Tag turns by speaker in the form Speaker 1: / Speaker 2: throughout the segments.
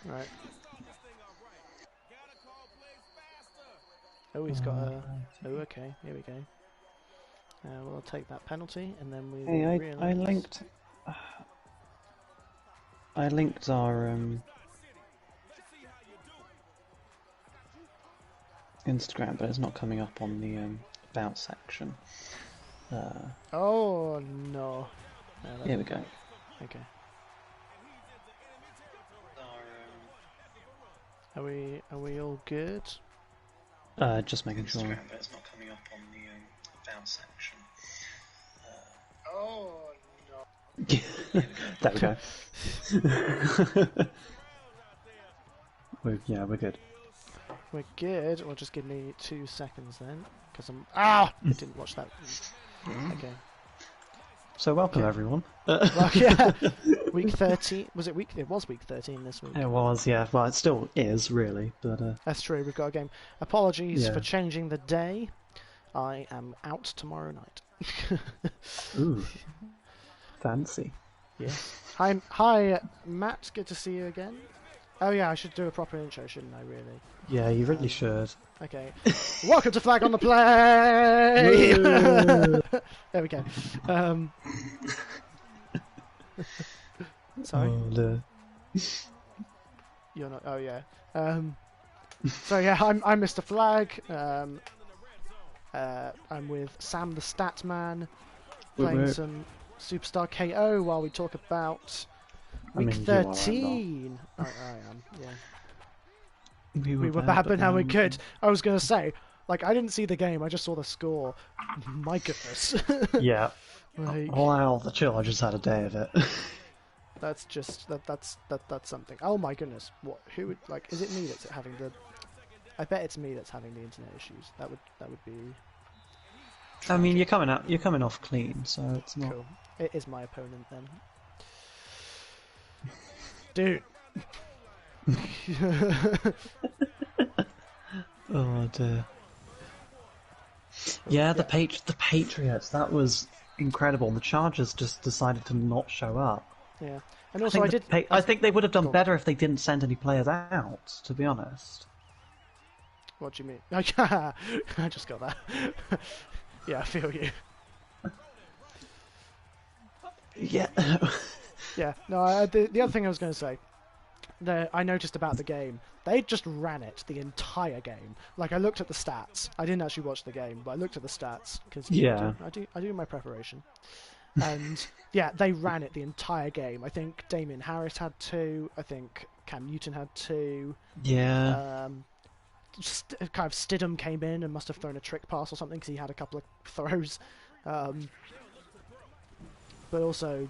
Speaker 1: Right. Oh, he's got a... Oh, okay. Here we go. Well, I'll take that penalty, and then we will
Speaker 2: Hey, I
Speaker 1: realise...
Speaker 2: linked. I linked our Instagram, but it's not coming up on the about section.
Speaker 1: Oh, no. No,
Speaker 2: Here we go.
Speaker 1: Okay. Are we all good?
Speaker 2: Just making sure. Instagram, but it's not coming up on the about section.
Speaker 1: Oh, no.
Speaker 2: There we go. We're good.
Speaker 1: We're good. Well, just give me 2 seconds then, because I'm... Ah! I didn't watch that. Okay.
Speaker 2: So welcome everyone.
Speaker 1: Well, yeah. Week 13. Was it week? It was week 13 this week.
Speaker 2: It was, yeah. Well, it still is, really. But
Speaker 1: that's true. We've got a game. Apologies
Speaker 2: Yeah.
Speaker 1: for changing the day. I am out tomorrow night.
Speaker 2: Ooh, fancy.
Speaker 1: Yeah. Hi, Matt. Good to see you again. Oh yeah, I should do a proper intro, shouldn't I? Really?
Speaker 2: Yeah, you really should.
Speaker 1: Okay. Welcome to Flag on the Play. There we go. Sorry.
Speaker 2: Oh, no.
Speaker 1: You're not. Oh yeah. So yeah, I'm Mr. Flag. I'm with Sam the Statman, playing some Superstar KO while we talk about week 13. I am. Yeah. We were bad, but now we're good. I was gonna say, like, I didn't see the game. I just saw the score. My goodness.
Speaker 2: Yeah.
Speaker 1: Like,
Speaker 2: Wow, the chill. I just had a day of it.
Speaker 1: that's just that's something. Oh my goodness. What? Who would like? Is it me that's having the? I bet it's me that's having the internet issues. That would be. Tragic.
Speaker 2: I mean, you're coming off clean, so it's not.
Speaker 1: Cool. It is my opponent then. Dude.
Speaker 2: Oh dear. Yeah, the Patriots. That was incredible. The Chargers just decided to not show up.
Speaker 1: Yeah, and also
Speaker 2: I think they would have done better if they didn't send any players out. To be honest.
Speaker 1: What do you mean? I just got that. Yeah, I feel you.
Speaker 2: Yeah.
Speaker 1: Yeah. No, the other thing I was going to say. I noticed about the game, they just ran it the entire game. Like, I looked at the stats. I didn't actually watch the game, but I looked at the stats because I do my preparation. And yeah, they ran it the entire game. I think Damien Harris had 2. I think Cam Newton had 2.
Speaker 2: Yeah.
Speaker 1: Kind of Stidham came in and must have thrown a trick pass or something because he had a couple of throws. But also,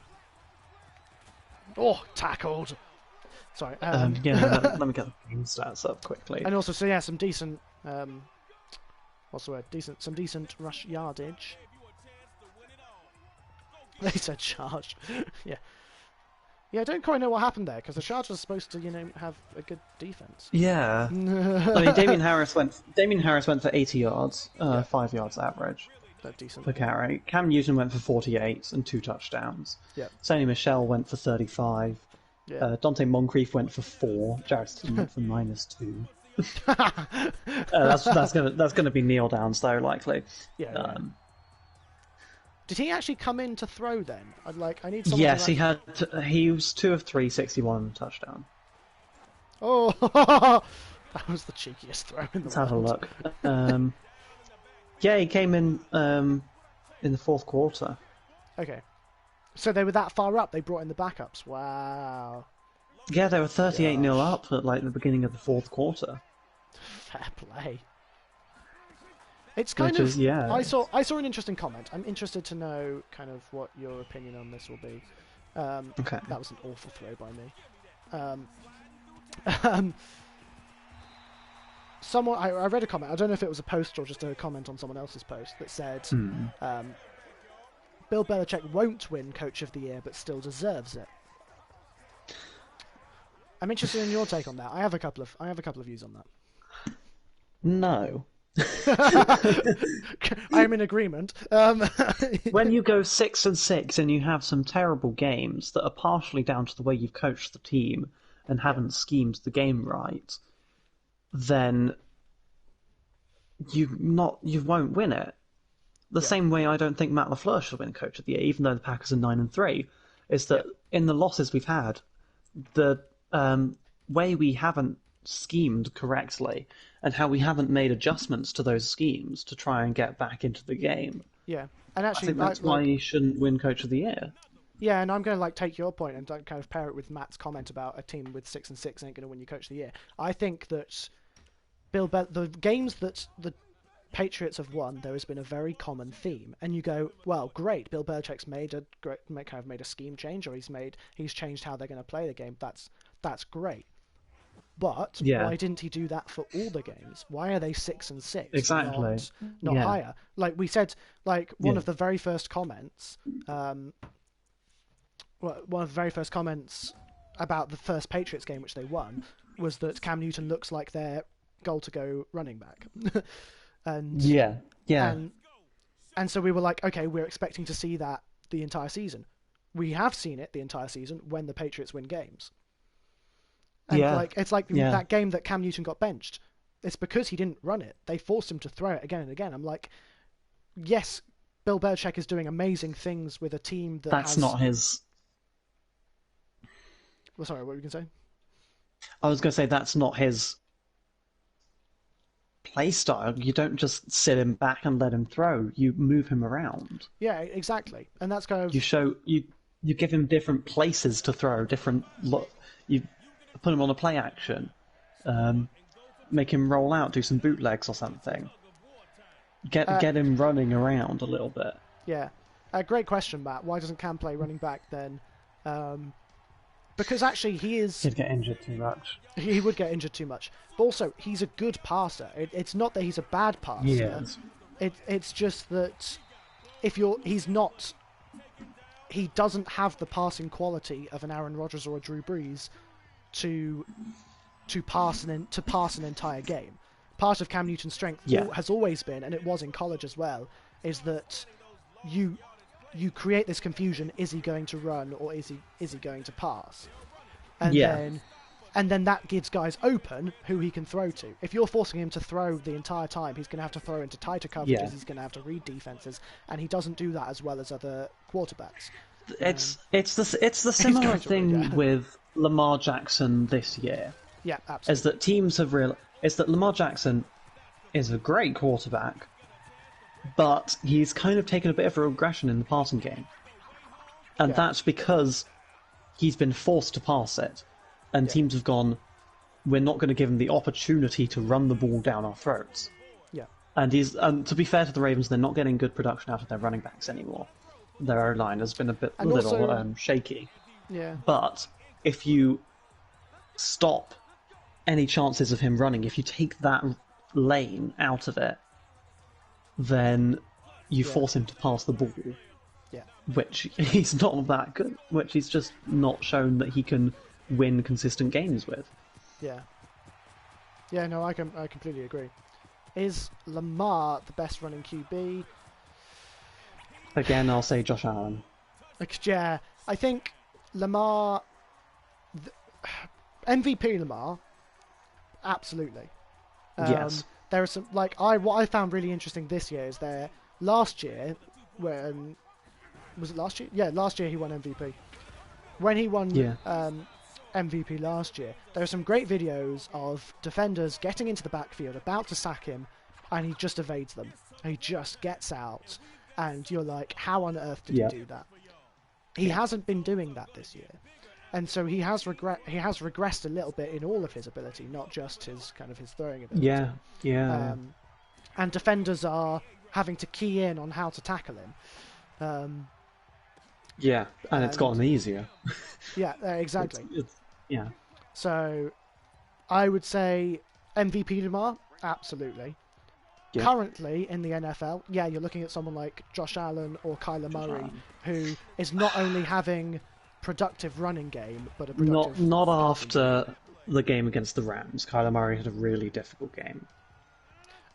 Speaker 1: tackled. Sorry.
Speaker 2: Yeah, let me get the game stats up quickly.
Speaker 1: And also, so yeah, some decent. What's the word? Some decent rush yardage. They said charge. Yeah. Yeah, I don't quite know what happened there because the Chargers are supposed to, have a good defense.
Speaker 2: Yeah. I mean, Damien Harris went for 80 yards, 5 yards average.
Speaker 1: That's decent.
Speaker 2: Per carry. Cam Newton went for 48 and 2 touchdowns.
Speaker 1: Yeah.
Speaker 2: Sonny Michel went for 35.
Speaker 1: Yeah.
Speaker 2: Dante Moncrief went for 4. Jarrett Stidham went for -2. That's gonna be kneel downs though, likely.
Speaker 1: Yeah. Did he actually come in to throw then? I need someone.
Speaker 2: Yes, he was 2 of 3, 61 touchdown.
Speaker 1: Oh, that was the cheekiest throw in the
Speaker 2: Let's
Speaker 1: world.
Speaker 2: have a look. Yeah, he came in the fourth quarter.
Speaker 1: Okay. So they were that far up. They brought in the backups. Wow.
Speaker 2: Yeah, they were 38-0 up at the beginning of the fourth quarter.
Speaker 1: Fair play. It's kind of.
Speaker 2: Yeah.
Speaker 1: I saw an interesting comment. I'm interested to know kind of what your opinion on this will be.
Speaker 2: Okay.
Speaker 1: That was an awful throw by me. Someone I read a comment. I don't know if it was a post or just a comment on someone else's post that said, "Bill Belichick won't win Coach of the Year, but still deserves it." I'm interested in your take on that. I have a couple of views on that.
Speaker 2: No.
Speaker 1: I am in agreement.
Speaker 2: When you go 6-6 and you have some terrible games that are partially down to the way you've coached the team, and haven't schemed the game right, then you won't win it. The same way I don't think Matt LaFleur should win Coach of the Year, even though the Packers are 9-3, is that in the losses we've had, the way we haven't schemed correctly and how we haven't made adjustments to those schemes to try and get back into the game.
Speaker 1: Yeah, and actually,
Speaker 2: I think that's why he shouldn't win Coach of the Year.
Speaker 1: Yeah, and I'm going to take your point and kind of pair it with Matt's comment about a team with 6-6 ain't going to win you Coach of the Year. I think that the games that the Patriots have won, there has been a very common theme, and you go, well, great. Bill Belichick's made a scheme change, or he's changed how they're going to play the game. That's great. But why didn't he do that for all the games? Why are they 6-6?
Speaker 2: Exactly.
Speaker 1: Not higher. Like we said, one of the very first comments, one of the very first comments about the first Patriots game which they won was that Cam Newton looks like their goal-to-go running back. And so we were like, okay, we're expecting to see that the entire season. We have seen it the entire season when the Patriots win games. And it's like that game that Cam Newton got benched. It's because he didn't run it. They forced him to throw it again and again. I'm like, yes, Bill Belichick is doing amazing things with a team
Speaker 2: that's not his.
Speaker 1: Well, sorry, what were you going to say?
Speaker 2: I was going to say that's not his play style. You don't just sit him back and let him throw. You move him around.
Speaker 1: Yeah, exactly. And that's kind of...
Speaker 2: You give him different places to throw, you put him on a play action, make him roll out, do some bootlegs or something. Get him running around a little bit.
Speaker 1: Yeah. Great question, Matt. Why doesn't Cam play running back then? Because actually
Speaker 2: He'd get injured too much.
Speaker 1: He would get injured too much. But also, he's a good passer. It's not that he's a bad passer.
Speaker 2: Yes.
Speaker 1: It's just that he doesn't have the passing quality of an Aaron Rodgers or a Drew Brees to pass an entire game. Part of Cam Newton's strength has always been, and it was in college as well, is that you create this confusion: is he going to run or is he going to pass? And then that gives guys open who he can throw to. If you're forcing him to throw the entire time, he's going to have to throw into tighter coverages. He's going to have to read defenses, and he doesn't do that as well as other quarterbacks.
Speaker 2: It's the similar thing with Lamar Jackson this year.
Speaker 1: Yeah, absolutely.
Speaker 2: Is that teams have is that Lamar Jackson is a great quarterback, but he's kind of taken a bit of a regression in the passing game, and that's because he's been forced to pass it. And teams have gone, we're not going to give him the opportunity to run the ball down our throats.
Speaker 1: Yeah.
Speaker 2: And to be fair to the Ravens, they're not getting good production out of their running backs anymore. Their O-line has been a little shaky.
Speaker 1: Yeah.
Speaker 2: But if you stop any chances of him running, if you take that lane out of it, then you force him to pass the ball.
Speaker 1: Yeah.
Speaker 2: Which he's not that good. Which he's just not shown that he can win consistent games with.
Speaker 1: Yeah. Yeah, no, I completely agree. Is Lamar the best running QB?
Speaker 2: Again, I'll say Josh Allen.
Speaker 1: Yeah, I think Lamar... MVP Lamar, absolutely.
Speaker 2: Yes.
Speaker 1: There are some... what I found really interesting this year is last year, when... Was it last year? Yeah, last year he won MVP. When he won MVP last year, there are some great videos of defenders getting into the backfield, about to sack him, and he just evades them. He just gets out, and you're like, how on earth did he do that? He hasn't been doing that this year, and so he has regressed a little bit in all of his ability, not just his throwing ability.
Speaker 2: Yeah.
Speaker 1: And defenders are having to key in on how to tackle him.
Speaker 2: And it's gotten easier.
Speaker 1: Yeah, exactly.
Speaker 2: Yeah.
Speaker 1: So, I would say MVP Lamar, absolutely.
Speaker 2: Yeah.
Speaker 1: Currently in the NFL, you're looking at someone like Josh Allen or Kyler Murray, who is not only having productive running game, but a productive...
Speaker 2: Not after the game against the Rams. Kyler Murray had a really difficult game.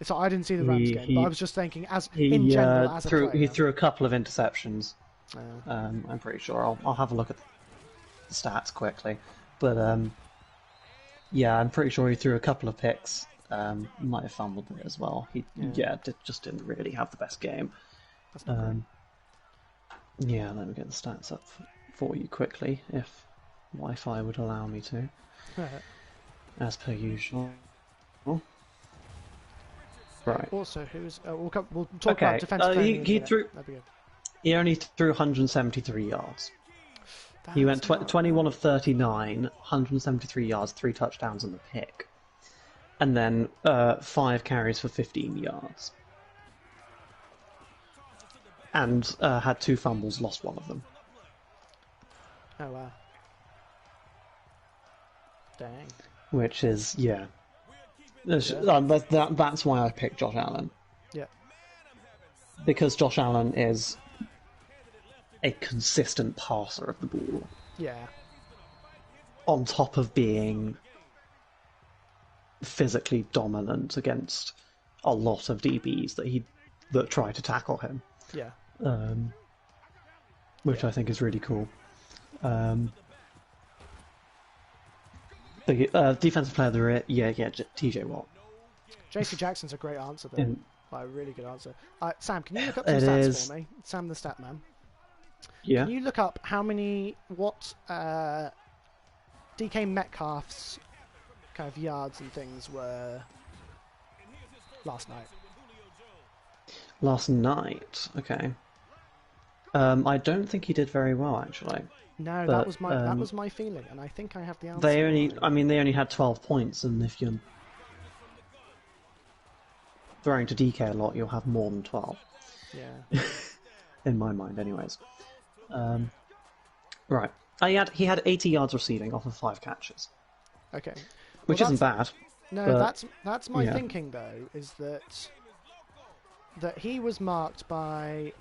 Speaker 1: So I didn't see the Rams game, but I was just thinking, in general, as a player.
Speaker 2: He threw a couple of interceptions. I'm pretty sure. I'll have a look at the stats quickly. But Yeah, I'm pretty sure he threw a couple of picks. Might have fumbled it as well. Just didn't really have the best game.
Speaker 1: That's not great.
Speaker 2: Yeah, let me get the stats up for you quickly, if Wi-Fi would allow me to, as per usual. Right.
Speaker 1: Also, who's we'll talk
Speaker 2: Okay.
Speaker 1: about defensive playing in a
Speaker 2: He
Speaker 1: minute.
Speaker 2: threw.
Speaker 1: That'd be good.
Speaker 2: He only threw 173 yards. He went
Speaker 1: That's not
Speaker 2: 21 of 39, 173 yards, 3 touchdowns and a pick, and then 5 carries for 15 yards, and had 2 fumbles, lost one of them.
Speaker 1: Oh wow. Dang.
Speaker 2: Which is that's why I picked Josh Allen,
Speaker 1: Yeah.
Speaker 2: because Josh Allen is a consistent passer of the ball,
Speaker 1: Yeah.
Speaker 2: on top of being physically dominant against a lot of DBs that try to tackle him,
Speaker 1: Yeah.
Speaker 2: which I think is really cool. The defensive player of the year, TJ Watt.
Speaker 1: JC Jackson's a great answer there. Like, a really good answer. Sam, can you look up some
Speaker 2: It
Speaker 1: stats
Speaker 2: is.
Speaker 1: for me? Sam the stat man.
Speaker 2: Yeah.
Speaker 1: Can you look up what DK Metcalf's kind of yards and things were last night?
Speaker 2: Last night, okay. I don't think he did very well, actually.
Speaker 1: No,
Speaker 2: But,
Speaker 1: that was my feeling, and I think I have the answer.
Speaker 2: They only had 12 points, and if you're throwing to DK a lot, you'll have more than 12.
Speaker 1: Yeah.
Speaker 2: In my mind, anyways. Right. He had 80 yards receiving off of 5 catches,
Speaker 1: Okay.
Speaker 2: which isn't bad.
Speaker 1: No,
Speaker 2: but,
Speaker 1: that's my
Speaker 2: yeah.
Speaker 1: thinking though, is that he was marked by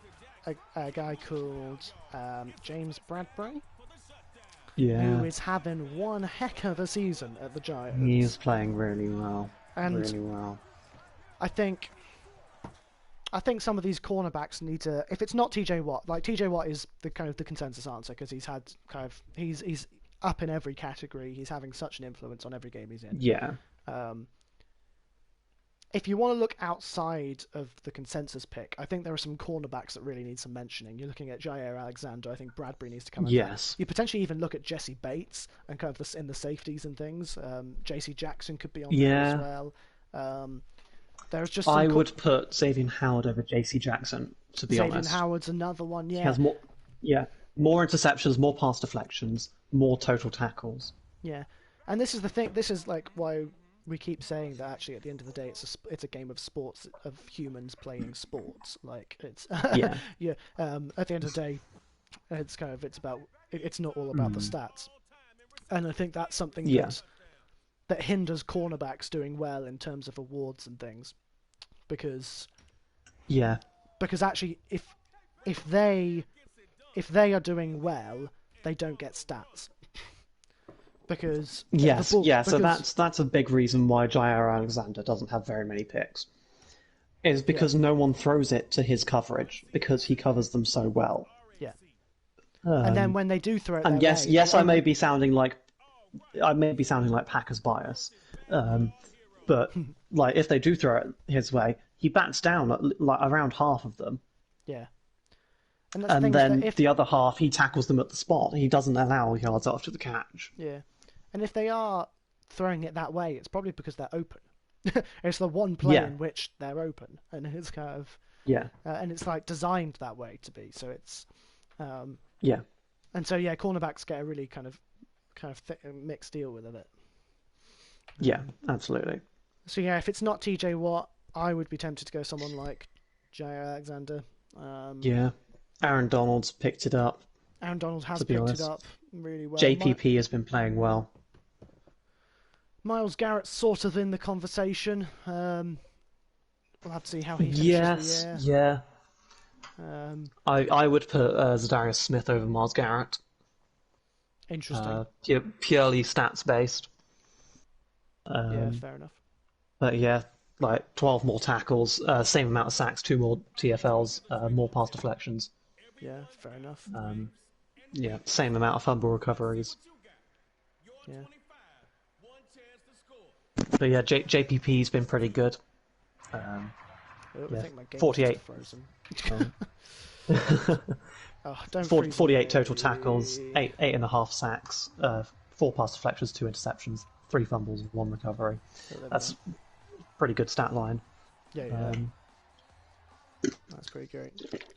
Speaker 1: a guy called James Bradbury,
Speaker 2: Yeah.
Speaker 1: who is having one heck of a season at the Giants.
Speaker 2: He's playing really well.
Speaker 1: And
Speaker 2: really well.
Speaker 1: I think some of these cornerbacks need to. If it's not TJ Watt, like TJ Watt is the kind of the consensus answer because he's up in every category. He's having such an influence on every game he's in.
Speaker 2: Yeah.
Speaker 1: If you want to look outside of the consensus pick, I think there are some cornerbacks that really need some mentioning. You're looking at Jair Alexander. I think Bradbury needs to come.
Speaker 2: Yes.
Speaker 1: You potentially even look at Jesse Bates and kind of in the safeties and things. JC Jackson could be on there as well. There's just
Speaker 2: I would put Xavier Howard over JC Jackson, to be honest.
Speaker 1: Xavier Howard's another one. Yeah.
Speaker 2: He has more interceptions, more pass deflections, more total tackles.
Speaker 1: Yeah, and this is the thing. This is like why we keep saying that actually at the end of the day it's a game of sports, of humans playing sports. Like it's at the end of the day it's not all about the stats, and I think that's something that hinders cornerbacks doing well in terms of awards and things, because actually if they are doing well, they don't get stats. Because
Speaker 2: so that's a big reason why Jair Alexander doesn't have very many picks. Is because no one throws it to his coverage because he covers them so well.
Speaker 1: Yeah. And then when they do throw it,
Speaker 2: and I may be sounding like Packers bias, but like if they do throw it his way, he bats down at like around half of them.
Speaker 1: Yeah.
Speaker 2: And then the other half, he tackles them at the spot. He doesn't allow yards after the catch.
Speaker 1: Yeah. And if they are throwing it that way, it's probably because they're open. It's the one play in which they're open, and it's kind of and it's like designed that way to be. So it's and so cornerbacks get a really kind of mixed deal with it.
Speaker 2: Yeah, absolutely.
Speaker 1: So if it's not TJ Watt, I would be tempted to go someone like Jair Alexander.
Speaker 2: Aaron Donald's picked it up.
Speaker 1: Aaron Donald has picked it up really well.
Speaker 2: JPP has been playing well.
Speaker 1: Myles Garrett's sort of in the conversation. We'll have to see how he finishes the year.
Speaker 2: I would put Zadarius Smith over Myles Garrett.
Speaker 1: Interesting.
Speaker 2: Purely stats based.
Speaker 1: Fair enough.
Speaker 2: But like 12 more tackles, same amount of sacks, 2 more TFLs, more pass deflections.
Speaker 1: Yeah, fair enough.
Speaker 2: Same amount of fumble recoveries.
Speaker 1: Yeah.
Speaker 2: But yeah, JPP's been pretty good.
Speaker 1: Oh,
Speaker 2: Yeah.
Speaker 1: I think my game
Speaker 2: 48.
Speaker 1: is frozen.
Speaker 2: Um,
Speaker 1: Oh, don't freeze
Speaker 2: 48
Speaker 1: me.
Speaker 2: total tackles, 8.5 sacks, 4 pass deflections, 2 interceptions, 3 fumbles, 1 recovery. That's a pretty good stat line.
Speaker 1: Yeah. That's pretty great.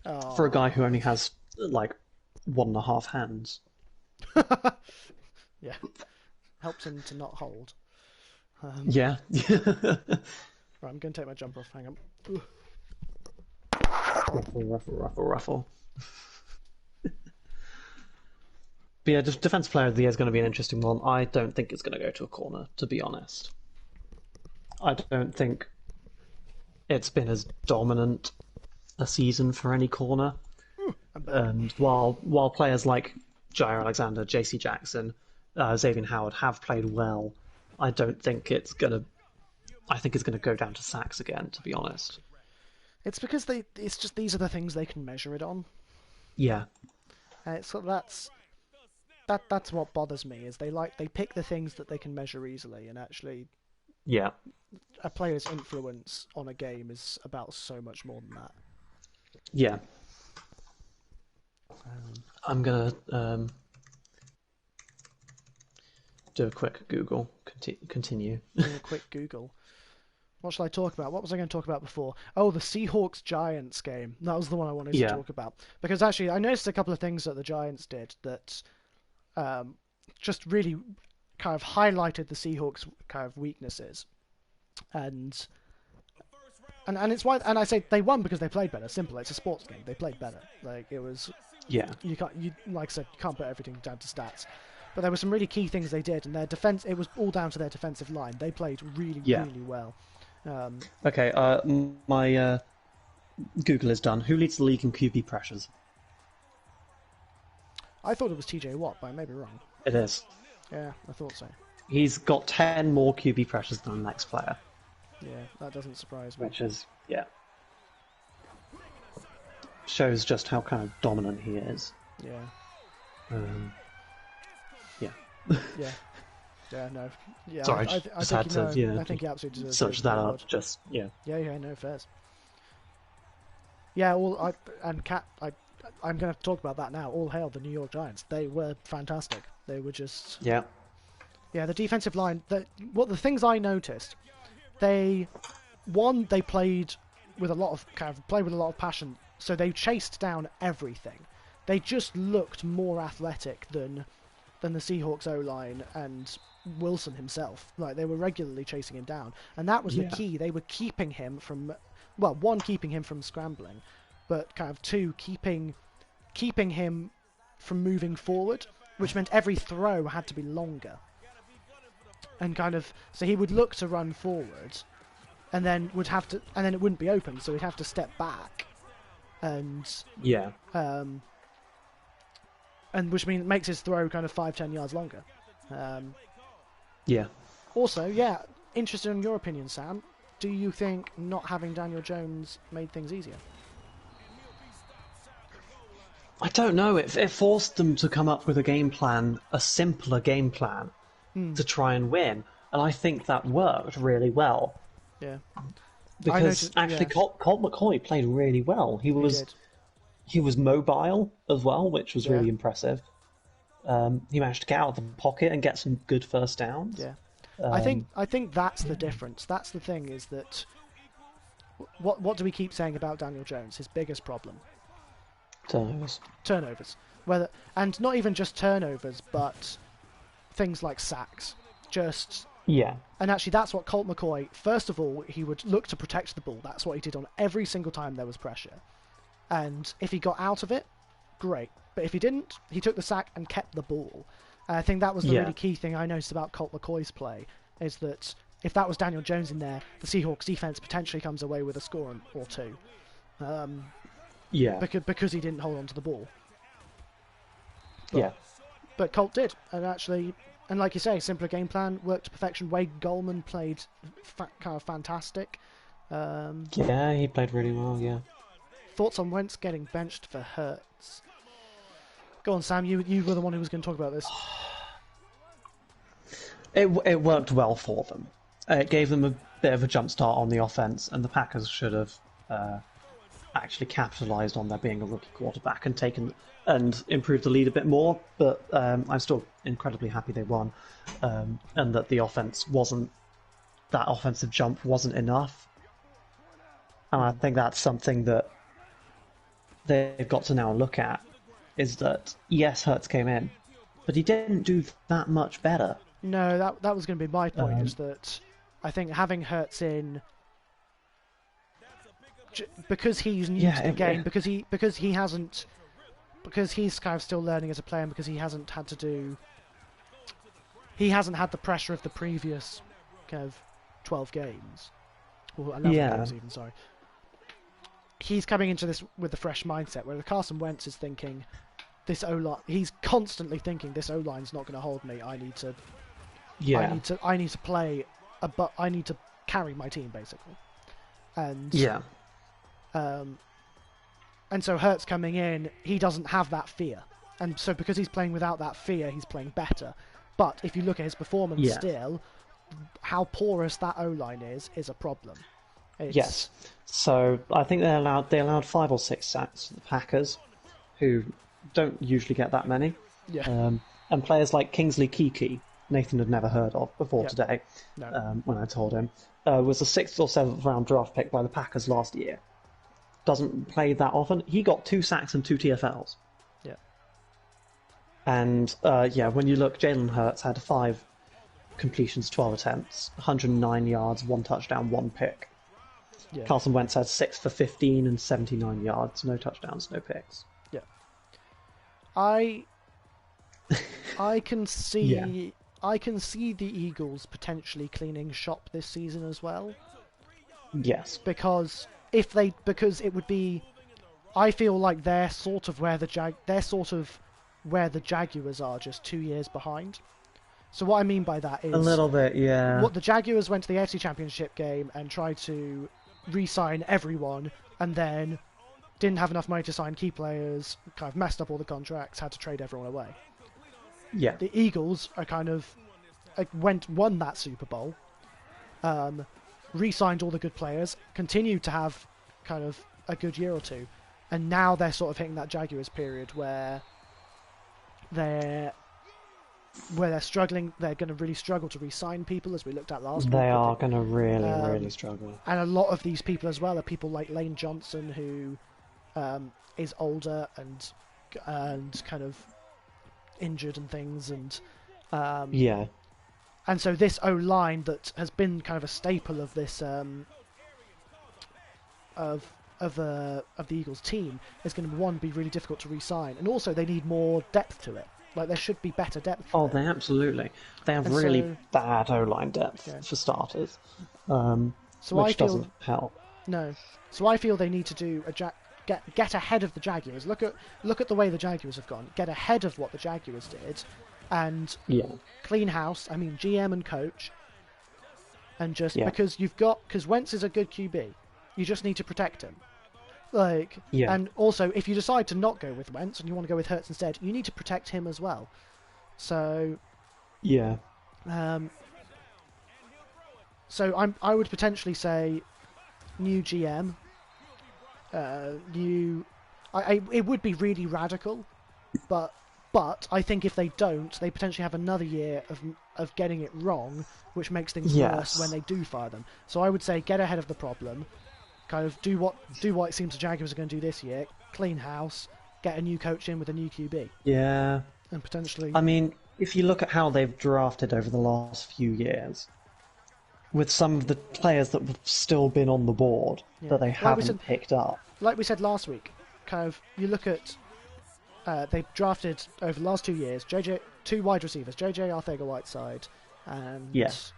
Speaker 1: Oh.
Speaker 2: For a guy who only has like 1.5 hands.
Speaker 1: Yeah. Helps him to not hold.
Speaker 2: Yeah.
Speaker 1: Right, I'm going to take my jumper off. Hang on.
Speaker 2: Ruffle. But yeah, Defensive Player of the Year is going to be an interesting one. I don't think it's going to go to a corner, to be honest. I don't think it's been as dominant a season for any corner. And while players like Jair Alexander, JC Jackson, Xavier Howard have played well, I don't think it's going to... I think it's going to go down to sacks again, to be honest.
Speaker 1: It's because it's just these are the things they can measure it on.
Speaker 2: Yeah.
Speaker 1: So that's what bothers me is they pick the things that they can measure easily, and actually,
Speaker 2: Yeah.
Speaker 1: a player's influence on a game is about so much more than that.
Speaker 2: Yeah. I'm gonna do a quick Google. Continue.
Speaker 1: Do a quick Google. What shall I talk about? What was I going to talk about before? Oh, the Seahawks-Giants game. That was the one I wanted to talk about. Because actually, I noticed a couple of things that the Giants did that just really kind of highlighted the Seahawks' kind of weaknesses. And it's why, and I say they won because they played better. Simple. It's a sports game. They played better. Like, it was...
Speaker 2: Yeah.
Speaker 1: Like I said, you can't put everything down to stats. But there were some really key things they did, and their defense, it was all down to their defensive line. They played really well.
Speaker 2: Okay, my Google is done. Who leads the league in QB pressures?
Speaker 1: I thought it was TJ Watt, but I may be wrong.
Speaker 2: It is.
Speaker 1: Yeah, I thought so.
Speaker 2: He's got 10 more QB pressures than the next player.
Speaker 1: Yeah, that doesn't surprise me.
Speaker 2: Which is, yeah. Shows just how kind of dominant he is.
Speaker 1: Yeah.
Speaker 2: Yeah.
Speaker 1: Yeah. Yeah, no. Yeah,
Speaker 2: Sorry, I just had to,
Speaker 1: I think he absolutely deserves
Speaker 2: search that up. Just, yeah.
Speaker 1: Yeah, no, fairs. Yeah, I'm going to talk about that now. All hail the New York Giants. They were fantastic. They were just...
Speaker 2: Yeah.
Speaker 1: Yeah, the defensive line... The things I noticed, they played with a lot of passion, so they chased down everything. They just looked more athletic than the Seahawks O-line and Wilson himself. Like, they were regularly chasing him down, and that was the key. They were keeping him from, well, one, keeping him from scrambling, but kind of two, keeping him from moving forward, which meant every throw had to be longer. And kind of, so he would look to run forward, and then it wouldn't be open, so he'd have to step back, and and which means makes his throw kind of 5-10 yards longer. Also, interested in your opinion, Sam. Do you think not having Daniel Jones made things easier?
Speaker 2: I don't know. It forced them to come up with a simpler game plan to try and win, and I think that worked really well.
Speaker 1: Yeah.
Speaker 2: Because Colt McCoy played really well. He was mobile as well, which was really impressive. He managed to get out of the pocket and get some good first downs.
Speaker 1: Yeah. I think that's the difference. That's the thing, is that what do we keep saying about Daniel Jones? His biggest problem? Turnovers. And not even just turnovers, but things like sacks. And actually, that's what Colt McCoy... First of all, he would look to protect the ball. That's what he did on every single time there was pressure. And if he got out of it, great. But if he didn't, he took the sack and kept the ball. And I think that was the really key thing I noticed about Colt McCoy's play, is that if that was Daniel Jones in there, the Seahawks defense potentially comes away with a score or two. Because he didn't hold on to the ball. But Colt did. And like you say, simpler game plan, worked to perfection. Wade Goldman played kind of fantastic.
Speaker 2: He played really well,
Speaker 1: Thoughts on Wentz getting benched for Hurts? Go on, Sam. You were the one who was going to talk about this.
Speaker 2: it worked well for them. It gave them a bit of a jump start on the offense, and the Packers should have actually capitalised on there being a rookie quarterback and taken and improved the lead a bit more. But I'm still incredibly happy they won, and that the that offensive jump wasn't enough. And I think that's something that they've got to now look at, is that, yes, Hurts came in, but he didn't do that much better.
Speaker 1: No, that was going to be my point, is that I think having Hurts in, because he's new to the game, because he's kind of still learning as a player, and because he hasn't had the pressure of the previous kind of 12 games, or 11 games even, sorry. He's coming into this with a fresh mindset, where Carson Wentz is thinking, he's constantly thinking, this O-line's not going to hold me. I need to play, I need to carry my team, basically. And and so Hurts coming in, he doesn't have that fear, and so because he's playing without that fear, he's playing better. But if you look at his performance, still, how porous that O-line is a problem.
Speaker 2: Yes. So I think they allowed 5 or 6 sacks to the Packers, who don't usually get that many.
Speaker 1: Yeah.
Speaker 2: And players like Kingsley Keke, Nathan had never heard of before today,
Speaker 1: No.
Speaker 2: when I told him, was a 6th or 7th round draft pick by the Packers last year. Doesn't play that often. He got 2 sacks and 2 TFLs.
Speaker 1: Yeah.
Speaker 2: And when you look, Jalen Hurts had 5 completions, 12 attempts, 109 yards, 1 touchdown, 1 pick.
Speaker 1: Yeah.
Speaker 2: Carson Wentz had 6 for 15 and 79 yards, no touchdowns, no picks.
Speaker 1: Yeah. I can see the Eagles potentially cleaning shop this season as well.
Speaker 2: Yes.
Speaker 1: Because it would be, I feel like they're sort of where the Jaguars are, just 2 years behind. So what I mean by that is
Speaker 2: a little bit, yeah.
Speaker 1: What the Jaguars went to the AFC Championship game and tried to re-sign everyone, and then didn't have enough money to sign key players, kind of messed up all the contracts, had to trade everyone away.
Speaker 2: Yeah.
Speaker 1: The Eagles are kind of won that Super Bowl, re-signed all the good players, continued to have kind of a good year or two, and now they're sort of hitting that Jaguars period where they're struggling. They're going to really struggle to re-sign people, as we looked at last week.
Speaker 2: They are going to really struggle.
Speaker 1: And a lot of these people as well are people like Lane Johnson, who is older and kind of injured and things, and and so this O-line that has been kind of a staple of this of the Eagles team is going to be really difficult to re-sign, and also they need more depth to it. Like, there should be better depth.
Speaker 2: Oh, they absolutely. They have really bad O-line depth, for starters, which doesn't help.
Speaker 1: No. So I feel they need to do get ahead of the Jaguars. Look at the way the Jaguars have gone. Get ahead of what the Jaguars did, and clean house. I mean, GM and coach, and just because Wentz is a good QB, you just need to protect him. And also, if you decide to not go with Wentz and you want to go with Hurts instead, you need to protect him as well. So, so I would potentially say new GM. It would be really radical, but I think if they don't, they potentially have another year of getting it wrong, which makes things worse when they do fire them. So I would say get ahead of the problem. Kind of do what it seems the Jaguars are going to do this year. Clean house, get a new coach in with a new QB.
Speaker 2: Yeah.
Speaker 1: And potentially...
Speaker 2: I mean, if you look at how they've drafted over the last few years, with some of the players that have still been on the board that they haven't picked up.
Speaker 1: Like we said last week, kind of, you look at... they've drafted, over the last 2 years, two wide receivers, JJ Arcega-Whiteside and...
Speaker 2: Yes.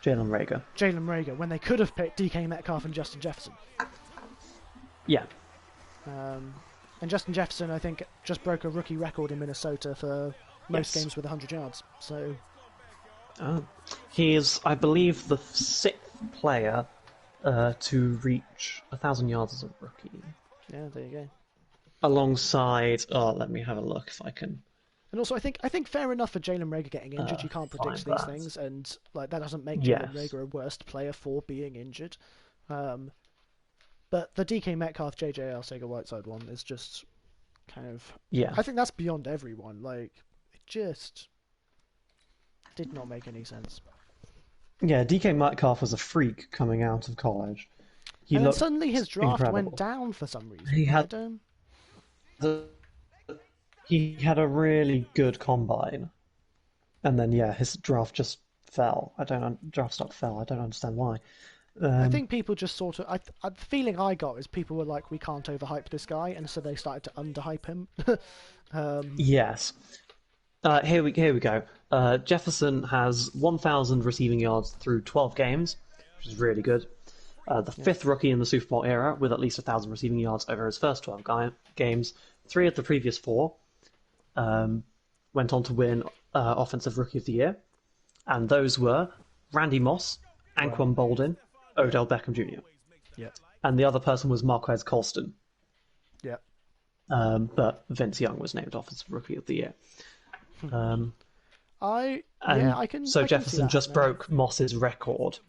Speaker 2: Jalen Reagor,
Speaker 1: when they could have picked DK Metcalf and Justin Jefferson.
Speaker 2: Yeah.
Speaker 1: And Justin Jefferson, I think, just broke a rookie record in Minnesota for most games with 100 yards. So,
Speaker 2: he is, I believe, the 6th player to reach 1,000 yards as a rookie.
Speaker 1: Yeah, there you go.
Speaker 2: Alongside, let me have a look if I can
Speaker 1: And also, I think fair enough for Jalen Rager getting injured. You can't
Speaker 2: Fine
Speaker 1: predict
Speaker 2: for
Speaker 1: these
Speaker 2: that.
Speaker 1: things, and like that doesn't make Jalen
Speaker 2: Yes.
Speaker 1: Rager a worst player for being injured. Um, but the DK Metcalf JJ Sega Whiteside one is just kind of.
Speaker 2: Yeah.
Speaker 1: I think that's beyond everyone. Like, it just did not make any sense.
Speaker 2: Yeah, DK Metcalf was a freak coming out of college. He
Speaker 1: And then
Speaker 2: looked
Speaker 1: suddenly his draft went
Speaker 2: incredible.
Speaker 1: down for some
Speaker 2: He
Speaker 1: reason. I
Speaker 2: had
Speaker 1: don't.
Speaker 2: the, he had a really good combine, and then yeah, his draft just fell. Draft stock fell. I don't understand why.
Speaker 1: I
Speaker 2: Um,
Speaker 1: think people just sort of. The feeling I got is people were like, we can't overhype this guy, and so they started to underhype him.
Speaker 2: yes. Here we go. Jefferson has 1,000 receiving yards through 12 games, which is really good. The fifth rookie in the Super Bowl era with at least 1,000 receiving yards over his first 12 games. Three of the previous four went on to win Offensive Rookie of the Year, and those were Randy Moss,
Speaker 1: Wow.
Speaker 2: Anquan Boldin, Odell Beckham Jr.,
Speaker 1: Yeah.
Speaker 2: and the other person was Marquez Colston.
Speaker 1: Yeah.
Speaker 2: But Vince Young was named Offensive Rookie of the Year. And
Speaker 1: I can
Speaker 2: so
Speaker 1: I can see
Speaker 2: Jefferson
Speaker 1: that
Speaker 2: just
Speaker 1: happening.
Speaker 2: broke Moss's record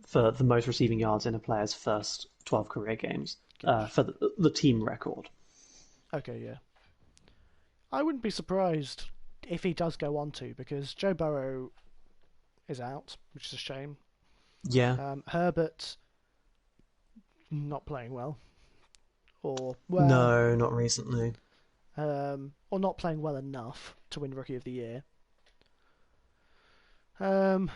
Speaker 2: for the most receiving yards in a player's first 12 career games, for the team record.
Speaker 1: Okay, yeah. I wouldn't be surprised if he does go on to, because Joe Burrow is out, which is a shame.
Speaker 2: Yeah.
Speaker 1: Herbert not playing well, or well,
Speaker 2: No, not recently.
Speaker 1: or not playing well enough to win Rookie of the Year. Because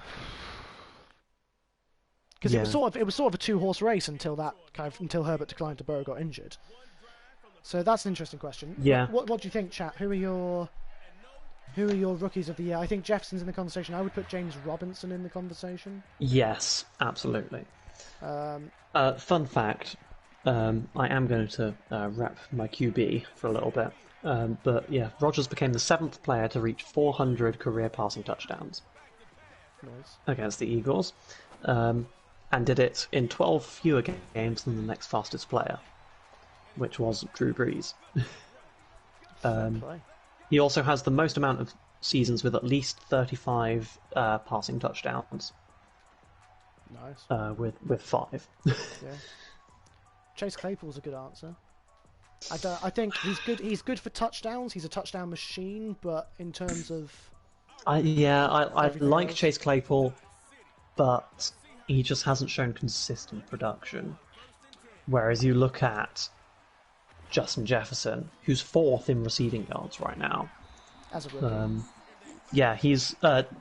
Speaker 2: Yeah.
Speaker 1: it was sort of a two-horse race until Herbert declined to Burrow got injured. So that's an interesting question.
Speaker 2: Yeah.
Speaker 1: What do you think, chat? Who are your rookies of the year? I think Jefferson's in the conversation. I would put James Robinson in the conversation.
Speaker 2: Yes, absolutely. Fun fact, I am going to rep my QB for a little bit. But yeah, Rodgers became the seventh player to reach 400 career passing touchdowns
Speaker 1: Nice.
Speaker 2: against the Eagles, and did it in 12 fewer games than the next fastest player, which was Drew Brees.
Speaker 1: Fair play.
Speaker 2: He also has the most amount of seasons with at least 35 passing touchdowns,
Speaker 1: Nice.
Speaker 2: with 5.
Speaker 1: Yeah. Chase Claypool's a good answer. I think he's good. He's good for touchdowns. He's a touchdown machine. But in terms of
Speaker 2: I
Speaker 1: everything
Speaker 2: like
Speaker 1: else,
Speaker 2: Chase Claypool, but he just hasn't shown consistent production. Whereas you look at Justin Jefferson, who's fourth in receiving yards right now.
Speaker 1: as a rookie,
Speaker 2: Yeah, he's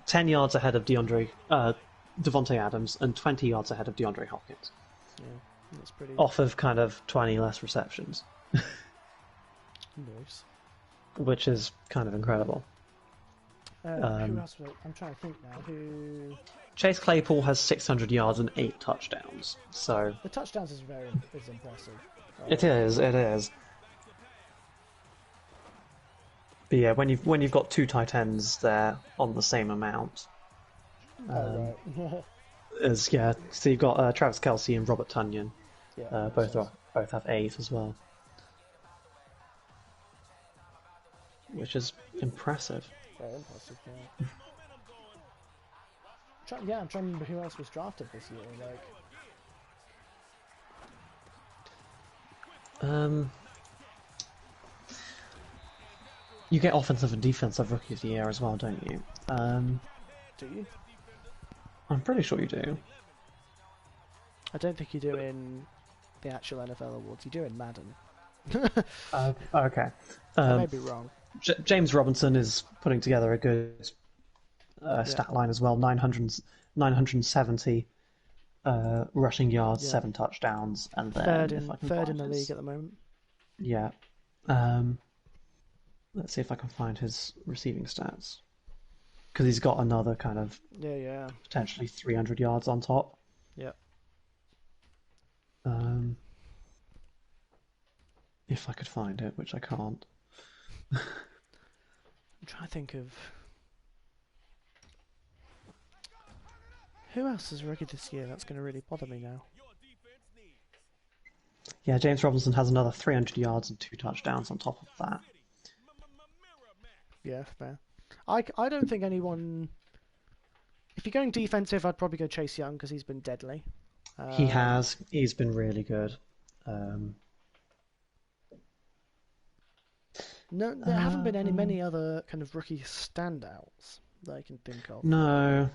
Speaker 2: 10 yards ahead of Devontae Adams and 20 yards ahead of DeAndre Hopkins,
Speaker 1: yeah, that's pretty
Speaker 2: off of kind of 20 less receptions,
Speaker 1: nice.
Speaker 2: which is kind of incredible.
Speaker 1: Who else? I'm trying to think now. Who
Speaker 2: Chase Claypool has 600 yards and 8 touchdowns, so
Speaker 1: the touchdowns is impressive.
Speaker 2: it is. But yeah, when you've got two tight ends there on the same amount,
Speaker 1: Right.
Speaker 2: so you've got Travis Kelce and Robert Tunyon,
Speaker 1: Yeah.
Speaker 2: both have 8 as well, which is impressive.
Speaker 1: Very impressive. Yeah. I'm trying to remember who else was drafted this year. Like,
Speaker 2: You get offensive and defensive rookie of the year as well, don't you?
Speaker 1: do you?
Speaker 2: I'm pretty sure you do.
Speaker 1: I don't think you do in the actual NFL awards. You do in Madden.
Speaker 2: Okay.
Speaker 1: I may be wrong.
Speaker 2: James Robinson is putting together a good stat line as well. 970 rushing yards,
Speaker 1: Yeah.
Speaker 2: 7 touchdowns, and then
Speaker 1: Third
Speaker 2: if I can
Speaker 1: in
Speaker 2: find
Speaker 1: the
Speaker 2: his-
Speaker 1: league at the moment.
Speaker 2: Yeah. Let's see if I can find his receiving stats. Because he's got another kind of
Speaker 1: Yeah.
Speaker 2: potentially 300 yards on top.
Speaker 1: Yeah.
Speaker 2: If I could find it, which I can't.
Speaker 1: I'm trying to think of who else is rookie this year. That's going to really bother me now.
Speaker 2: Yeah, James Robinson has another 300 yards and 2 touchdowns on top of that.
Speaker 1: Yeah, fair. I don't think anyone. If you're going defensive, I'd probably go Chase Young because he's been deadly.
Speaker 2: He's been really good. Um,
Speaker 1: No, there haven't been many other kind of rookie standouts that I can think of.
Speaker 2: no.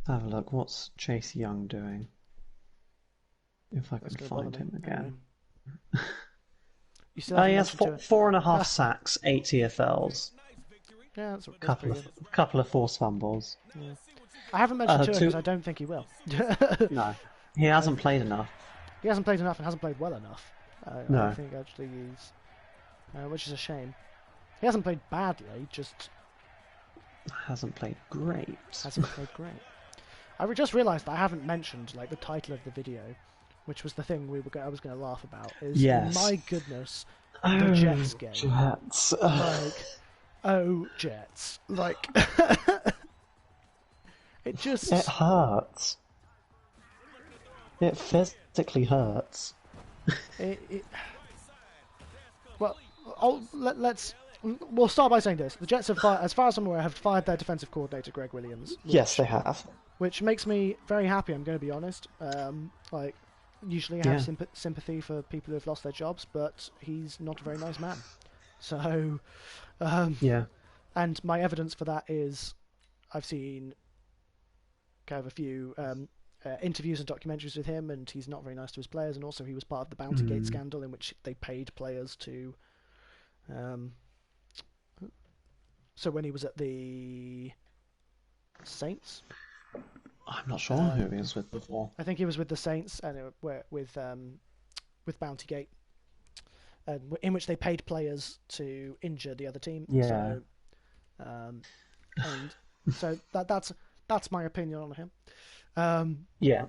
Speaker 2: Let's have a look. What's Chase Young doing? If I
Speaker 1: That's
Speaker 2: can
Speaker 1: gonna bother
Speaker 2: find
Speaker 1: me.
Speaker 2: him again.
Speaker 1: You still
Speaker 2: Oh,
Speaker 1: haven't
Speaker 2: he has
Speaker 1: mentioned
Speaker 2: four and a half sacks, 8 TFLs,
Speaker 1: Yeah, that's
Speaker 2: couple
Speaker 1: pretty
Speaker 2: of
Speaker 1: good.
Speaker 2: couple of forced fumbles.
Speaker 1: Yeah. I haven't mentioned Tua
Speaker 2: Two.
Speaker 1: because I don't think he will.
Speaker 2: No, he hasn't played enough.
Speaker 1: He hasn't played enough and hasn't played well enough. I
Speaker 2: No,
Speaker 1: think actually which is a shame. He hasn't played badly, just
Speaker 2: hasn't played great.
Speaker 1: hasn't played great. I just realised that I haven't mentioned like the title of the video, which was the thing I was going to laugh about. Is
Speaker 2: Yes.
Speaker 1: my goodness, the Jets game.
Speaker 2: Jets.
Speaker 1: Like, oh Jets, like it just
Speaker 2: It hurts. It physically hurts.
Speaker 1: it well, we'll start by saying this: the Jets have, as far as I'm aware, have fired their defensive coordinator Greg Williams.
Speaker 2: Yes, they have.
Speaker 1: Which makes me very happy. I'm going to be honest. Like, usually I have
Speaker 2: Yeah.
Speaker 1: sympathy for people who have lost their jobs, but he's not a very nice man. So,
Speaker 2: Yeah.
Speaker 1: and my evidence for that is I've seen kind of a few interviews and documentaries with him, and he's not very nice to his players. And also, he was part of the Bountygate scandal in which they paid players to. So when he was at the Saints,
Speaker 2: I'm not sure who he was with before.
Speaker 1: I think he was with the Saints and with Bountygate, in which they paid players to injure the other team.
Speaker 2: Yeah.
Speaker 1: So, and so that's my opinion on him.
Speaker 2: Yeah.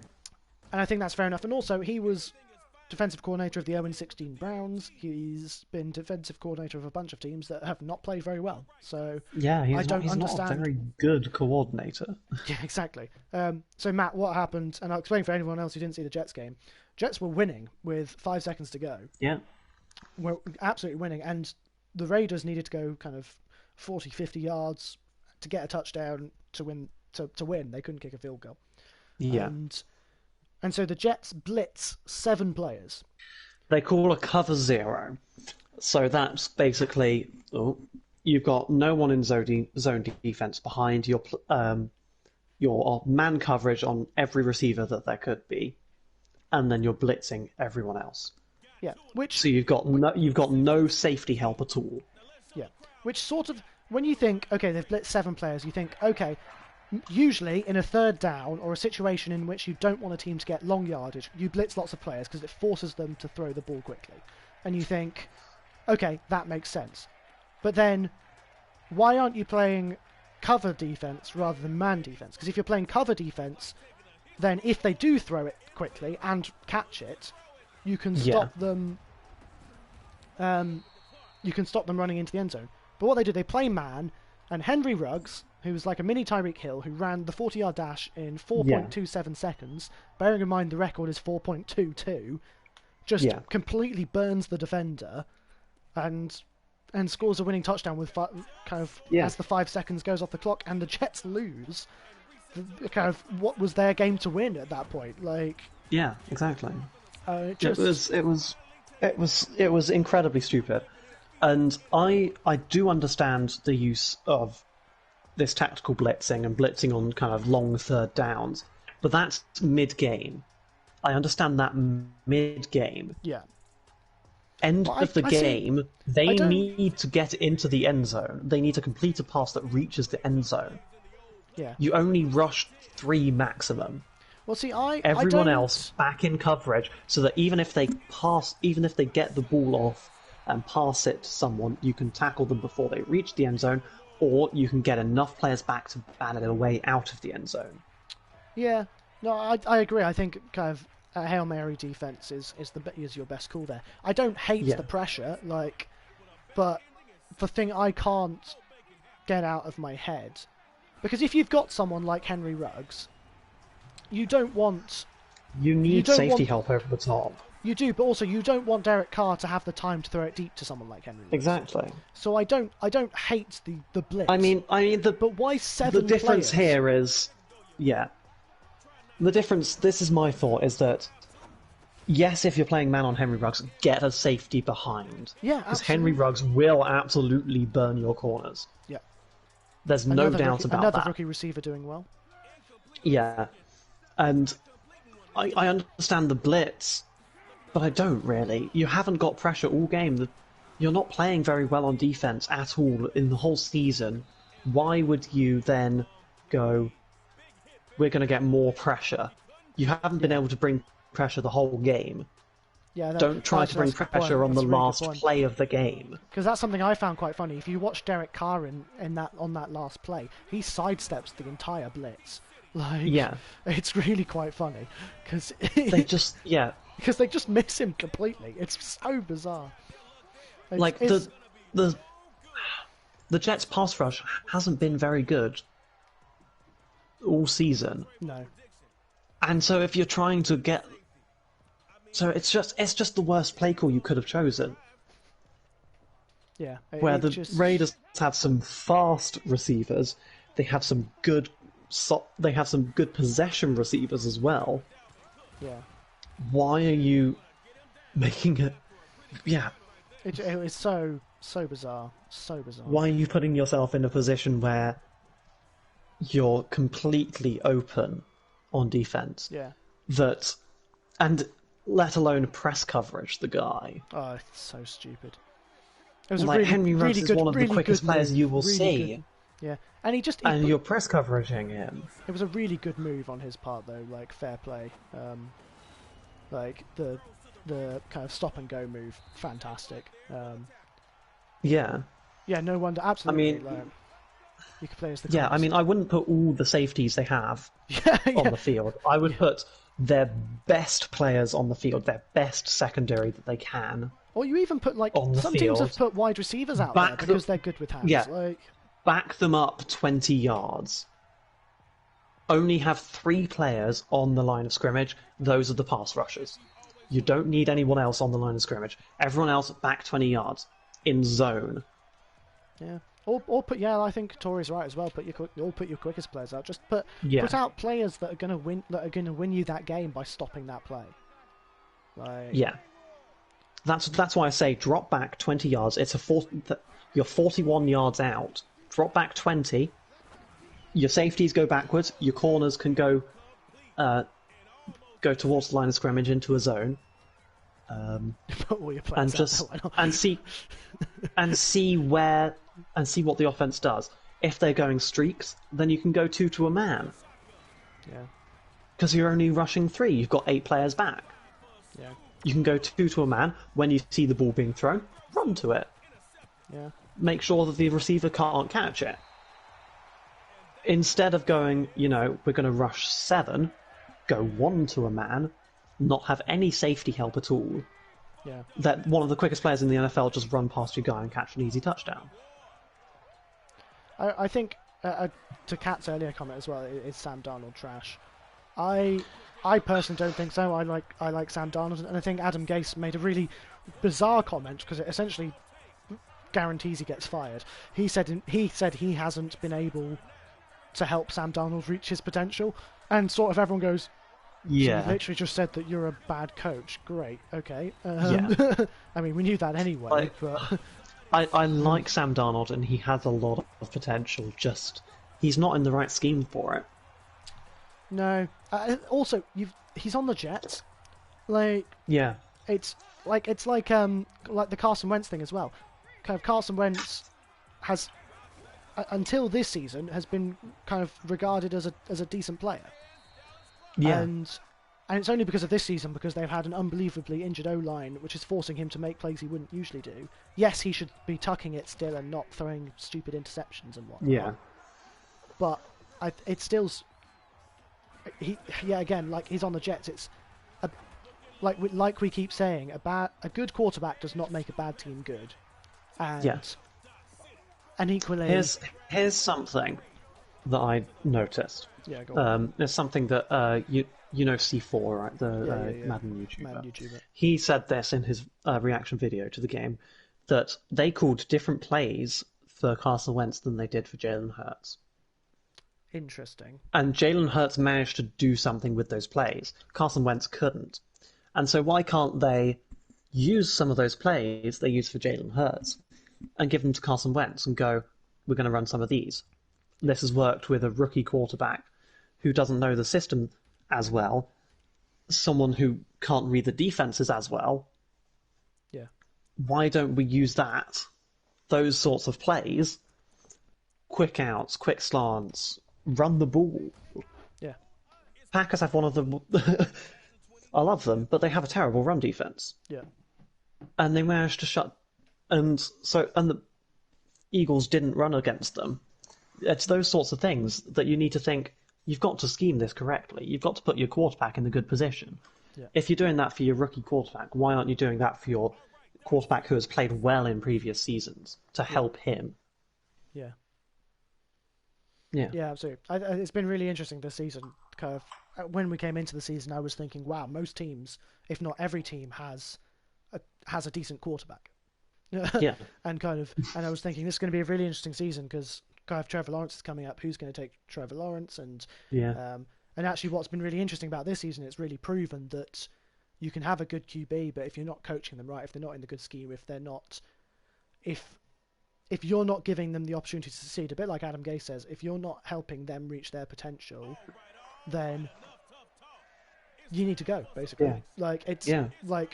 Speaker 1: And I think that's fair enough. And also, he was defensive coordinator of the 0-16 Browns. He's been defensive coordinator of a bunch of teams that have not played very well. So
Speaker 2: Yeah, he's not
Speaker 1: understand.
Speaker 2: a very good coordinator.
Speaker 1: Yeah, exactly. So Matt, what happened? And I'll explain for anyone else who didn't see the Jets game. Jets were winning with 5 seconds to go.
Speaker 2: Yeah.
Speaker 1: Were absolutely winning, and the Raiders needed to go kind of 40, 50 yards to get a touchdown to win. To win, they couldn't kick a field goal.
Speaker 2: Yeah.
Speaker 1: And so the Jets blitz 7 players.
Speaker 2: They call a cover 0. So that's basically you've got no one in zone defense behind your man coverage on every receiver that there could be, and then you're blitzing everyone else.
Speaker 1: Yeah,
Speaker 2: So you've got no safety help at all.
Speaker 1: Yeah, which sort of, when you think, okay, they've blitzed 7 players, you think, okay, usually in a third down or a situation in which you don't want a team to get long yardage, you blitz lots of players because it forces them to throw the ball quickly. And you think, okay, that makes sense. But then, why aren't you playing cover defense rather than man defense? Because if you're playing cover defense, then if they do throw it quickly and catch it, you can stop them. You can stop them running into the end zone. But what they do, they play man, and Henry Ruggs, who's like a mini Tyreek Hill, who ran the 40-yard dash in 4.27 seconds, bearing in mind the record is 4.22, just completely burns the defender, and scores a winning touchdown with as the 5 seconds goes off the clock, and the Jets lose. Kind of what was their game to win at that point? Like,
Speaker 2: yeah, exactly.
Speaker 1: It
Speaker 2: was incredibly stupid, and I do understand the use of this tactical blitzing and blitzing on kind of long third downs, but that's mid-game. I understand that mid-game.
Speaker 1: Yeah.
Speaker 2: End of the game, they need to get into the end zone. They need to complete a pass that reaches the end zone.
Speaker 1: Yeah.
Speaker 2: You only rush 3 maximum.
Speaker 1: Well, see,
Speaker 2: everyone else back in coverage, so that even if they get the ball off and pass it to someone, you can tackle them before they reach the end zone, or you can get enough players back to ban it away out of the end zone.
Speaker 1: Yeah, no, I agree. I think kind of Hail Mary defense is your best call there. I don't hate the pressure, but the thing I can't get out of my head, because if you've got someone like Henry Ruggs, you don't want...
Speaker 2: You need safety help over the top.
Speaker 1: You do, but also you don't want Derek Carr to have the time to throw it deep to someone like Henry Ruggs.
Speaker 2: Exactly.
Speaker 1: So I don't hate the blitz.
Speaker 2: I mean,
Speaker 1: but why 7
Speaker 2: the difference
Speaker 1: players?
Speaker 2: here is, yeah. The difference. This is my thought: is that yes, if you're playing man on Henry Ruggs, get a safety behind.
Speaker 1: Yeah,
Speaker 2: because Henry Ruggs will absolutely burn your corners.
Speaker 1: Yeah.
Speaker 2: There's no doubt about that.
Speaker 1: Another rookie receiver doing well.
Speaker 2: Yeah, and I understand the blitz, but I don't really. You haven't got pressure all game. You're not playing very well on defense at all in the whole season. Why would you then go, we're going to get more pressure? You haven't been able to bring pressure the whole game.
Speaker 1: Yeah,
Speaker 2: don't try to bring pressure on the last play of the game.
Speaker 1: Because that's something I found quite funny. If you watch Derek Carr on that last play, he sidesteps the entire blitz. Like,
Speaker 2: yeah,
Speaker 1: it's really quite funny because
Speaker 2: they just
Speaker 1: because they just miss him completely. It's so bizarre.
Speaker 2: Like the Jets' pass rush hasn't been very good all season.
Speaker 1: No.
Speaker 2: And so if you're trying to get, so it's just the worst play call you could have chosen.
Speaker 1: Yeah.
Speaker 2: Where the Raiders have some fast receivers, they have some good possession receivers as well.
Speaker 1: Yeah.
Speaker 2: Why are you making it? Yeah.
Speaker 1: It was so bizarre, so bizarre.
Speaker 2: Why are you putting yourself in a position where you're completely open on defense?
Speaker 1: Yeah.
Speaker 2: And let alone press coverage, the guy.
Speaker 1: Oh, it's so stupid. It was
Speaker 2: like Henry Ruggs is one of the quickest players you will see.
Speaker 1: Good. Yeah, and
Speaker 2: you're press coveraging him.
Speaker 1: It was a really good move on his part, though. Like fair play. Like the kind of stop and go move, fantastic.
Speaker 2: Yeah.
Speaker 1: Yeah, no wonder. Absolutely.
Speaker 2: I mean,
Speaker 1: like, you could play as the.
Speaker 2: Yeah, I mean, I wouldn't put all the safeties they have on the field. I would put their best players on the field, their best secondary that they can.
Speaker 1: Or you even put some teams have put wide receivers out there because they're good with hands.
Speaker 2: Yeah.
Speaker 1: Like,
Speaker 2: back them up 20 yards. Only have 3 players on the line of scrimmage. Those are the pass rushers. You don't need anyone else on the line of scrimmage. Everyone else back 20 yards in zone.
Speaker 1: Yeah. Or put I think Tori's right as well. Put your quickest players out. Just put out players that are going to win you that game by stopping that play. Like,
Speaker 2: yeah. That's why I say drop back 20 yards. You're 41 yards out. Drop back 20. Your safeties go backwards. Your corners can go towards the line of scrimmage into a zone. And see what the offense does. If they're going streaks, then you can go 2 to a man.
Speaker 1: Yeah.
Speaker 2: Because you're only rushing 3. You've got 8 players back.
Speaker 1: Yeah.
Speaker 2: You can go 2 to a man. When you see the ball being thrown, run to it.
Speaker 1: Yeah.
Speaker 2: Make sure that the receiver can't catch it. Instead of going, we're going to rush 7, go 1 to a man, not have any safety help at all.
Speaker 1: Yeah.
Speaker 2: That one of the quickest players in the NFL just run past your guy and catch an easy touchdown.
Speaker 1: I think, to Kat's earlier comment as well, is Sam Darnold trash? I personally don't think so. I like Sam Darnold, and I think Adam Gase made a really bizarre comment because it essentially guarantees he gets fired. He said he hasn't been able to help Sam Darnold reach his potential, and sort of everyone goes,
Speaker 2: yeah.
Speaker 1: So you literally just said that you're a bad coach. Great, okay.
Speaker 2: Yeah.
Speaker 1: I mean, we knew that anyway, but
Speaker 2: I like Sam Darnold, and he has a lot of potential. Just he's not in the right scheme for it.
Speaker 1: No. Also, he's on the Jets. Like,
Speaker 2: yeah,
Speaker 1: it's like the Carson Wentz thing as well. Kind of Carson Wentz has until this season has been kind of regarded as a decent player.
Speaker 2: Yeah.
Speaker 1: And it's only because of this season, because they've had an unbelievably injured O-line, which is forcing him to make plays he wouldn't usually do. Yes, he should be tucking it still and not throwing stupid interceptions and whatnot.
Speaker 2: Yeah.
Speaker 1: But it's still... again, like he's on the Jets. It's like we keep saying, a good quarterback does not make a bad team good. And equally...
Speaker 2: Here's something. that I noticed.
Speaker 1: Yeah, go on.
Speaker 2: There's something that you know C4, right? The
Speaker 1: Yeah.
Speaker 2: Madden YouTuber.
Speaker 1: Madden YouTuber.
Speaker 2: He said this in his reaction video to the game that they called different plays for Carson Wentz than they did for Jalen Hurts.
Speaker 1: Interesting.
Speaker 2: And Jalen Hurts managed to do something with those plays. Carson Wentz couldn't. And so why can't they use some of those plays they used for Jalen Hurts and give them to Carson Wentz and go, we're going to run some of these. This has worked with a rookie quarterback who doesn't know the system as well, someone who can't read the defenses as well.
Speaker 1: Yeah.
Speaker 2: Why don't we use those sorts of plays, quick outs, quick slants, run the ball?
Speaker 1: Yeah.
Speaker 2: Packers have one of them. I love them, but they have a terrible run defense.
Speaker 1: Yeah.
Speaker 2: And they managed to shut. And the Eagles didn't run against them. It's those sorts of things that you need to think, you've got to scheme this correctly. You've got to put your quarterback in a good position.
Speaker 1: Yeah.
Speaker 2: If you're doing that for your rookie quarterback, why aren't you doing that for your quarterback who has played well in previous seasons to help him?
Speaker 1: Yeah.
Speaker 2: Yeah.
Speaker 1: Yeah, absolutely. It's been really interesting this season. Kind of, when we came into the season, I was thinking, wow, most teams, if not every team, has a decent quarterback.
Speaker 2: Yeah.
Speaker 1: And I was thinking this is going to be a really interesting season because kind of Trevor Lawrence is coming up. Who's going to take Trevor Lawrence? And actually, what's been really interesting about this season, it's really proven that you can have a good QB, but if you're not coaching them right, if they're not in the good scheme, if you're not giving them the opportunity to succeed, a bit like Adam Gase says, if you're not helping them reach their potential, then you need to go, basically.
Speaker 2: Yeah.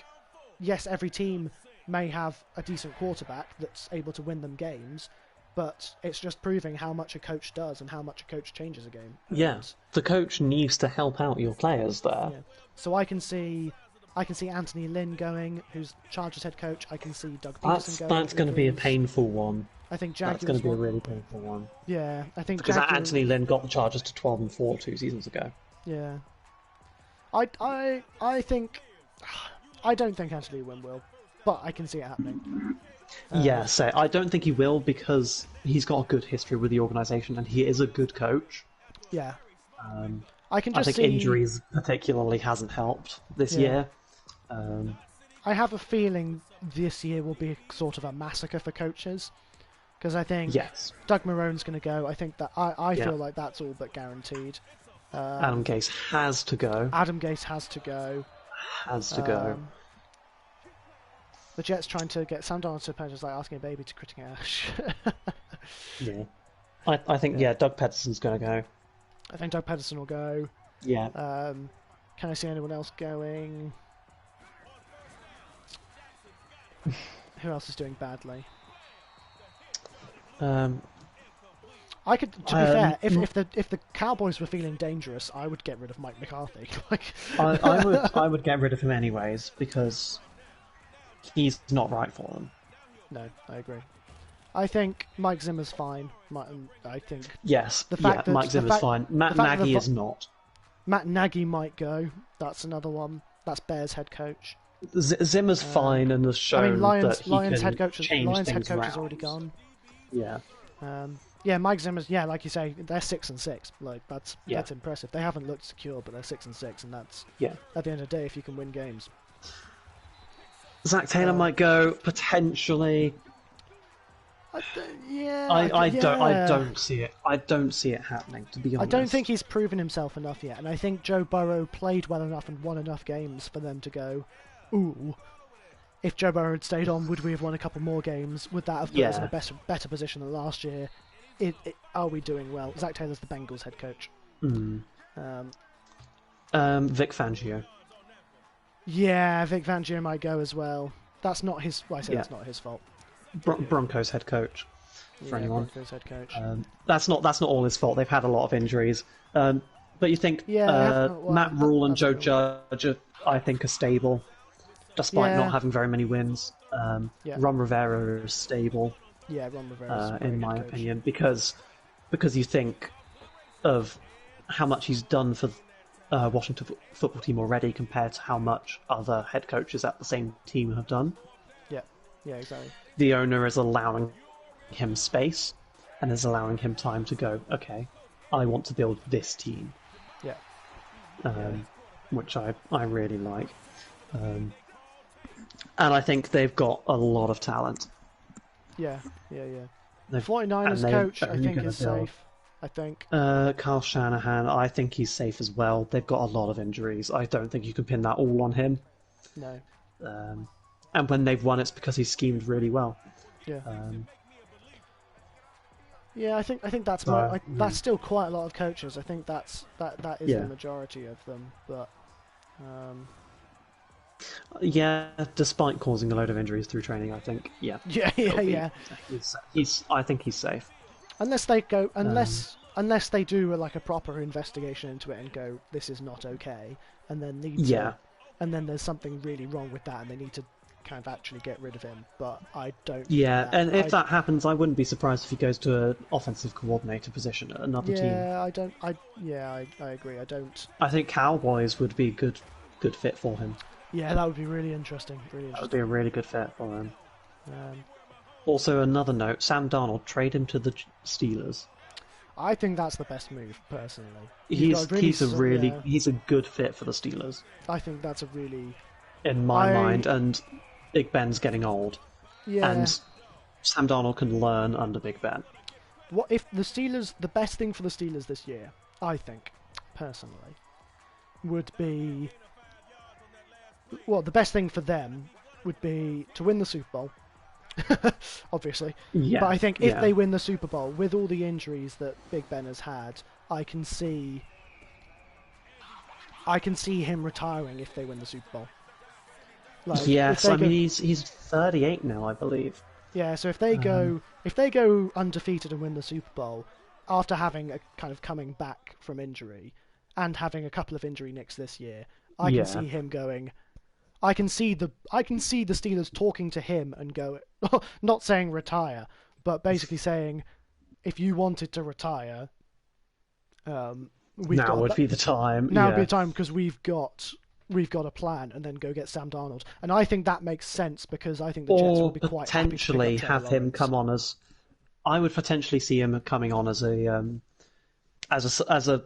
Speaker 1: Yes, every team may have a decent quarterback that's able to win them games, but it's just proving how much a coach does and how much a coach changes a game.
Speaker 2: Yeah. The coach needs to help out your players there.
Speaker 1: Yeah. So I can see Anthony Lynn going, who's Chargers head coach. I can see Doug Peterson going.
Speaker 2: That's going to be a painful one.
Speaker 1: I think Jaguars.
Speaker 2: That's going to be a really painful one.
Speaker 1: Yeah, I think
Speaker 2: because Anthony Lynn got the Chargers to 12-4 2 seasons ago.
Speaker 1: Yeah. I think I don't think Anthony Lynn will, but I can see it happening.
Speaker 2: I don't think he will because he's got a good history with the organisation and he is a good coach.
Speaker 1: Yeah.
Speaker 2: I think injuries particularly hasn't helped this year.
Speaker 1: I have a feeling this year will be sort of a massacre for coaches because I think Doug Marrone's going to go. I think that I feel like that's all but guaranteed.
Speaker 2: Adam Gase has to go. Has to go.
Speaker 1: The Jets trying to get Sam Darnold to pen is like asking a baby to critic Ash.
Speaker 2: Yeah. I think, Doug Peterson's going to go.
Speaker 1: I think Doug Pederson will go.
Speaker 2: Yeah.
Speaker 1: Can I see anyone else going? Who else is doing badly? I could, to be fair, if the Cowboys were feeling dangerous, I would get rid of Mike McCarthy.
Speaker 2: I would get rid of him anyways because he's not right for them.
Speaker 1: No, I agree. I think Mike Zimmer's fine. I think
Speaker 2: Mike Zimmer's fine. Matt Nagy is not.
Speaker 1: Matt Nagy might go. That's another one. That's Bears head coach.
Speaker 2: Zimmer's fine and has shown that he
Speaker 1: Lions
Speaker 2: can
Speaker 1: head coach.
Speaker 2: change
Speaker 1: Lions head
Speaker 2: things
Speaker 1: coach
Speaker 2: around.
Speaker 1: has already gone.
Speaker 2: Yeah.
Speaker 1: Mike Zimmer's. Yeah, like you say, they're 6-6. Like that's impressive. They haven't looked secure, but they're 6-6, and that's at the end of the day, if you can win games.
Speaker 2: Zach Taylor might go potentially. I don't see it. I don't see it happening. To be honest,
Speaker 1: I don't think he's proven himself enough yet, and I think Joe Burrow played well enough and won enough games for them to go, ooh. If Joe Burrow had stayed on, would we have won a couple more games? Would that have put us in a better position than last year? Are we doing well? Zach Taylor's the Bengals head coach.
Speaker 2: Vic Fangio.
Speaker 1: Yeah, Vic Fangio might go as well. That's not his. Well, I say that's not his fault.
Speaker 2: Broncos head coach. For anyone.
Speaker 1: Broncos head coach.
Speaker 2: That's not all his fault. They've had a lot of injuries. But you think Matt Rule and Joe Judge, I think, are stable, despite not having very many wins. Ron Rivera is stable.
Speaker 1: Yeah, Ron Rivera
Speaker 2: in my opinion, because you think of how much he's done for Washington football team already compared to how much other head coaches at the same team have done.
Speaker 1: Yeah, exactly.
Speaker 2: The owner is allowing him space and is allowing him time to go, okay, I want to build this team,
Speaker 1: Yeah.
Speaker 2: which I really like. And I think they've got a lot of talent.
Speaker 1: Yeah. Yeah. Yeah.
Speaker 2: They've,
Speaker 1: 49ers
Speaker 2: and
Speaker 1: coach,
Speaker 2: they're
Speaker 1: I
Speaker 2: only
Speaker 1: think,
Speaker 2: gonna
Speaker 1: is
Speaker 2: build.
Speaker 1: safe. I think.
Speaker 2: Kyle Shanahan, I think he's safe as well. They've got a lot of injuries. I don't think you can pin that all on him.
Speaker 1: No.
Speaker 2: And when they've won, it's because he's schemed really well.
Speaker 1: Yeah. Yeah, I think that's
Speaker 2: So,
Speaker 1: that's still quite a lot of coaches. I think that is
Speaker 2: Yeah.
Speaker 1: the majority of them. But
Speaker 2: Yeah, despite causing a load of injuries through training, I think, yeah.
Speaker 1: yeah,
Speaker 2: I think he's safe.
Speaker 1: unless they go, unless they do like a proper investigation into it and go, this is not okay, and then and then there's something really wrong with that, and they need to kind of actually get rid of him. But I don't.
Speaker 2: Yeah,
Speaker 1: think
Speaker 2: and if that happens, I wouldn't be surprised if he goes to an offensive coordinator position at another team.
Speaker 1: Yeah, I don't. I agree. I don't.
Speaker 2: I think Cowboys would be a good fit for him.
Speaker 1: Yeah, that would be really interesting. Really
Speaker 2: That would
Speaker 1: interesting.
Speaker 2: be a really good fit for him.
Speaker 1: Um,
Speaker 2: Also, another note: Sam Darnold, trade him to the Steelers.
Speaker 1: I think that's the best move, personally.
Speaker 2: He's
Speaker 1: yeah,
Speaker 2: he's a good fit for the Steelers
Speaker 1: I think that's a really.
Speaker 2: in my mind, and Big Ben's getting old,
Speaker 1: Yeah.
Speaker 2: and Sam Darnold can learn under Big Ben.
Speaker 1: What if the Steelers? The best thing for the Steelers this year, I think, personally, would be. Well, the best thing for them would be to win the Super Bowl. Obviously.
Speaker 2: Yeah,
Speaker 1: But I think if
Speaker 2: yeah.
Speaker 1: they win the Super Bowl, with all the injuries that Big Ben has had, I can see him retiring if they win the Super Bowl. Like,
Speaker 2: Yes,
Speaker 1: if they
Speaker 2: I mean
Speaker 1: go,
Speaker 2: he's 38 now, I believe.
Speaker 1: yeah. So if they go undefeated and win the Super Bowl after having a kind of coming back from injury and having a couple of injury nicks this year, I
Speaker 2: Yeah.
Speaker 1: can see him going. I can see the Steelers talking to him and go, not saying retire, but basically saying, if you wanted to retire,
Speaker 2: Now would be the time.
Speaker 1: now
Speaker 2: yeah.
Speaker 1: would be the time because we've got a plan, and then go get Sam Darnold. And I think that makes sense because I think the Jets
Speaker 2: Or
Speaker 1: would be quite happy to
Speaker 2: potentially
Speaker 1: pick up Trevor
Speaker 2: have him
Speaker 1: Lawrence.
Speaker 2: come on as. I would potentially see him coming on as a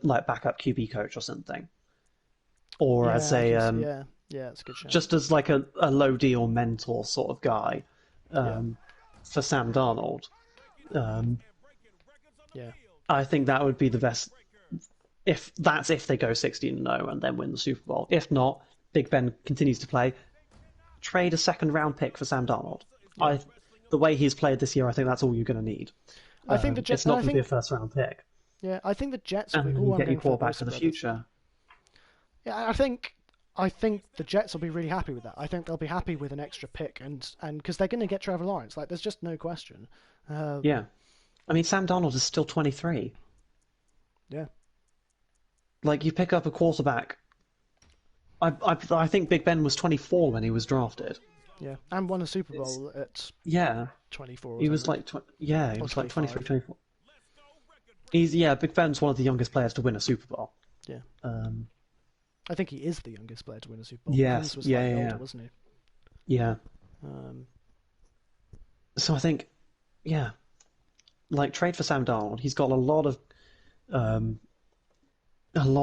Speaker 2: like backup QB coach or something, or as a
Speaker 1: it's a good show.
Speaker 2: just as like a low deal mentor sort of guy for Sam Darnold.
Speaker 1: Yeah,
Speaker 2: I think that would be the best. If they go 16-0 and then win the Super Bowl. If not, Big Ben continues to play. Trade a second round pick for Sam Darnold. The way he's played this year, I think that's all you're going to need.
Speaker 1: I think the Jets.
Speaker 2: It's not going to be a first round pick.
Speaker 1: Yeah, I think the Jets will
Speaker 2: And
Speaker 1: be.
Speaker 2: then
Speaker 1: Oh,
Speaker 2: you
Speaker 1: I'm
Speaker 2: get
Speaker 1: going
Speaker 2: your
Speaker 1: for the
Speaker 2: quarterback for the
Speaker 1: Wilson
Speaker 2: future.
Speaker 1: Yeah, I think the Jets will be really happy with that. I think they'll be happy with an extra pick, and because they're going to get Trevor Lawrence, like there's just no question.
Speaker 2: Yeah. I mean, Sam Darnold is still 23.
Speaker 1: Yeah,
Speaker 2: Like, you pick up a quarterback. I think Big Ben was 24 when he was drafted.
Speaker 1: yeah, and won a Super Bowl at
Speaker 2: Yeah.
Speaker 1: 24.
Speaker 2: He was like, he
Speaker 1: Or
Speaker 2: was like
Speaker 1: 25.
Speaker 2: 23, 24. Big Ben's one of the youngest players to win a Super Bowl.
Speaker 1: Yeah, I think he is the youngest player to win a Super Bowl.
Speaker 2: Yes,
Speaker 1: Hans was
Speaker 2: yeah,
Speaker 1: slightly
Speaker 2: yeah,
Speaker 1: older,
Speaker 2: yeah.
Speaker 1: wasn't he?
Speaker 2: Yeah.
Speaker 1: Um,
Speaker 2: So I think, yeah, like trade for Sam Darnold. He's got a lot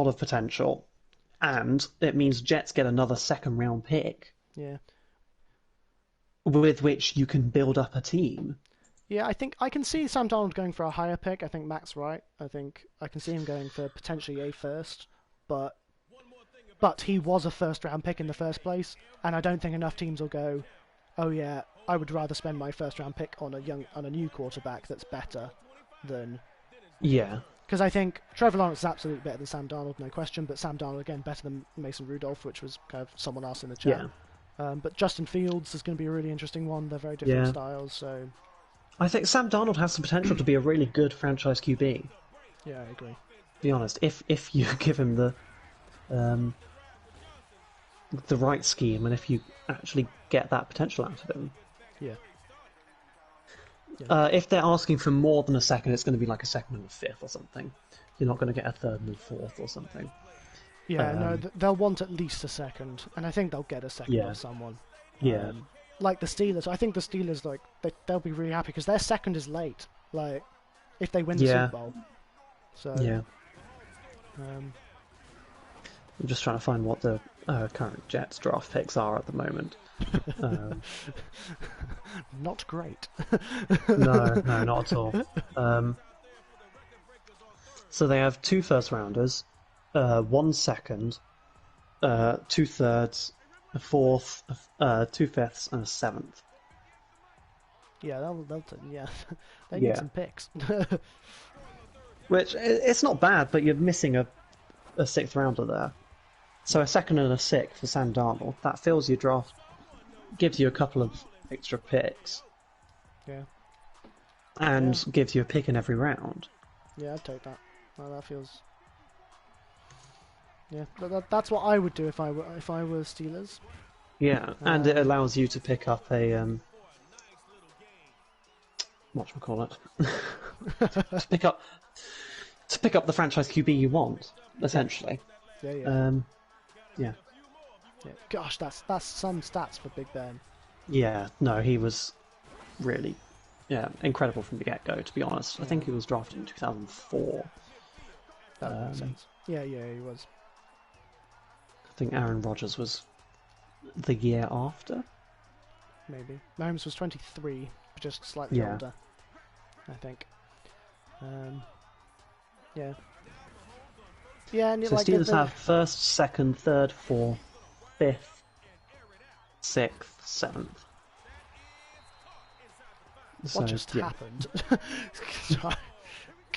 Speaker 2: of potential, and it means Jets get another second round pick
Speaker 1: yeah,
Speaker 2: with which you can build up a team.
Speaker 1: yeah. I think I can see Sam Darnold going for a higher pick. I think Matt's right. I think I can see him going for potentially a first, but he was a first round pick in the first place, and I don't think enough teams will go, oh yeah, I would rather spend my first round pick on a new quarterback that's better than.
Speaker 2: Yeah.
Speaker 1: Because I think Trevor Lawrence is absolutely better than Sam Darnold, no question. But Sam Darnold again better than Mason Rudolph, which was kind of someone else in the chat.
Speaker 2: Yeah.
Speaker 1: But Justin Fields is going to be a really interesting one. They're very different
Speaker 2: Yeah.
Speaker 1: styles, so
Speaker 2: I think Sam Darnold has the potential to be a really good franchise QB.
Speaker 1: yeah, I agree.
Speaker 2: To be honest, if you give him the right scheme and if you actually get that potential out of him.
Speaker 1: Yeah,
Speaker 2: If they're asking for more than a second, it's going to be like a second and a fifth or something. You're not going to get a third and a fourth or something.
Speaker 1: yeah. No, they'll want at least a second, and I think they'll get a second
Speaker 2: Yeah.
Speaker 1: of someone.
Speaker 2: Yeah.
Speaker 1: Like the Steelers, I think the Steelers they'll be really happy because their second is late. Like if they win the
Speaker 2: Yeah.
Speaker 1: Super Bowl, So
Speaker 2: Yeah.
Speaker 1: um,
Speaker 2: I'm just trying to find what the current Jets draft picks are at the moment.
Speaker 1: not great.
Speaker 2: No, not at all. So they have 2 first rounders, 1 second, 2 thirds, a fourth, 2 fifths, and a seventh.
Speaker 1: Yeah, yeah, they need
Speaker 2: Yeah.
Speaker 1: some picks.
Speaker 2: Which, it's not bad, but you're missing a 6th rounder there. So a second and a 6th for Sam Darnold. That fills your draft, gives you a couple of extra picks,
Speaker 1: Yeah,
Speaker 2: and
Speaker 1: yeah,
Speaker 2: gives you a pick in every round.
Speaker 1: yeah, I'd take that. Well, that feels. Yeah, that's what I would do if I were Steelers.
Speaker 2: Yeah, and it allows you to pick up a whatchamacallit? to pick up the franchise QB you want, essentially.
Speaker 1: Yeah,
Speaker 2: Yeah.
Speaker 1: yeah. Gosh, that's some stats for Big Ben.
Speaker 2: Yeah, no, he was really incredible from the get-go, to be honest. I think he was drafted in 2004.
Speaker 1: That would make sense. Yeah, he was.
Speaker 2: I think Aaron Rodgers was the year after.
Speaker 1: Maybe. Mahomes was 23, just slightly older, I think. Yeah. Yeah, and
Speaker 2: So
Speaker 1: like
Speaker 2: Steelers have 1st, 2nd, 3rd, 4th, 5th, 6th, 7th.
Speaker 1: What just happened?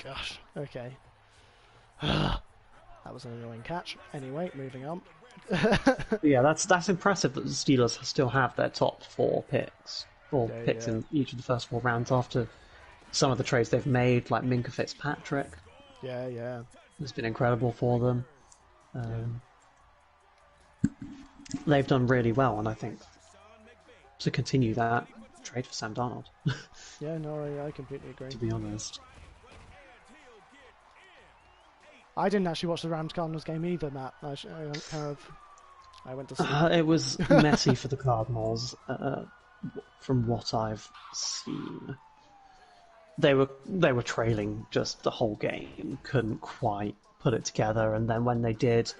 Speaker 1: Gosh, okay. That was an annoying catch. Anyway, moving on.
Speaker 2: Yeah, that's impressive that the Steelers still have their top 4 picks, or picks in each of the first 4 rounds after some of the trades they've made, like Minka Fitzpatrick.
Speaker 1: Yeah.
Speaker 2: It's been incredible for them. They've done really well, and I think to continue that, trade for Sam Darnold.
Speaker 1: Yeah, no, I completely agree.
Speaker 2: To be honest.
Speaker 1: I didn't actually watch the Rams-Cardinals game either, Matt. I went to sleep.
Speaker 2: It was messy for the Cardinals, from what I've seen. They were trailing just the whole game, couldn't quite put it together, and then when they did,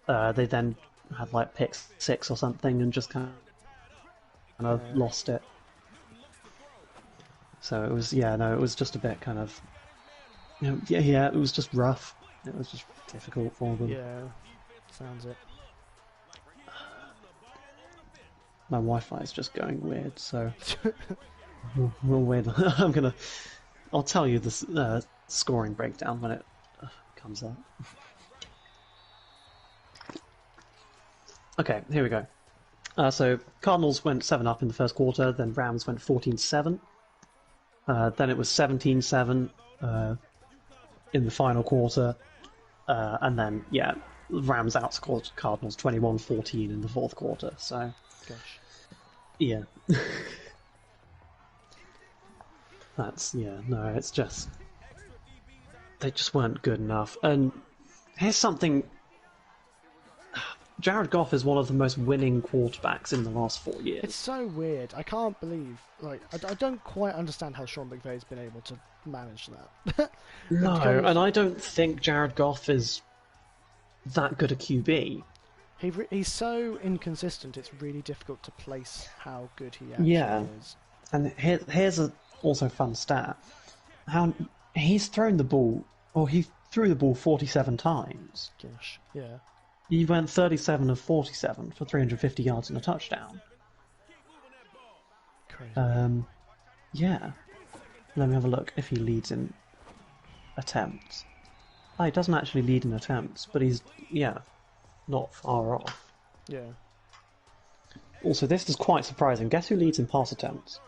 Speaker 2: they then had like pick 6 or something and just kind of lost it. So it was it was just a bit kind of it was just rough. It was just difficult for them.
Speaker 1: Yeah, sounds it.
Speaker 2: My Wi-Fi is just going weird, so we'll wait. I'll tell you the scoring breakdown when it comes up. Okay, here we go. So Cardinals went 7-up in the first quarter, then Rams went 14-7. Then it was 17-7 in the final quarter, and then Rams outscored Cardinals 21-14 in the fourth quarter. So,
Speaker 1: gosh,
Speaker 2: yeah, it's just they just weren't good enough. And here's something. Jared Goff is one of the most winning quarterbacks in the last 4 years.
Speaker 1: It's so weird. I can't believe, I don't quite understand how Sean McVay's been able to manage that.
Speaker 2: No, and I don't think Jared Goff is that good a QB.
Speaker 1: He's so inconsistent, it's really difficult to place how good he actually is.
Speaker 2: And here's a also fun stat. How he's thrown the ball, or he threw the ball 47 times.
Speaker 1: Gosh, yeah.
Speaker 2: He went 37 of 47 for 350 yards and a touchdown.
Speaker 1: Crazy.
Speaker 2: Yeah. Let me have a look if he leads in attempts. Oh, he doesn't actually lead in attempts, but he's, not far off.
Speaker 1: Yeah.
Speaker 2: Also, this is quite surprising. Guess who leads in pass attempts?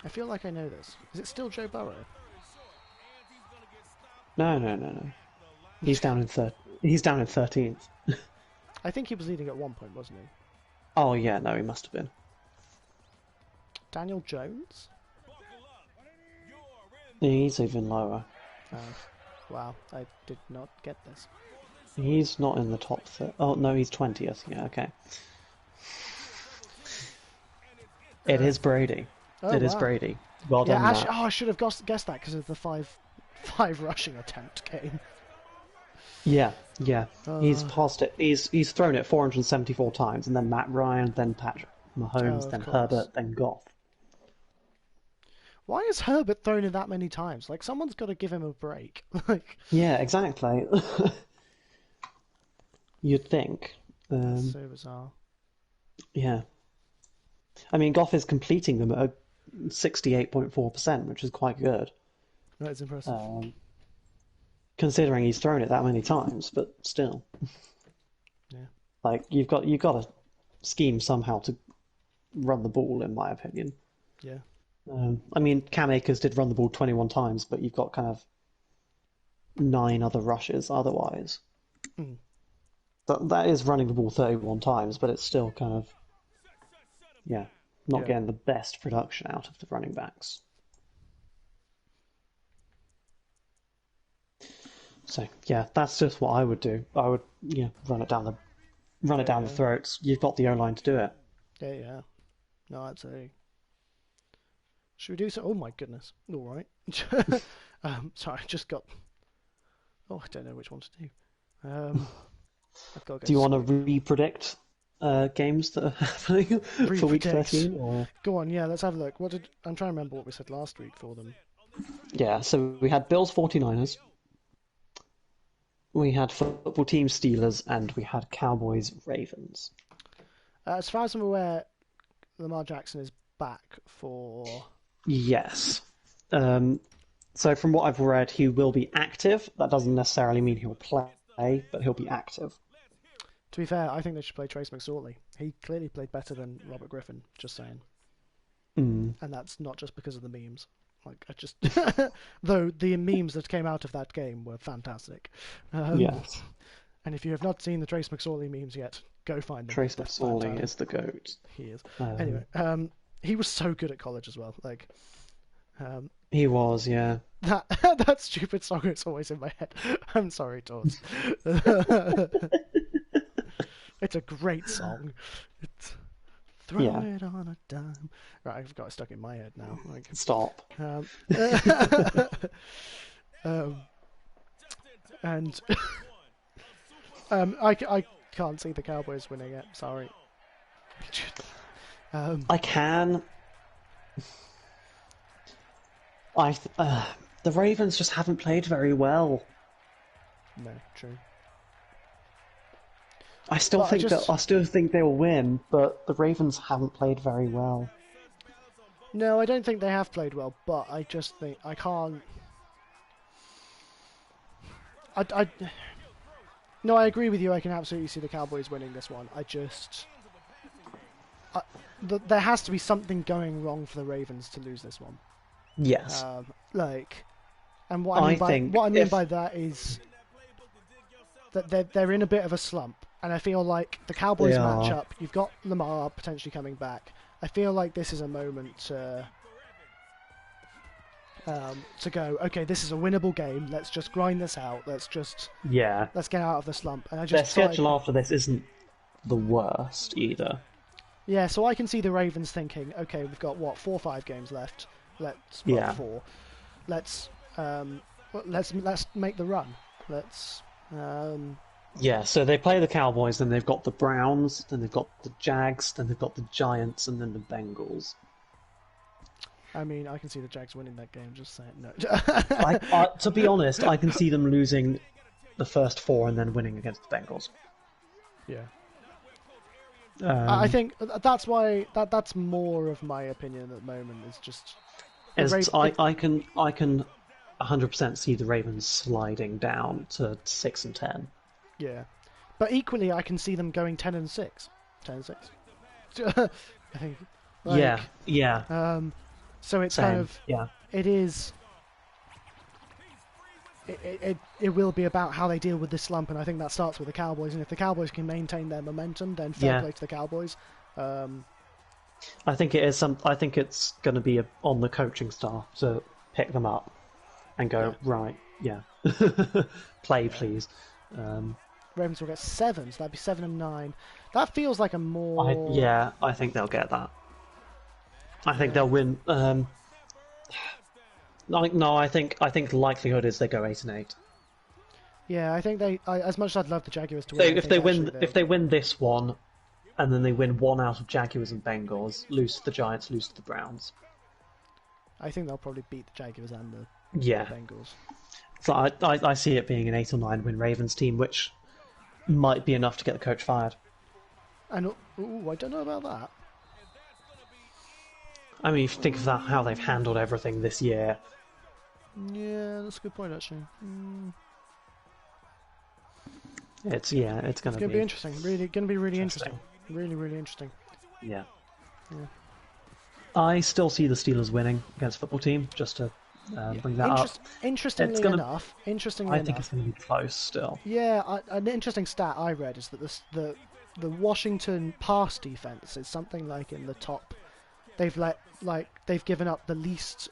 Speaker 1: I feel like I know this. Is it still Joe Burrow?
Speaker 2: No. He's down in 13th.
Speaker 1: I think he was leading at one point, wasn't he?
Speaker 2: Oh yeah, no, he must have been.
Speaker 1: Daniel Jones?
Speaker 2: He's even lower.
Speaker 1: Oh, wow, I did not get this.
Speaker 2: He's not in the top. Oh no, he's 20th. Yeah, okay. It is Brady. It is Brady. Well
Speaker 1: Yeah,
Speaker 2: done,
Speaker 1: actually,
Speaker 2: Matt.
Speaker 1: I should have guessed that because of the five rushing attempt game.
Speaker 2: Yeah, yeah. He's
Speaker 1: Uh,
Speaker 2: passed it. He's thrown it 474 times, and then Matt Ryan, then Patrick Mahomes,
Speaker 1: of
Speaker 2: then
Speaker 1: course.
Speaker 2: Herbert, then Goff.
Speaker 1: Why is Herbert thrown it that many times? Like, someone's got to give him a break. Like,
Speaker 2: Yeah, exactly. You'd think.
Speaker 1: that's
Speaker 2: Um,
Speaker 1: so bizarre.
Speaker 2: yeah. I mean, Goff is completing them at 68.4%, which is quite good,
Speaker 1: That is impressive.
Speaker 2: um, considering he's thrown it that many times. But still,
Speaker 1: Yeah.
Speaker 2: like you've got to scheme somehow to run the ball, in my opinion.
Speaker 1: Yeah.
Speaker 2: I mean, Cam Akers did run the ball 21 times, but you've got kind of 9 other rushes otherwise.
Speaker 1: Mm.
Speaker 2: That is running the ball 31 times, but it's still kind of, yeah, not
Speaker 1: Yeah.
Speaker 2: getting the best production out of the running backs. So yeah, that's just what I would do. I would, run it down the
Speaker 1: Yeah.
Speaker 2: throats. You've got the O line to do it.
Speaker 1: Yeah. Yeah. No, I'd say. Should we do so? Oh my goodness. All right. Sorry, I just got. Oh, I don't know which one to do. I've got to
Speaker 2: Do
Speaker 1: go
Speaker 2: you want to
Speaker 1: sweep.
Speaker 2: re-predict games that are happening for week
Speaker 1: Re-predict.
Speaker 2: 13? Or
Speaker 1: Go on, yeah, let's have a look. I'm trying to remember what we said last week for them.
Speaker 2: yeah, so we had Bills 49ers, we had football team Steelers, and we had Cowboys Ravens.
Speaker 1: As far as I'm aware, Lamar Jackson is back for.
Speaker 2: Yes. Um, so from what I've read, he will be active. That doesn't necessarily mean he'll play, but he'll be active.
Speaker 1: To be fair, I think they should play Trace McSorley. He clearly played better than Robert Griffin. Just saying,
Speaker 2: Mm,
Speaker 1: and that's not just because of the memes. Like I just, though the memes that came out of that game were fantastic.
Speaker 2: yes.
Speaker 1: And if you have not seen the Trace McSorley memes yet, go find them.
Speaker 2: Trace
Speaker 1: They're
Speaker 2: McSorley
Speaker 1: fantastic.
Speaker 2: is the GOAT.
Speaker 1: He is.
Speaker 2: Um,
Speaker 1: Anyway, he was so good at college as well. Like, um,
Speaker 2: he was, yeah.
Speaker 1: that that stupid song is always in my head. I'm sorry, Torts. It's a great song. It's throw
Speaker 2: Yeah.
Speaker 1: it on a dime. Right, I've got it stuck in my head now. Like,
Speaker 2: Stop.
Speaker 1: um, um, and I can't see the Cowboys winning it. Sorry.
Speaker 2: I can. The Ravens just haven't played very well.
Speaker 1: No, true.
Speaker 2: I still
Speaker 1: But
Speaker 2: think that I still think they'll win, but the Ravens haven't played very well.
Speaker 1: No, I don't think they have played well, but I just think I can't. I no, I agree with you. I can absolutely see the Cowboys winning this one. There has to be something going wrong for the Ravens to lose this one.
Speaker 2: Yes.
Speaker 1: Like, and what I mean
Speaker 2: I think if
Speaker 1: by that is that they're in a bit of a slump, and I feel like the Cowboys
Speaker 2: they are,
Speaker 1: matchup. You've got Lamar potentially coming back. I feel like this is a moment to go. Okay, this is a winnable game. Let's just grind this out. Let's
Speaker 2: yeah,
Speaker 1: get out of the slump. And I
Speaker 2: their
Speaker 1: just feel
Speaker 2: schedule
Speaker 1: like,
Speaker 2: after this isn't the worst either.
Speaker 1: yeah. So I can see the Ravens thinking, okay, we've got 4 or 5 games left.
Speaker 2: Yeah.
Speaker 1: 4. Let's make the run. Let's
Speaker 2: Yeah, so they play the Cowboys, then they've got the Browns, then they've got the Jags, then they've got the Giants, and then the Bengals.
Speaker 1: I mean, I can see the Jags winning that game. Just saying, no.
Speaker 2: To be honest, I can see them losing the first 4 and then winning against the Bengals.
Speaker 1: Yeah. I
Speaker 2: Um,
Speaker 1: think that's why that's more of my opinion at the moment. Is just the
Speaker 2: I can 100% see the Ravens sliding down to 6 and 10.
Speaker 1: yeah, but equally I can see them going 10-6, 10-6. I think. Like,
Speaker 2: Yeah.
Speaker 1: So it's
Speaker 2: Same.
Speaker 1: kind of
Speaker 2: Yeah.
Speaker 1: it is. It will be about how they deal with this slump, and I think that starts with the Cowboys. And if the Cowboys can maintain their momentum, then fair play to the Cowboys.
Speaker 2: I think it is I think it's going to be on the coaching staff to pick them up and go right. Yeah. Play, please.
Speaker 1: Ravens will get 7, so that'd be 7 and 9. That feels like a more.
Speaker 2: I think they'll get that. I think they'll win. No, I think the likelihood is they go 8-8.
Speaker 1: Yeah, I think as much as I'd love the Jaguars to
Speaker 2: So
Speaker 1: win, I
Speaker 2: if
Speaker 1: think
Speaker 2: they
Speaker 1: actually
Speaker 2: win, if they win this one, and then they win one out of Jaguars and Bengals, lose to the Giants, lose to the Browns.
Speaker 1: I think they'll probably beat the Jaguars and the
Speaker 2: Yeah.
Speaker 1: Bengals.
Speaker 2: So I see it being an 8 or 9 win Ravens team, which might be enough to get the coach fired.
Speaker 1: And I don't know about that.
Speaker 2: I mean, if you think of that, how they've handled everything this year.
Speaker 1: Yeah, that's a good point actually.
Speaker 2: It's going
Speaker 1: It's going to be interesting. Really, going to be really interesting. Really, really interesting.
Speaker 2: Yeah.
Speaker 1: Yeah.
Speaker 2: I still see the Steelers winning against the football team, just to bring that up.
Speaker 1: Interestingly enough,
Speaker 2: I think it's going to be close still.
Speaker 1: Yeah, an interesting stat I read is that the Washington pass defense is something like in the top. They've given up the least,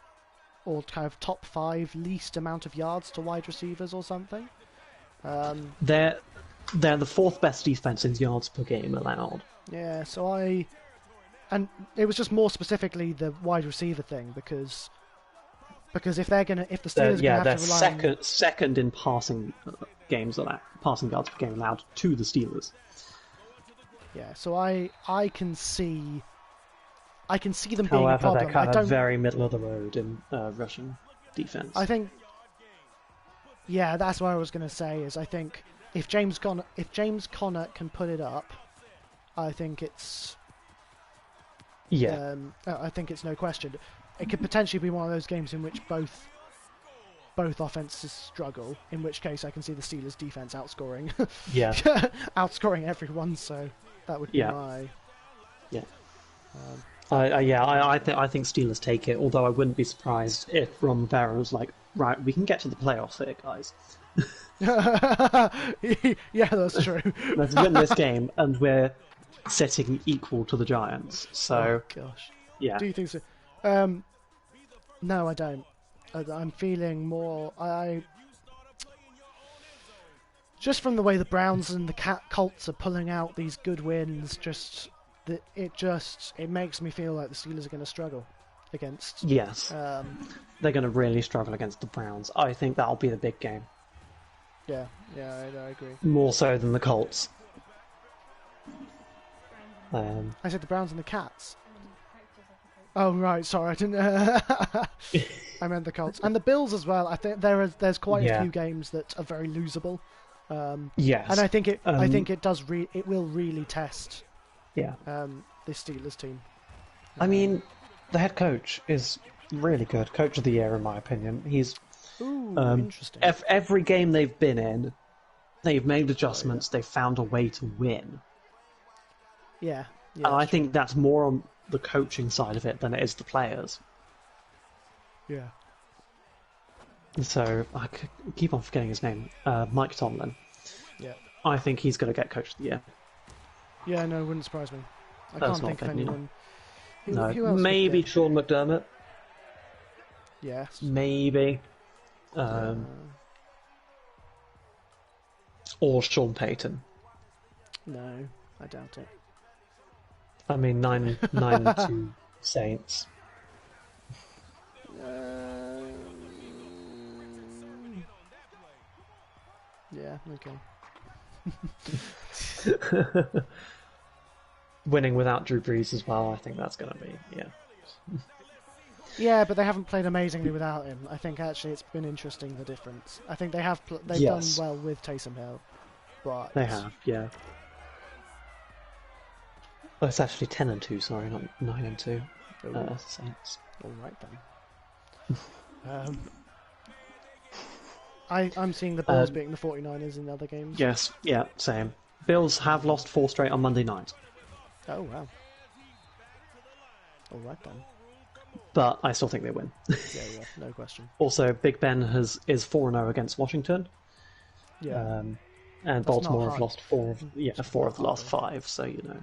Speaker 1: or kind of top 5 least amount of yards to wide receivers or something.
Speaker 2: They're the 4th best defense in yards per game allowed.
Speaker 1: Yeah, and it was just more specifically the wide receiver thing because if the Steelers are gonna have to rely
Speaker 2: second in passing passing yards per game allowed to the Steelers.
Speaker 1: Yeah, so I can see them being
Speaker 2: However,
Speaker 1: a problem.
Speaker 2: they're kind of very middle of the road in rushing defense.
Speaker 1: I think. Yeah, that's what I was going to say. Is I think if James Conner can put it up, I think it's.
Speaker 2: Yeah.
Speaker 1: I think it's no question. It could potentially be one of those games in which both offenses struggle. In which case, I can see the Steelers' defense outscoring.
Speaker 2: Yeah.
Speaker 1: outscoring everyone. So that would be my.
Speaker 2: Yeah. I think Steelers take it. Although I wouldn't be surprised if Ron Rivera was like, right, we can get to the playoffs here, guys.
Speaker 1: Yeah, that's true.
Speaker 2: Let's win this game, and we're sitting equal to the Giants. So,
Speaker 1: gosh,
Speaker 2: yeah.
Speaker 1: Do you think so? No, I don't. I'm feeling more. Just from the way the Browns and the Colts are pulling out these good wins, it makes me feel like the Steelers are going to struggle against.
Speaker 2: Yes. They're going to really struggle against the Browns. I think that'll be the big game.
Speaker 1: Yeah, I agree.
Speaker 2: More so than the Colts.
Speaker 1: I said the Browns and the Cats. Oh right, sorry, I didn't. I meant the Colts and the Bills as well. I think there's quite a few games that are very losable.
Speaker 2: Yes,
Speaker 1: and I think it will really test.
Speaker 2: Yeah.
Speaker 1: The Steelers team.
Speaker 2: I mean, the head coach is really good. Coach of the year, in my opinion. He's
Speaker 1: interesting.
Speaker 2: Every game they've been in, they've made adjustments. They've found a way to win.
Speaker 1: Yeah.
Speaker 2: And I think that's more on the coaching side of it than it is the players.
Speaker 1: Yeah.
Speaker 2: So I keep on forgetting his name. Mike Tomlin.
Speaker 1: Yeah.
Speaker 2: I think he's going to get coach of the year.
Speaker 1: Yeah, no, it wouldn't surprise me. I can't think of anyone.
Speaker 2: No,
Speaker 1: who else
Speaker 2: maybe Sean McDermott.
Speaker 1: Yes.
Speaker 2: Maybe. Or Sean Payton.
Speaker 1: No, I doubt it.
Speaker 2: I mean, 9-2 Saints.
Speaker 1: Yeah, okay.
Speaker 2: Winning without Drew Brees as well, I think that's going to be,
Speaker 1: Yeah, but they haven't played amazingly without him. I think actually it's been interesting, the difference. I think they've done well with Taysom Hill, but
Speaker 2: they have, yeah. Oh, it's actually 10-2, sorry, not 9-2. Saints.
Speaker 1: All right then. I'm seeing the Bills beating the 49ers in other games.
Speaker 2: Yes, yeah, same. Bills have lost 4 straight on Monday night.
Speaker 1: Oh wow. All right then.
Speaker 2: But I still think they win.
Speaker 1: Yeah, no question.
Speaker 2: Also, Big Ben is 4-0 against Washington.
Speaker 1: Yeah.
Speaker 2: And Baltimore have lost 4 of the last 5, so you know.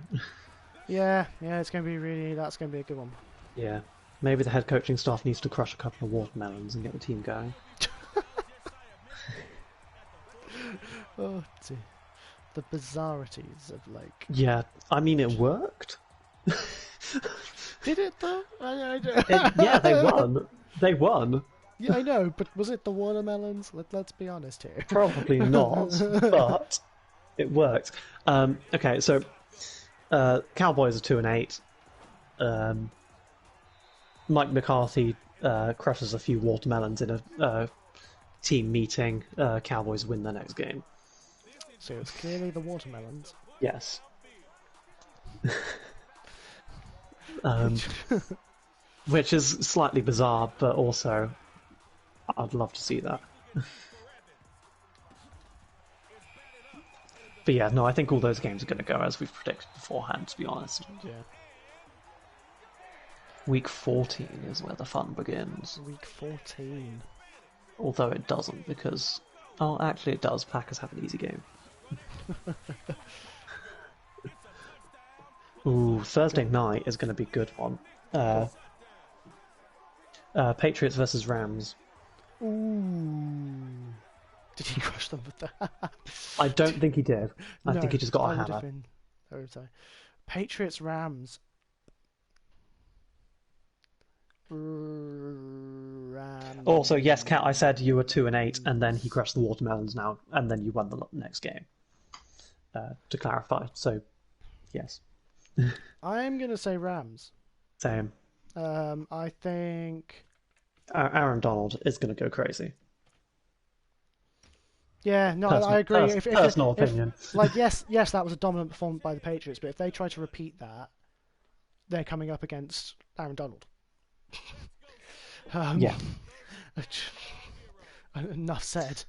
Speaker 1: Yeah, it's going to be that's going to be a good one.
Speaker 2: Yeah. Maybe the head coaching staff needs to crush a couple of watermelons and get the team going.
Speaker 1: Oh dear. The bizarrities of
Speaker 2: Yeah, I mean it worked.
Speaker 1: Did it though?
Speaker 2: Yeah, they won. They won.
Speaker 1: Yeah, I know, but was it the watermelons? Let's be honest here.
Speaker 2: Probably not, but it worked. Okay, so Cowboys are 2-8. Mike McCarthy crushes a few watermelons in a team meeting. Cowboys win their next game.
Speaker 1: So it's clearly the watermelons.
Speaker 2: Yes. Which is slightly bizarre, but also I'd love to see that. But yeah, no, I think all those games are going to go as we've predicted beforehand, to be honest.
Speaker 1: Yeah.
Speaker 2: Week 14 is where the fun begins.
Speaker 1: Week 14.
Speaker 2: Although it doesn't, because... Oh, actually it does. Packers have an easy game. Ooh, Thursday night is going to be a good one. Patriots versus Rams.
Speaker 1: Ooh. Did he crush them with that?
Speaker 2: I don't think he did. I think he just got a
Speaker 1: that would have
Speaker 2: hammer.
Speaker 1: been overtime. Patriots Rams. Rams.
Speaker 2: Also, yes, Kat, I said you were 2-8, and then he crushed the watermelons now, and then you won the next game. To clarify, so yes.
Speaker 1: I'm gonna say Rams.
Speaker 2: Same.
Speaker 1: I think.
Speaker 2: Aaron Donald is going to go crazy.
Speaker 1: Yeah, no, I agree.
Speaker 2: Personal opinion.
Speaker 1: Like, yes, that was a dominant performance by the Patriots, but if they try to repeat that, they're coming up against Aaron Donald.
Speaker 2: Yeah.
Speaker 1: Enough said.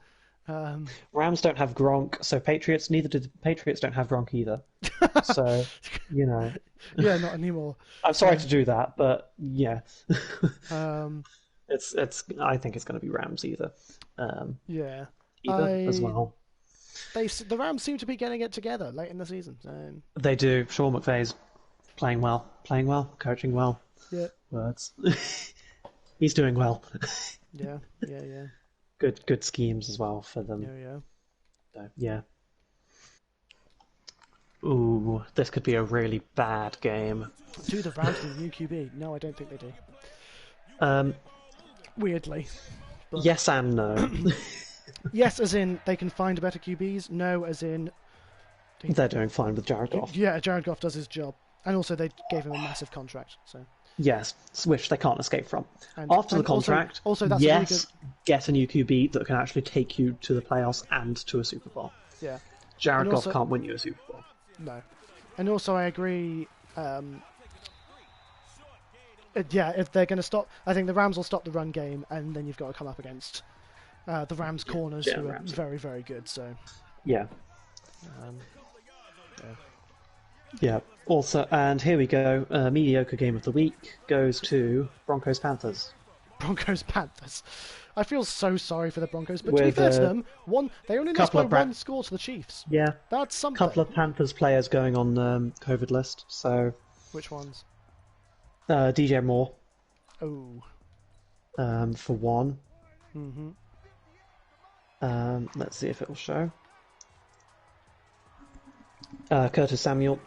Speaker 2: Rams don't have Gronk, so Patriots don't have Gronk either. So, you know.
Speaker 1: Yeah, not anymore.
Speaker 2: I'm sorry to do that, but yeah.
Speaker 1: It's
Speaker 2: I think it's going to be Rams either.
Speaker 1: Yeah.
Speaker 2: As well.
Speaker 1: The Rams seem to be getting it together late in the season. So.
Speaker 2: They do. Sean McVay's playing well, coaching well.
Speaker 1: Yeah.
Speaker 2: Words. He's doing well.
Speaker 1: Yeah.
Speaker 2: Good schemes as well for them.
Speaker 1: Yeah.
Speaker 2: So, yeah. Ooh, this could be a really bad game.
Speaker 1: Do the Rams need a new QB? No, I don't think they do. Weirdly. But...
Speaker 2: Yes and no.
Speaker 1: Yes, as in they can find better QBs. No, as in
Speaker 2: they're doing fine with Jared Goff.
Speaker 1: Yeah, Jared Goff does his job, and also they gave him a massive contract. So
Speaker 2: yes, which they can't escape from.
Speaker 1: And
Speaker 2: After the contract,
Speaker 1: also that's
Speaker 2: yes,
Speaker 1: really good...
Speaker 2: get a new QB that can actually take you to the playoffs and to a Super Bowl.
Speaker 1: Yeah,
Speaker 2: Jared Goff can't win you a Super Bowl.
Speaker 1: No, and also I agree. Yeah, if they're going to stop, I think the Rams will stop the run game, and then you've got to come up against the Rams corners, who are very, very good. So
Speaker 2: yeah. Yeah. Also, and here we go. Mediocre game of the week goes to Broncos Panthers.
Speaker 1: Broncos Panthers. I feel so sorry for the Broncos, but to be fair to them, they only lost by one score to the Chiefs.
Speaker 2: Yeah,
Speaker 1: that's something.
Speaker 2: A couple of Panthers players going on COVID list. So
Speaker 1: which ones?
Speaker 2: DJ Moore.
Speaker 1: Oh.
Speaker 2: For one.
Speaker 1: Mhm.
Speaker 2: Let's see if it will show. Curtis Samuel.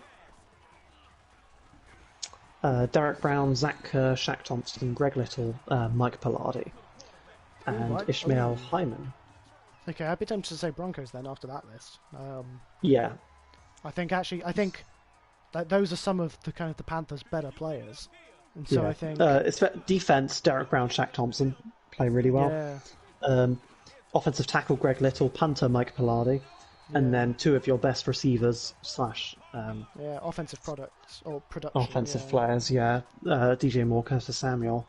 Speaker 2: Derek Brown, Zach Kerr, Shaq Thompson, Greg Little, Mike Pillardi, and Ishmael Hyman.
Speaker 1: Okay, I'd be tempted to say Broncos then after that list.
Speaker 2: Yeah.
Speaker 1: I think that those are some of the kind of the Panthers' better players, and so I think
Speaker 2: it's defense. Derek Brown, Shaq Thompson play really well.
Speaker 1: Yeah.
Speaker 2: Offensive tackle Greg Little, punter Mike Pillardi, and then two of your best receivers /
Speaker 1: offensive products or production.
Speaker 2: Offensive players, DJ Moore, Curtis Samuel.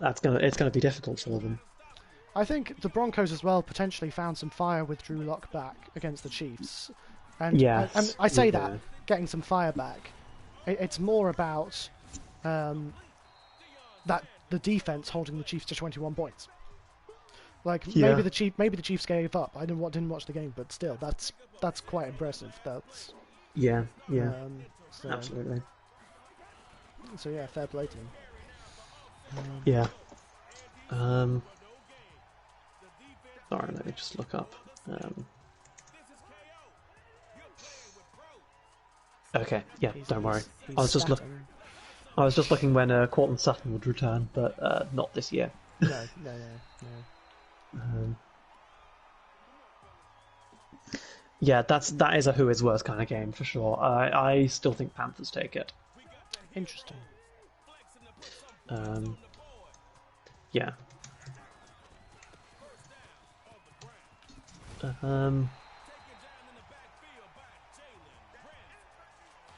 Speaker 2: It's gonna be difficult for them.
Speaker 1: I think the Broncos as well potentially found some fire with Drew Lock back against the Chiefs, and I say that getting some fire back, it's more about that the defense holding the Chiefs to 21 points. Like maybe the Chiefs gave up. I didn't watch the game, but still, that's quite impressive. That's
Speaker 2: absolutely.
Speaker 1: So yeah, fair play to them.
Speaker 2: Sorry, let me just look up. Okay, don't worry. I was just looking when Cortland Sutton would return, but not this year.
Speaker 1: No, no, no, no.
Speaker 2: Um, yeah, that is a who is worse kind of game for sure. I still think Panthers take it.
Speaker 1: Interesting.
Speaker 2: Um, yeah. Um,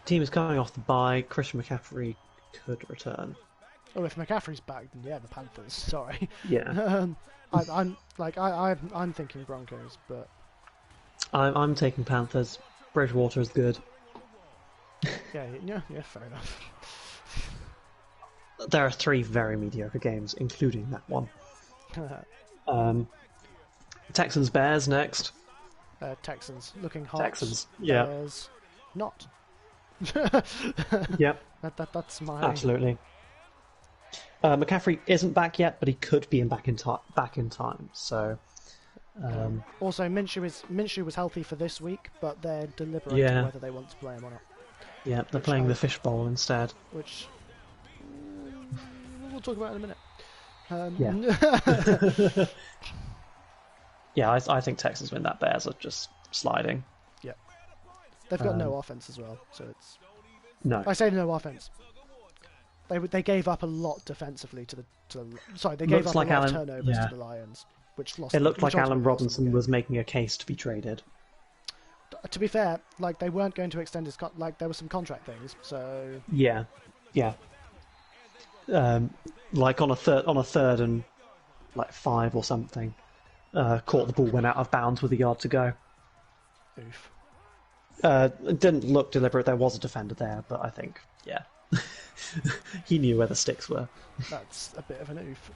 Speaker 2: team is coming off the bye. Christian McCaffrey could return.
Speaker 1: Oh, if McCaffrey's back, then yeah, the Panthers. Sorry.
Speaker 2: Yeah,
Speaker 1: I'm thinking Broncos, but
Speaker 2: I'm taking Panthers. Bridgewater is good.
Speaker 1: yeah, fair enough.
Speaker 2: There are 3 very mediocre games, including that one. Um, Texans Bears next.
Speaker 1: Texans looking hot.
Speaker 2: Texans, yeah.
Speaker 1: Bears, not.
Speaker 2: Yep,
Speaker 1: That's my
Speaker 2: absolutely. McCaffrey isn't back yet, but he could be back in time. So,
Speaker 1: Also, Minshew was healthy for this week, but they're deliberating
Speaker 2: Yeah.
Speaker 1: whether they want to play him or not.
Speaker 2: yeah, they're playing the fishbowl instead.
Speaker 1: Which we'll talk about in a minute.
Speaker 2: Yeah. Yeah, I think Texans win that. Bears are just sliding.
Speaker 1: Yeah, they've got no offense as well, so it's.
Speaker 2: No.
Speaker 1: I say no offense. They gave up a lot defensively to the. Sorry, they gave
Speaker 2: Looks
Speaker 1: up
Speaker 2: like
Speaker 1: a lot
Speaker 2: Allen-
Speaker 1: of turnovers
Speaker 2: yeah.
Speaker 1: to the Lions, which lost.
Speaker 2: It looked
Speaker 1: which
Speaker 2: like Allen
Speaker 1: ultimately lost them
Speaker 2: Robinson
Speaker 1: the
Speaker 2: was making a case to be traded.
Speaker 1: game. To be fair, like they weren't going to extend his like there were some contract things, so
Speaker 2: Yeah, yeah. Like on a third and like 5 or something, caught the ball, went out of bounds with a yard to go.
Speaker 1: oof.
Speaker 2: It didn't look deliberate. There was a defender there, but I think, yeah, he knew where the sticks were.
Speaker 1: That's a bit of an oof.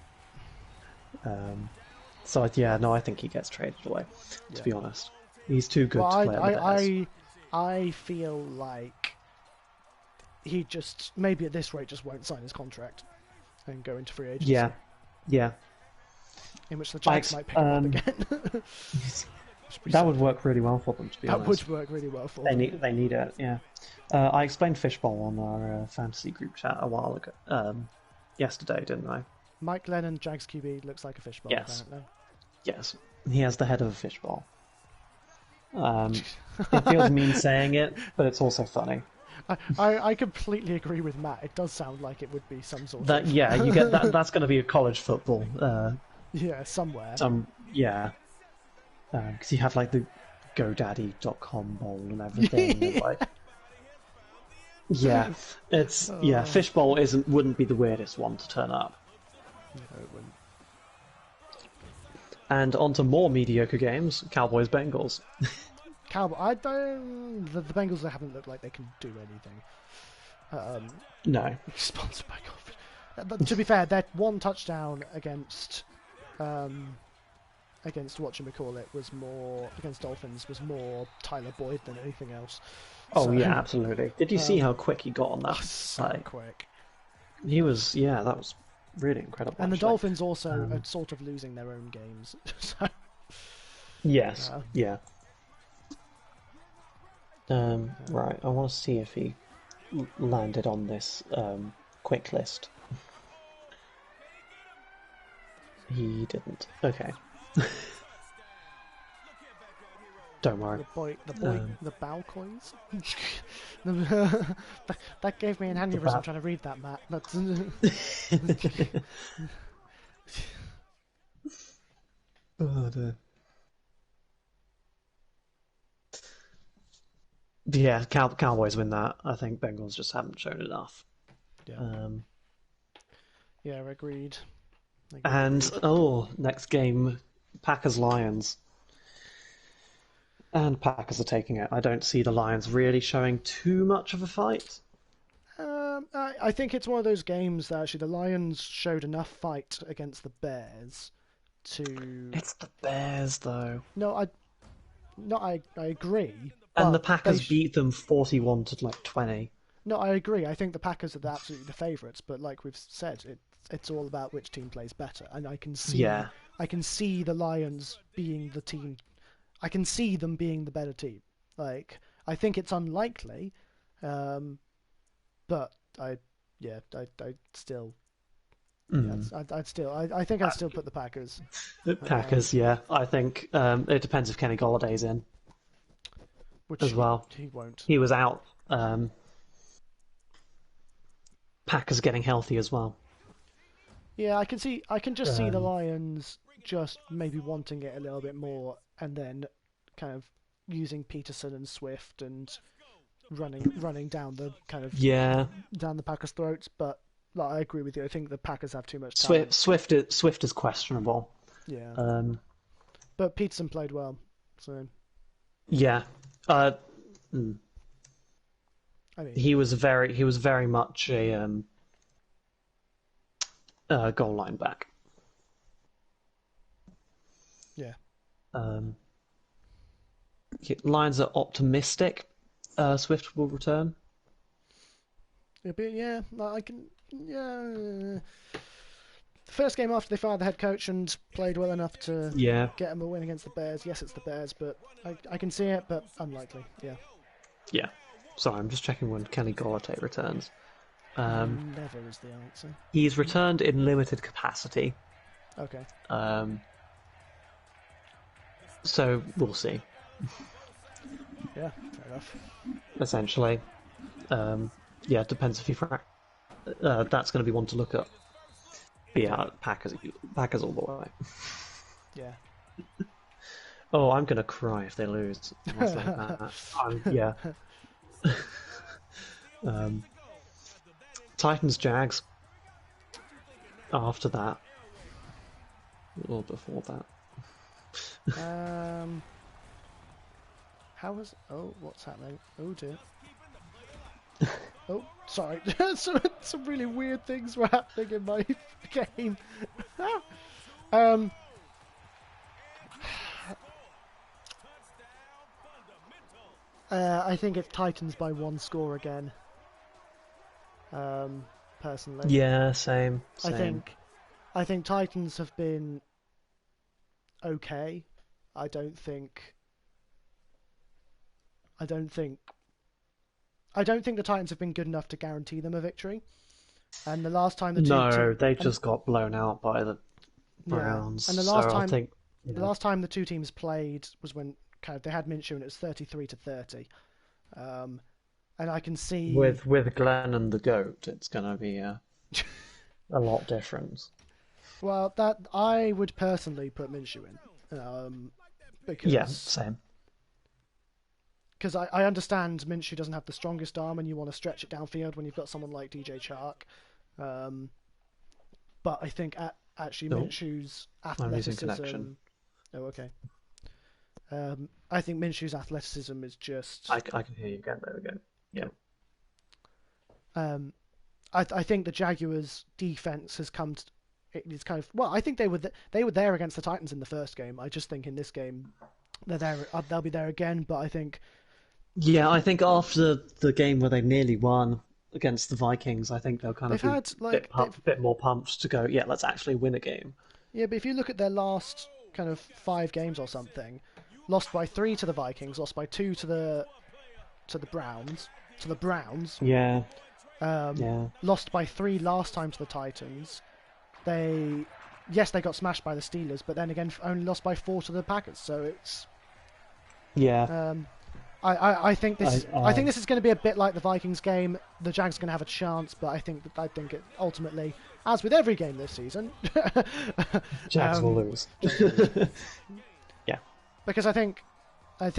Speaker 2: So yeah, no, I think he gets traded away. To
Speaker 1: Yeah.
Speaker 2: be honest, he's too good
Speaker 1: Well,
Speaker 2: to play at the Bears.
Speaker 1: I feel like he just maybe at this rate just won't sign his contract and go into free agency.
Speaker 2: Yeah, yeah,
Speaker 1: In which the Jags might pick him up again.
Speaker 2: that would work really well for them. To be
Speaker 1: That
Speaker 2: honest,
Speaker 1: would work really well for
Speaker 2: they
Speaker 1: them.
Speaker 2: need it. Yeah, I explained fishbowl on our fantasy group chat a while ago, yesterday, didn't I?
Speaker 1: Mike Lennon, Jags QB, looks like a fishbowl.
Speaker 2: Yes.
Speaker 1: Apparently.
Speaker 2: Yes, he has the head of a fishbowl. It feels mean saying it, but it's also funny.
Speaker 1: I completely agree with Matt. It does sound like it would be some sort
Speaker 2: That
Speaker 1: of
Speaker 2: yeah, you get that. That's going to be a college football.
Speaker 1: yeah somewhere.
Speaker 2: Yeah, because you have like the GoDaddy.com bowl and everything. And, like, yeah, it's fishbowl wouldn't be the weirdest one to turn up.
Speaker 1: No, it wouldn't.
Speaker 2: And on to more mediocre games: Cowboys Bengals.
Speaker 1: Cowboy. I don't. The Bengals haven't looked like they can do anything.
Speaker 2: No,
Speaker 1: Sponsored by Goldfish. But to be fair, their one touchdown against whatchamacallit was more against Dolphins was more Tyler Boyd than anything else.
Speaker 2: oh
Speaker 1: So-
Speaker 2: yeah, absolutely. Did you see how quick he got on that?
Speaker 1: so
Speaker 2: play?
Speaker 1: quick.
Speaker 2: He was, yeah, that was really incredible.
Speaker 1: And the
Speaker 2: actually.
Speaker 1: Dolphins also are sort of losing their own games. So
Speaker 2: Yes, yeah. Right, I want to see if he landed on this quick list. He didn't. Okay. Don't worry.
Speaker 1: the Balcoins. that gave me an aneurysm trying to read that, Matt. That's
Speaker 2: Oh, dear. Yeah, Cowboys win that. I think Bengals just haven't shown enough.
Speaker 1: yeah, yeah, agreed.
Speaker 2: And next game, Packers Lions. And Packers are taking it. I don't see the Lions really showing too much of a fight.
Speaker 1: I think it's one of those games that actually the Lions showed enough fight against the Bears to.
Speaker 2: It's the Bears, though.
Speaker 1: I agree.
Speaker 2: And
Speaker 1: but
Speaker 2: the Packers
Speaker 1: they
Speaker 2: beat them 41 to like 20.
Speaker 1: No, I agree. I think the Packers are absolutely the favourites, but like we've said, it's all about which team plays better, and I can see
Speaker 2: Yeah.
Speaker 1: I can see the Lions being the team. I can see them being the better team. Like I think it's unlikely, but I still I think I'd still put the Packers.
Speaker 2: Packers, yeah. I think it depends if Kenny Galladay's in
Speaker 1: Which
Speaker 2: as well.
Speaker 1: he won't.
Speaker 2: He was out. Packers getting healthy as well.
Speaker 1: Yeah, I can just see the Lions just maybe wanting it a little bit more, and then kind of using Peterson and Swift and running down the kind of
Speaker 2: Yeah,
Speaker 1: down the Packers' throats. But like, I agree with you. I think the Packers have too much talent.
Speaker 2: Swift is questionable.
Speaker 1: Yeah, but Peterson played well, so
Speaker 2: Yeah,
Speaker 1: I mean,
Speaker 2: he was very much a goal line back.
Speaker 1: yeah,
Speaker 2: Lions are optimistic. Swift will return.
Speaker 1: yeah. I can, yeah. The first game after they fired the head coach and played well enough to
Speaker 2: Yeah,
Speaker 1: get them a win against the Bears. Yes, it's the Bears, but I can see it, but unlikely. Yeah,
Speaker 2: yeah. Sorry, I'm just checking when Kenny Golladay returns.
Speaker 1: never is the answer.
Speaker 2: He's returned in limited capacity,
Speaker 1: Okay.
Speaker 2: so we'll see.
Speaker 1: Yeah, fair enough.
Speaker 2: Essentially, yeah, it depends if he that's going to be one to look at. But yeah, Packers all the way.
Speaker 1: Yeah.
Speaker 2: Oh, I'm going to cry if they lose. I'll say that. Yeah. Titans Jags. After that, or before that.
Speaker 1: How was? Oh, what's happening? Oh dear. Oh, sorry. Some really weird things were happening in my game. I think it's Titans by one score again. Personally.
Speaker 2: Yeah, same.
Speaker 1: I think Titans have been okay. I don't think the Titans have been good enough to guarantee them a victory. And the last time
Speaker 2: they just got blown out by the Browns.
Speaker 1: And the last time the two teams played was when kind of they had Minshew and it was 33-30. And I can see
Speaker 2: with Glenn and the goat, it's gonna be a lot different.
Speaker 1: Well, that I would personally put Minshew in, because
Speaker 2: yeah, same.
Speaker 1: Because I understand Minshew doesn't have the strongest arm, and you want to stretch it downfield when you've got someone like DJ Chark. But I think actually Minshew's athleticism. Oh, okay. I think Minshew's athleticism is just.
Speaker 2: I can hear you again. There we go. Yeah.
Speaker 1: I think the Jaguars' defense has come. It's kind of I think they were there against the Titans in the first game. I just think in this game they're there. They'll be there again. But I think.
Speaker 2: Yeah, I think after the game where they nearly won against the Vikings, I think they'll kind of be a bit more pumped to go. Yeah, let's actually win a game.
Speaker 1: Yeah, but if you look at their last kind of 5 games or something, lost by 3 to the Vikings, lost by 2 to the Browns.
Speaker 2: Yeah.
Speaker 1: Lost by 3 last time to the Titans. They got smashed by the Steelers, but then again only lost by 4 to the Packers. So it's I think this is going to be a bit like the Vikings game. The Jags are going to have a chance, but I think it ultimately, as with every game this season,
Speaker 2: Jags will lose. Yeah,
Speaker 1: because I think I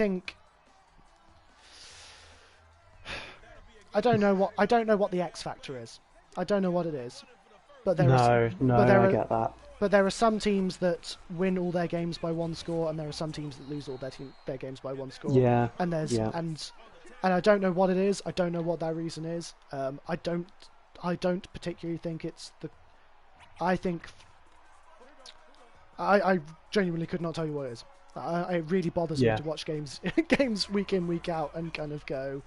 Speaker 1: don't know what the X factor is. I don't know what it is, but I get that. But there are some teams that win all their games by 1 score, and there are some teams that lose all their games by 1 score.
Speaker 2: Yeah.
Speaker 1: And and I don't know what it is. I don't know what that reason is. I don't particularly think it's the. I think. I genuinely could not tell you what it is. It really bothers me to watch games week in, week out, and kind of go,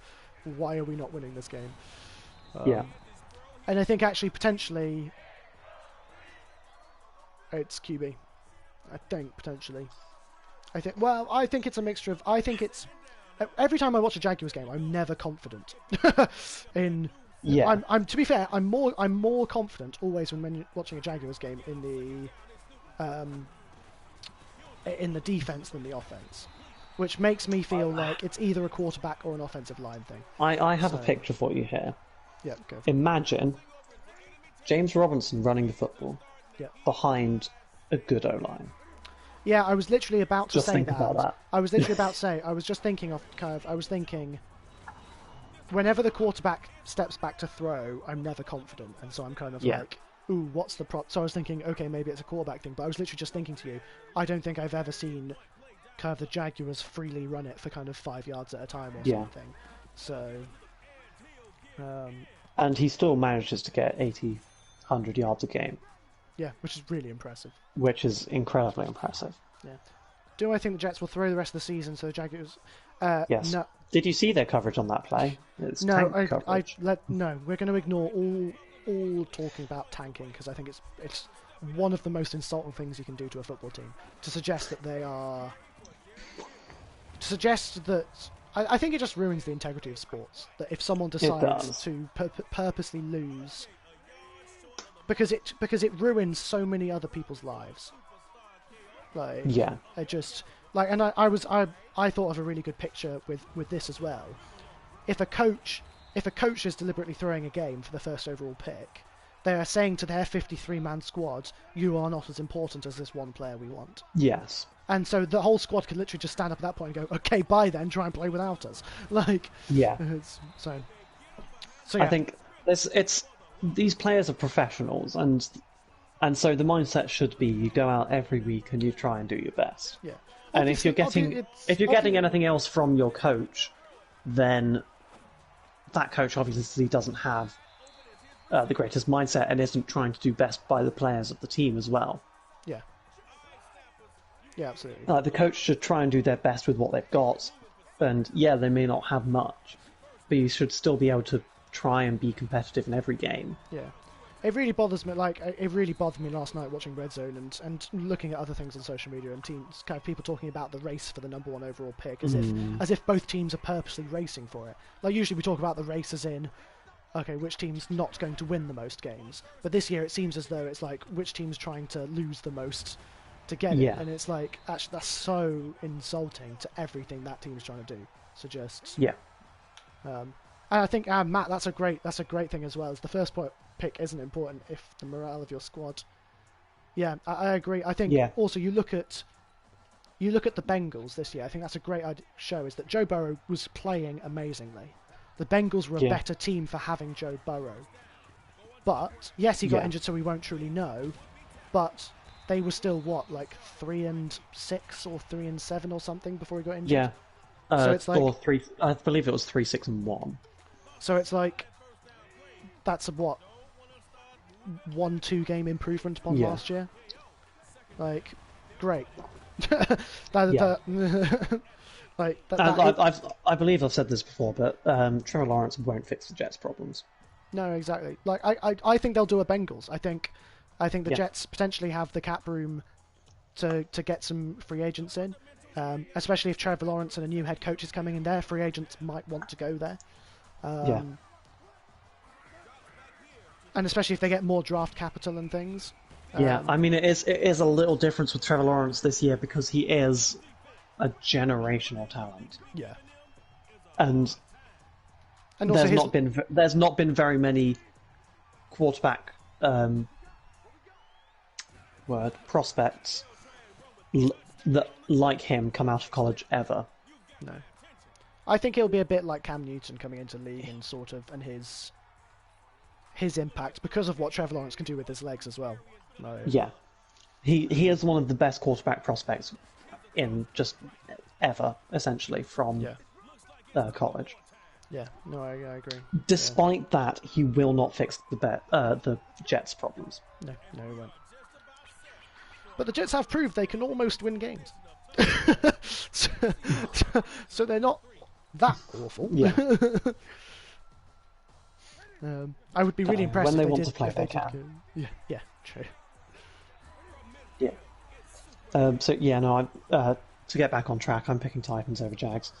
Speaker 1: why are we not winning this game? And I think actually potentially. It's QB. I think, potentially. I think it's a mixture of... I think it's... Every time I watch a Jaguars game, I'm never confident in
Speaker 2: Yeah,
Speaker 1: I'm to be fair, I'm more confident always when you're watching a Jaguars game in the defense than the offense, which makes me feel like it's either a quarterback or an offensive line thing.
Speaker 2: I have a
Speaker 1: So,
Speaker 2: picture for you here.
Speaker 1: Yeah, go for it.
Speaker 2: Imagine James Robinson running the football
Speaker 1: Yeah.
Speaker 2: behind a good O-line.
Speaker 1: Yeah, I was literally about to
Speaker 2: Just
Speaker 1: say
Speaker 2: think about that.
Speaker 1: I was literally about to say. I was just thinking of I was thinking. Whenever the quarterback steps back to throw, I'm never confident, and so I'm kind of
Speaker 2: Yeah.
Speaker 1: like, "Ooh, what's the prop?" So I was thinking, okay, maybe it's a quarterback thing. But I was literally just thinking to you, I don't think I've ever seen kind of the Jaguars freely run it for kind of 5 yards at a time or
Speaker 2: Yeah.
Speaker 1: something. So,
Speaker 2: And he still manages to get 80, 100 yards a game,
Speaker 1: yeah, which is really impressive.
Speaker 2: which is incredibly impressive.
Speaker 1: Yeah. Do I think the Jets will throw the rest of the season so the Jaguars?
Speaker 2: Yes.
Speaker 1: No,
Speaker 2: Did you see their coverage on that play? It's
Speaker 1: no,
Speaker 2: tank coverage.
Speaker 1: no. We're going to ignore all talking about tanking because I think it's one of the most insulting things you can do to a football team to suggest that they are. To suggest that I think it just ruins the integrity of sports. That if someone decides
Speaker 2: does.
Speaker 1: to purposely lose, because it ruins so many other people's lives. Like
Speaker 2: Yeah.
Speaker 1: it just like, and I thought of a really good picture with this as well. If a coach is deliberately throwing a game for the first overall pick, they are saying to their 53-man squad, "You are not as important as this one player we want."
Speaker 2: Yes.
Speaker 1: And so the whole squad could literally just stand up at that point and go, "Okay, bye then. Try and play without us." Like,
Speaker 2: Yeah.
Speaker 1: so yeah.
Speaker 2: I think it's these players are professionals, and so the mindset should be you go out every week and you try and do your best.
Speaker 1: Yeah.
Speaker 2: And if you're getting anything else from your coach, then that coach obviously doesn't have the greatest mindset and isn't trying to do best by the players of the team as well.
Speaker 1: Yeah. Yeah, absolutely.
Speaker 2: The coach should try and do their best with what they've got, and yeah, they may not have much, but you should still be able to try and be competitive in every game.
Speaker 1: Yeah. It really bothers me. Like, it really bothered me last night watching Red Zone and looking at other things on social media and teams, kind of people talking about the race for the number one overall pick as if both teams are purposely racing for it. Like, usually we talk about the race as in, okay, which team's not going to win the most games. But this year it seems as though it's like which team's trying to lose the most to get it. And it's like, actually, that's so insulting to everything that team's trying to do. So just and I think Matt, that's a great thing as well. Is the first pick isn't important if the morale of your squad. Yeah, I agree. I think also you look at the Bengals this year. I think that's a great show. Is that Joe Burrow was playing amazingly. The Bengals were a better team for having Joe Burrow. But yes, he got injured, so we won't truly know. But they were still like 3-6 or 3-7 or something before he got injured.
Speaker 2: Yeah.
Speaker 1: So it's like,
Speaker 2: or 3. I believe it was 3-6-1.
Speaker 1: So it's like that's a 1-2 game improvement upon last year. Like, great.
Speaker 2: I believe I've said this before, but Trevor Lawrence won't fix the Jets' problems.
Speaker 1: No, exactly. Like, I think they'll do a Bengals. I think the Jets potentially have the cap room to get some free agents in, especially if Trevor Lawrence and a new head coach is coming in there. Free agents might want to go there. And especially if they get more draft capital and things.
Speaker 2: I mean, it is a little difference with Trevor Lawrence this year because he is a generational talent.
Speaker 1: Yeah.
Speaker 2: And
Speaker 1: also
Speaker 2: there's not been very many quarterback prospects that like him come out of college ever.
Speaker 1: No. I think it'll be a bit like Cam Newton coming into the league and his impact because of what Trevor Lawrence can do with his legs as well. No.
Speaker 2: Yeah. He is one of the best quarterback prospects in just ever, essentially, from college.
Speaker 1: Yeah, no, I agree.
Speaker 2: Despite that, he will not fix the Jets' problems.
Speaker 1: No, he won't. But the Jets have proved they can almost win games. so they're not that awful.
Speaker 2: Yeah.
Speaker 1: I would be really impressed
Speaker 2: when
Speaker 1: if
Speaker 2: they
Speaker 1: they
Speaker 2: want
Speaker 1: did,
Speaker 2: to play,
Speaker 1: if
Speaker 2: they
Speaker 1: did
Speaker 2: can.
Speaker 1: Yeah, true.
Speaker 2: Yeah. To get back on track, I'm picking Titans over Jags.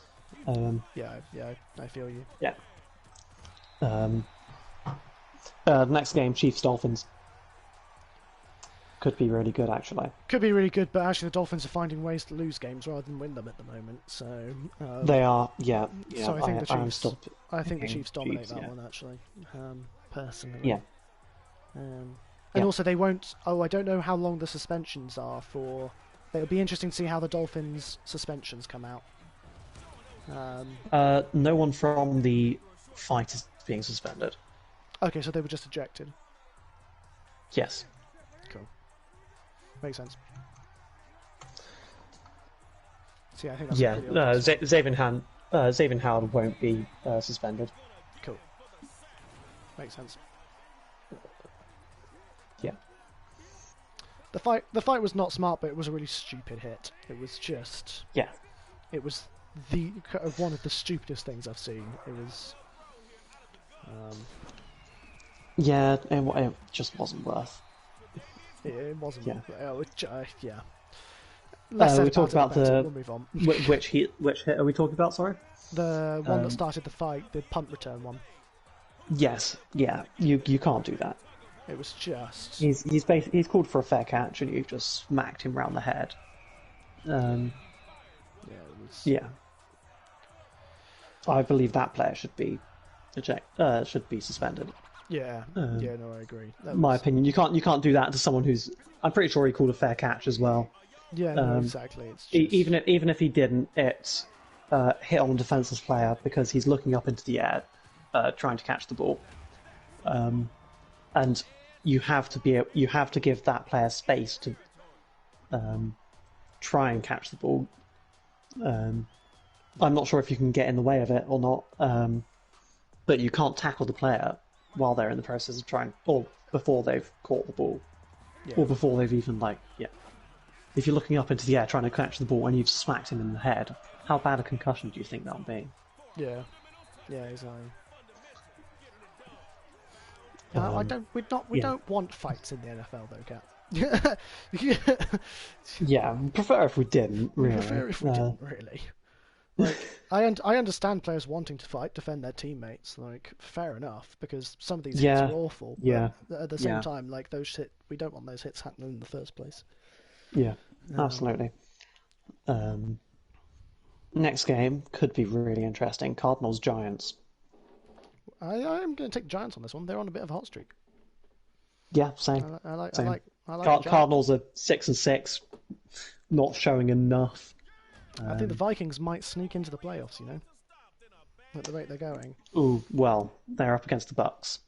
Speaker 1: I feel you.
Speaker 2: Yeah. Next game, Chiefs Dolphins. Could be really good, actually.
Speaker 1: Could be really good, but actually the Dolphins are finding ways to lose games rather than win them at the moment. So
Speaker 2: They are, yeah.
Speaker 1: So I think the
Speaker 2: I'm
Speaker 1: Chiefs.
Speaker 2: still
Speaker 1: I think the
Speaker 2: picking
Speaker 1: Chiefs dominate
Speaker 2: Chiefs,
Speaker 1: that
Speaker 2: yeah.
Speaker 1: one actually, personally.
Speaker 2: Yeah.
Speaker 1: And
Speaker 2: Yeah.
Speaker 1: also they won't. Oh, I don't know how long the suspensions are for. It'll be interesting to see how the Dolphins' suspensions come out.
Speaker 2: No one from the fight is being suspended.
Speaker 1: Okay, so they were just ejected.
Speaker 2: Yes.
Speaker 1: Cool. Makes sense. So yeah, I think that's
Speaker 2: Yeah.
Speaker 1: a pretty obvious one.
Speaker 2: Xavier Howard won't be suspended.
Speaker 1: Cool. Makes sense.
Speaker 2: Yeah.
Speaker 1: The fight was not smart, but it was a really stupid hit. It was just.
Speaker 2: Yeah.
Speaker 1: It was one of the stupidest things I've seen. It was.
Speaker 2: Yeah, it just wasn't worth.
Speaker 1: It wasn't.
Speaker 2: Yeah.
Speaker 1: Yeah. Less said
Speaker 2: we talked about
Speaker 1: better. We'll move on.
Speaker 2: which hit are we talking about? Sorry.
Speaker 1: The one that started the fight, the punt return one.
Speaker 2: Yes. Yeah. You can't do that.
Speaker 1: It was just.
Speaker 2: He's called for a fair catch, and you've just smacked him round the head.
Speaker 1: Yeah, it was.
Speaker 2: Yeah. I believe that player should be suspended.
Speaker 1: Yeah. Yeah. No, I agree.
Speaker 2: My opinion. You can't do that to someone who's. I'm pretty sure he called a fair catch as well.
Speaker 1: Yeah. No, exactly. It's just...
Speaker 2: Even if he didn't, it's hit on a defenseless player because he's looking up into the air, trying to catch the ball, and you have to give that player space to try and catch the ball. I'm not sure if you can get in the way of it or not, but you can't tackle the player while they're in the process of trying, or before they've caught the ball, or before they've even If you're looking up into the air trying to catch the ball and you've smacked him in the head, how bad a concussion do you think that would be?
Speaker 1: Yeah. Yeah, exactly. I don't. We don't want fights in the NFL, though, Kat.
Speaker 2: Yeah, prefer if we didn't. Really.
Speaker 1: Prefer if we didn't, really. Like, I understand players wanting to defend their teammates. Like, fair enough, because some of these hits are awful.
Speaker 2: Yeah.
Speaker 1: But at the same time, like we don't want those hits happening in the first place.
Speaker 2: Yeah, absolutely. Next game could be really interesting. Cardinals Giants.
Speaker 1: I am going to take Giants on this one. They're on a bit of a hot streak.
Speaker 2: Yeah, same.
Speaker 1: I like
Speaker 2: Cardinals are 6-6, not showing enough.
Speaker 1: I think the Vikings might sneak into the playoffs. At the rate they're going.
Speaker 2: Ooh, well, they're up against the Bucks.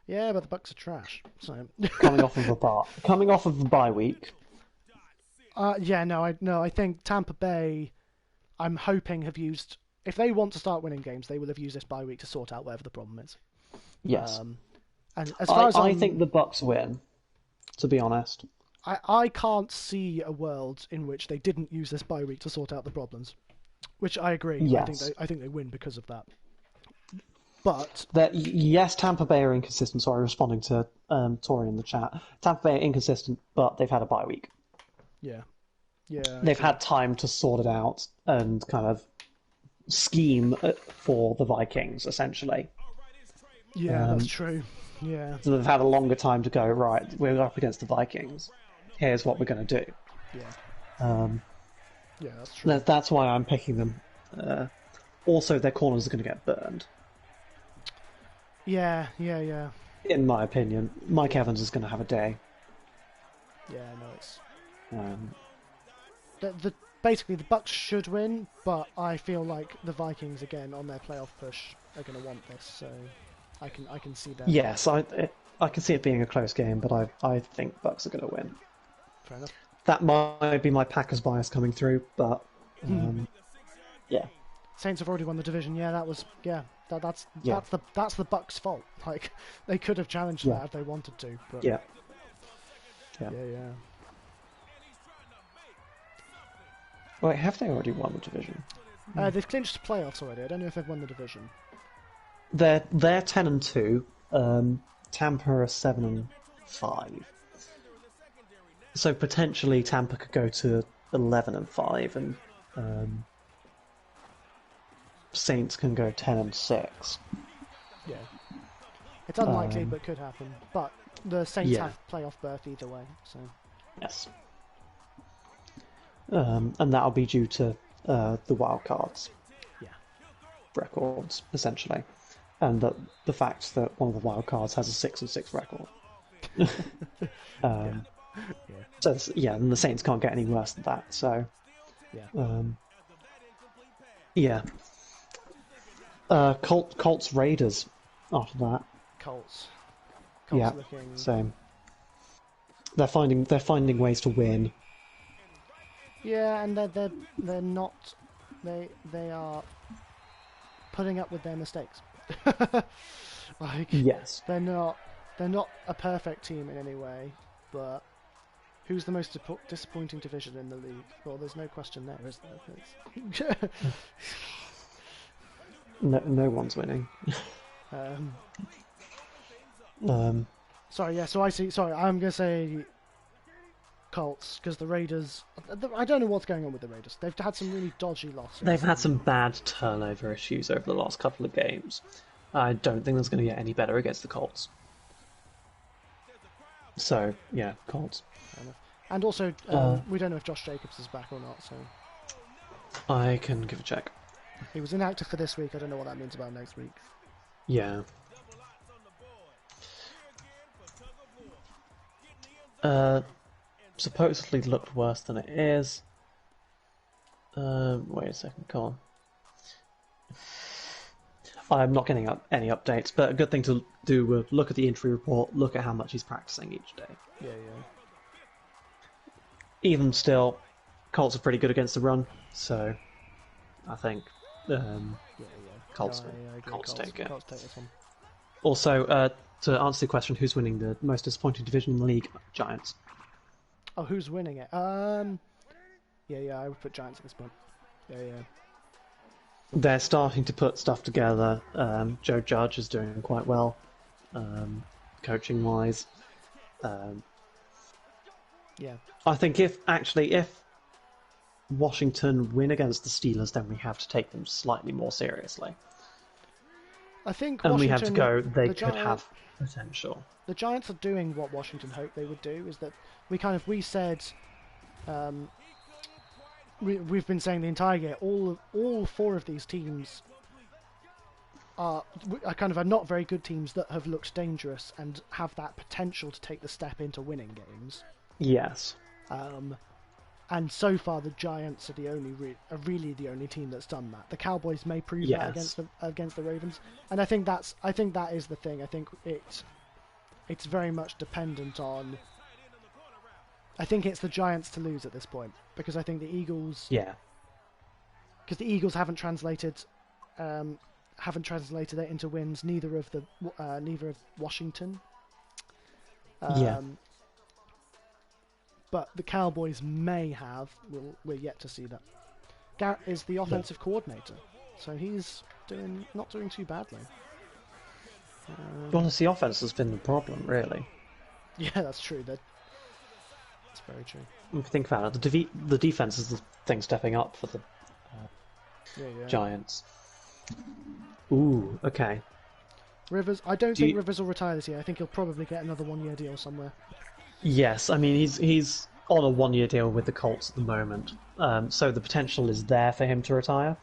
Speaker 1: Yeah, but the Bucks are trash. So
Speaker 2: coming off of the bye week.
Speaker 1: I think Tampa Bay. I'm hoping have used. If they want to start winning games, they will have used this bye week to sort out whatever the problem is.
Speaker 2: Yes.
Speaker 1: And as far as
Speaker 2: I think the Bucks win. To be honest.
Speaker 1: I can't see a world in which they didn't use this bye week to sort out the problems, which I agree.
Speaker 2: Yes.
Speaker 1: I think they win because of that. But
Speaker 2: yes, Tampa Bay are inconsistent. Sorry, responding to Tori in the chat. Tampa Bay are inconsistent, but they've had a bye week.
Speaker 1: Yeah.
Speaker 2: They've had time to sort it out and kind of scheme for the Vikings, essentially.
Speaker 1: Yeah, that's true. Yeah.
Speaker 2: So they've had a longer time to go, right, we're up against the Vikings. Here's what we're going to do.
Speaker 1: Yeah. Yeah, that's true.
Speaker 2: That's why I'm picking them. Also, their corners are going to get burned.
Speaker 1: Yeah.
Speaker 2: In my opinion, Mike Evans is going to have a day.
Speaker 1: Yeah, no, it's...
Speaker 2: Um,
Speaker 1: basically, the Bucks should win, but I feel like the Vikings, again, on their playoff push, are going to want this, so I can see that.
Speaker 2: Yes, I can see it being a close game, but I think Bucks are going to win.
Speaker 1: Fair enough.
Speaker 2: That might be my Packers bias coming through, but yeah.
Speaker 1: Saints have already won the division. Yeah, that's the Bucks' fault. Like, they could have challenged that if they wanted to. But
Speaker 2: Yeah. Wait, have they already won the division?
Speaker 1: They've clinched playoffs already. I don't know if they've won the division.
Speaker 2: They're 10-2. Tampa are 7-5. So potentially Tampa could go to 11-5, and Saints can go 10-6.
Speaker 1: Yeah. It's unlikely, but could happen. But the Saints
Speaker 2: Yeah.
Speaker 1: have playoff berth either way, so
Speaker 2: Yes. And that'll be due to the wild cards
Speaker 1: yeah.
Speaker 2: records, essentially. And the fact that one of the wild cards has a 6-6 record.
Speaker 1: Yeah.
Speaker 2: So and the Saints can't get any worse than that. So
Speaker 1: Yeah.
Speaker 2: yeah. Colts Raiders after that.
Speaker 1: Colts
Speaker 2: Yeah,
Speaker 1: looking.
Speaker 2: same. They're finding ways to win.
Speaker 1: Yeah, and they're not. They are putting up with their mistakes. Like
Speaker 2: Yes.
Speaker 1: they're not a perfect team in any way, but who's the most disappointing division in the league? Well, there's no question there, is there?
Speaker 2: No one's winning.
Speaker 1: Sorry, yeah. So I see. Sorry, I'm gonna say Colts because the Raiders. I don't know what's going on with the Raiders. They've had some really dodgy losses.
Speaker 2: They've had some bad turnover issues over the last couple of games. I don't think that's going to get any better against the Colts. So, yeah, Colts.
Speaker 1: And also, we don't know if Josh Jacobs is back or not, so
Speaker 2: I can give a check.
Speaker 1: he was inactive for this week. I don't know what that means about next week.
Speaker 2: Yeah. Supposedly looked worse than it is. Wait a second, come on. I'm not getting any updates, but a good thing to do would look at the injury report, look at how much he's practicing each day.
Speaker 1: Yeah.
Speaker 2: Even still, Colts are pretty good against the run, so I think Colts
Speaker 1: No, I agree.
Speaker 2: Colts take it.
Speaker 1: Colts take this one.
Speaker 2: Also, to answer the question, who's winning the most disappointing division in the league? Giants.
Speaker 1: Oh, who's winning it? Yeah, I would put Giants at this point. Yeah.
Speaker 2: They're starting to put stuff together. Joe Judge is doing quite well, coaching-wise.
Speaker 1: Yeah.
Speaker 2: I think if Washington win against the Steelers, then we have to take them slightly more seriously.
Speaker 1: I think
Speaker 2: And
Speaker 1: Washington,
Speaker 2: we have to go, they could
Speaker 1: Giants,
Speaker 2: have potential.
Speaker 1: The Giants are doing what Washington hoped they would do, is that we said, we've been saying the entire year, all four of these teams are not very good teams that have looked dangerous and have that potential to take the step into winning games.
Speaker 2: Yes.
Speaker 1: And so far, the Giants are really the only team that's done that. The Cowboys may prove that against the Ravens, and I think that is the thing. I think it's very much dependent on. I think it's the Giants to lose at this point because I think the Eagles.
Speaker 2: Yeah.
Speaker 1: Because the Eagles haven't translated it into wins. Neither of Washington.
Speaker 2: Yeah.
Speaker 1: But the Cowboys may have. We're yet to see that. Garrett is the offensive coordinator, so he's not doing too badly.
Speaker 2: Well, it's the offense has been the problem, really.
Speaker 1: Yeah, that's true. That's very true.
Speaker 2: If you think about it, the defense is the thing stepping up for the Giants. Ooh, okay.
Speaker 1: Rivers. I don't think Rivers will retire this year. I think he'll probably get another one-year deal somewhere.
Speaker 2: Yes, I mean he's on a one-year deal with the Colts at the moment, so the potential is there for him to retire.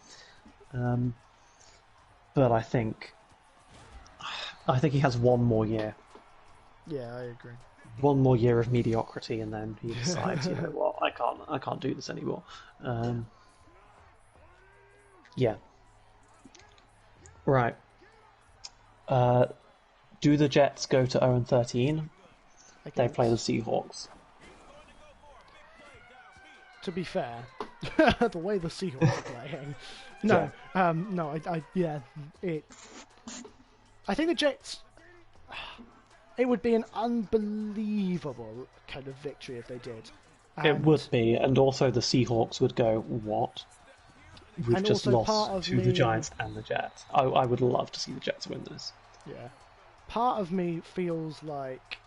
Speaker 2: But I think he has one more year.
Speaker 1: Yeah, I agree.
Speaker 2: One more year of mediocrity, and then he decides, you know what, I can't do this anymore. Yeah. Right. Do the Jets go to 0-13? They play the Seahawks.
Speaker 1: To be fair, the way the Seahawks are playing, no, I think the Jets. It would be an unbelievable kind of victory if they did.
Speaker 2: It would be, and also the Seahawks would go, what? We've just lost to the Giants and the Jets. I would love to see the Jets win this.
Speaker 1: Yeah. Part of me feels like...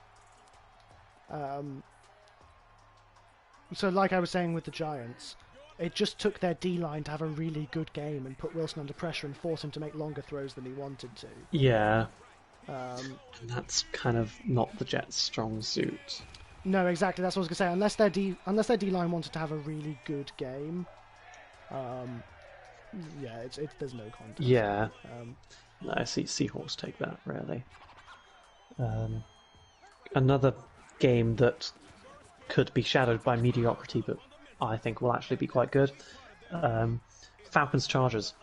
Speaker 1: so like I was saying with the Giants, it just took their D-line to have a really good game and put Wilson under pressure and force him to make longer throws than he wanted to.
Speaker 2: Yeah. And that's kind of not the Jets' strong suit.
Speaker 1: No, exactly. That's what I was gonna say. Unless their D line wanted to have a really good game, yeah, it's there's no contest.
Speaker 2: Yeah. No, I see Seahawks take that, really. Another game that could be shadowed by mediocrity, but I think will actually be quite good. Falcons Chargers.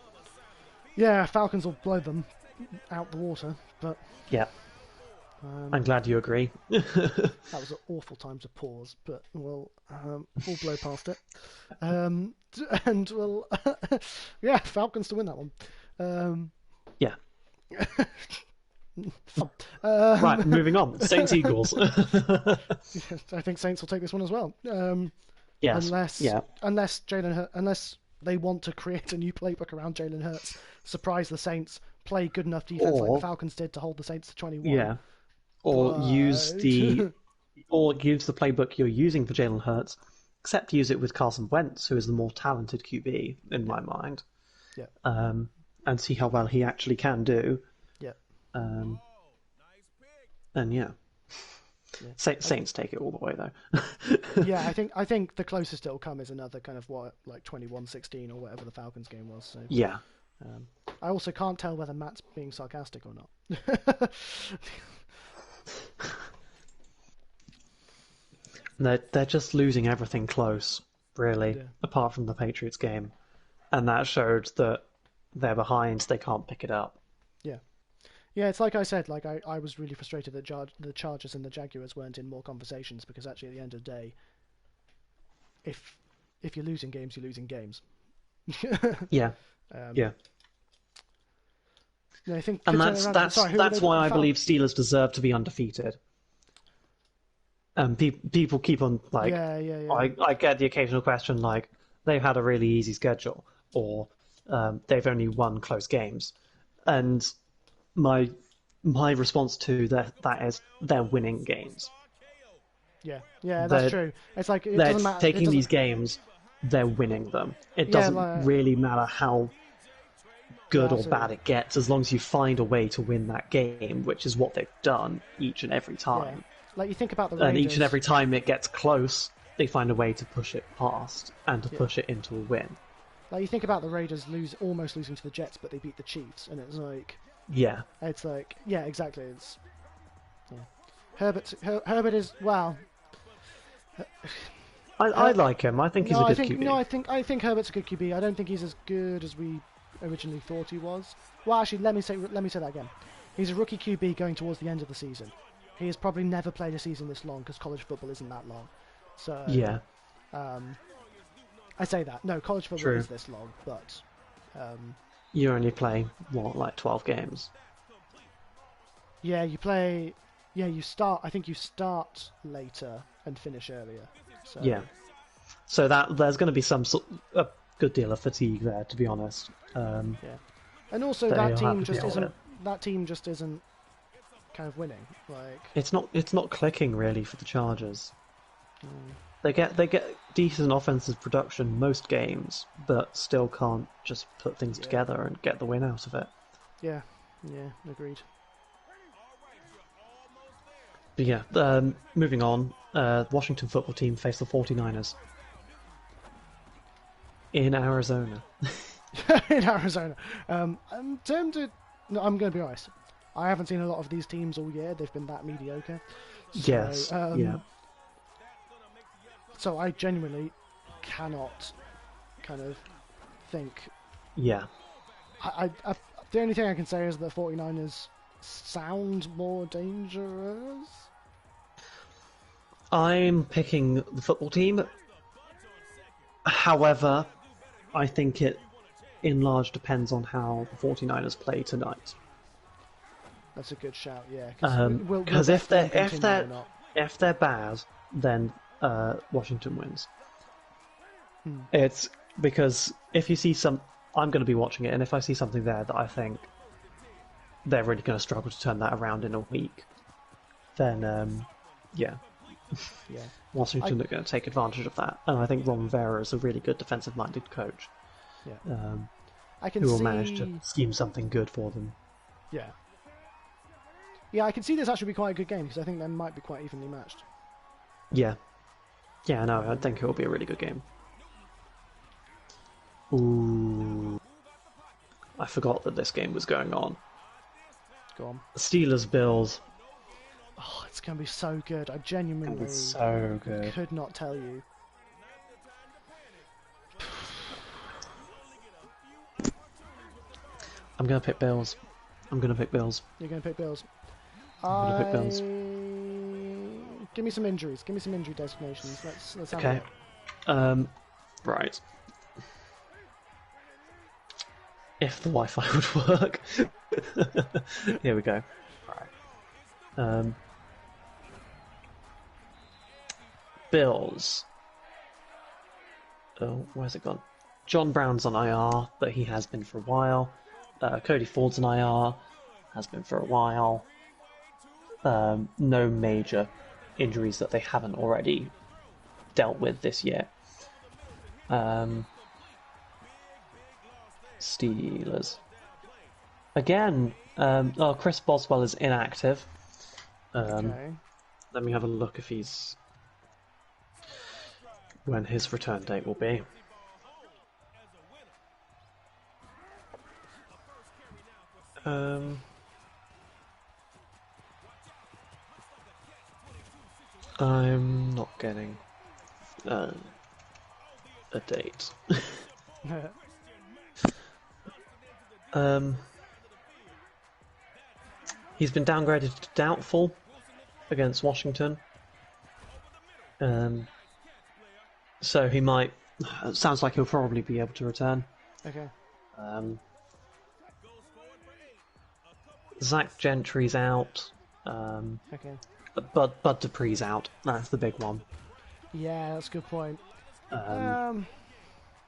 Speaker 1: Yeah, Falcons will blow them out the water, but
Speaker 2: Yeah. I'm glad you agree.
Speaker 1: that was an awful time to pause, but we'll blow past it. And we'll, yeah, Falcons to win that one.
Speaker 2: Yeah. Right, moving on. Saints Eagles.
Speaker 1: I think Saints will take this one as well.
Speaker 2: Yes.
Speaker 1: Unless they want to create a new playbook around Jalen Hurts, surprise the Saints, play good enough defense like the Falcons did to hold the Saints to 21.
Speaker 2: Yeah. Or use the playbook you're using for Jalen Hurts, except use it with Carson Wentz, who is the more talented QB in my mind.
Speaker 1: Yeah.
Speaker 2: And see how well he actually can do.
Speaker 1: Yeah.
Speaker 2: And yeah. Saints take it all the way though.
Speaker 1: Yeah, I think the closest it'll come is another kind of like 21-16 or whatever the Falcons game was. So
Speaker 2: yeah.
Speaker 1: I also can't tell whether Matt's being sarcastic or not.
Speaker 2: They're just losing everything close, really,
Speaker 1: Yeah.
Speaker 2: apart from the Patriots game, and that showed that they're behind. They can't pick it up.
Speaker 1: Yeah, it's like I said, like I was really frustrated that the Chargers and the Jaguars weren't in more conversations, because actually at the end of the day, if you're losing games, you're losing games.
Speaker 2: Yeah. Yeah.
Speaker 1: I think,
Speaker 2: And that's why I believe Steelers deserve to be undefeated. And people keep on like, I get the occasional question like, they've had a really easy schedule, or they've only won close games, and my response to that is they're winning games.
Speaker 1: Yeah, that's true. It's like it
Speaker 2: they're
Speaker 1: doesn't matter.
Speaker 2: Taking these games, they're winning them. It doesn't really matter how good or bad it gets, as long as you find a way to win that game, which is what they've done each and every time.
Speaker 1: Yeah. Like you think about the Raiders,
Speaker 2: and each and every time it gets close, they find a way to push it past and to push it into a win.
Speaker 1: Like you think about the Raiders almost losing to the Jets, but they beat the Chiefs, and it's like exactly. It's Herbert is wow.
Speaker 2: I like him. I think he's a good QB.
Speaker 1: No, I think Herbert's a good QB. I don't think he's as good as we originally thought he was. Well, actually, let me say that again. He's a rookie QB going towards the end of the season. He has probably never played a season this long, because college football isn't that long. So
Speaker 2: yeah.
Speaker 1: I say that. No, college football is this long, but
Speaker 2: you only play like 12 games.
Speaker 1: Yeah, you play. Yeah, you start. I think you start later and finish earlier. So.
Speaker 2: Yeah. So there's going to be a good deal of fatigue there, to be honest.
Speaker 1: Yeah. And also that team just isn't kind of winning. Like
Speaker 2: it's not clicking really for the Chargers. They get decent offensive production most games, but still can't just put things together and get the win out of it.
Speaker 1: Yeah, agreed.
Speaker 2: But yeah, moving on, Washington football team face the 49ers in Arizona.
Speaker 1: In Arizona. In terms of, no, I'm going to be honest. I haven't seen a lot of these teams all year. They've been that mediocre. So,
Speaker 2: yes. Yeah.
Speaker 1: So I genuinely cannot kind of think.
Speaker 2: Yeah.
Speaker 1: I the only thing I can say is that 49ers sound more dangerous.
Speaker 2: I'm picking the football team. However, I think it in large depends on how the 49ers play tonight.
Speaker 1: That's a good shout, yeah.
Speaker 2: Because if they're bad, then Washington wins. It's because if you see I'm going to be watching it, and if I see something there that I think they're really going to struggle to turn that around in a week, then Washington are going to take advantage of that, and I think Ron Rivera is a really good defensive-minded coach.
Speaker 1: Yeah,
Speaker 2: who will manage to scheme something good for them.
Speaker 1: Yeah, Yeah, I can see this actually be quite a good game because I think they might be quite evenly matched.
Speaker 2: Yeah. Yeah, no, I think it will be a really good game. Ooh. I forgot that this game was going on.
Speaker 1: Go on.
Speaker 2: Steelers-Bills.
Speaker 1: Oh, it's going to be so good. I genuinely
Speaker 2: So good.
Speaker 1: could not tell you.
Speaker 2: I'm going to pick Bills. I'm going to pick Bills.
Speaker 1: You're going to pick Bills.
Speaker 2: I'm going to pick Bills.
Speaker 1: Give me some injuries. Give me some injury designations. Let's have
Speaker 2: Okay.
Speaker 1: a look.
Speaker 2: Right. If the Wi-Fi would work. Here we go. Right. Bills. Oh, where's it gone? John Brown's on IR, but he has been for a while. Cody Ford's on IR, has been for a while. No major injuries that they haven't already dealt with this year. Steelers. Again, Chris Boswell is inactive.
Speaker 1: Okay.
Speaker 2: Let me have a look if he's... when his return date will be. I'm not getting a date. He's been downgraded to doubtful against Washington. So he might... It sounds like he'll probably be able to return.
Speaker 1: Okay.
Speaker 2: Zach Gentry's out.
Speaker 1: Okay.
Speaker 2: Bud Dupree's out. That's the big one.
Speaker 1: Yeah, that's a good point.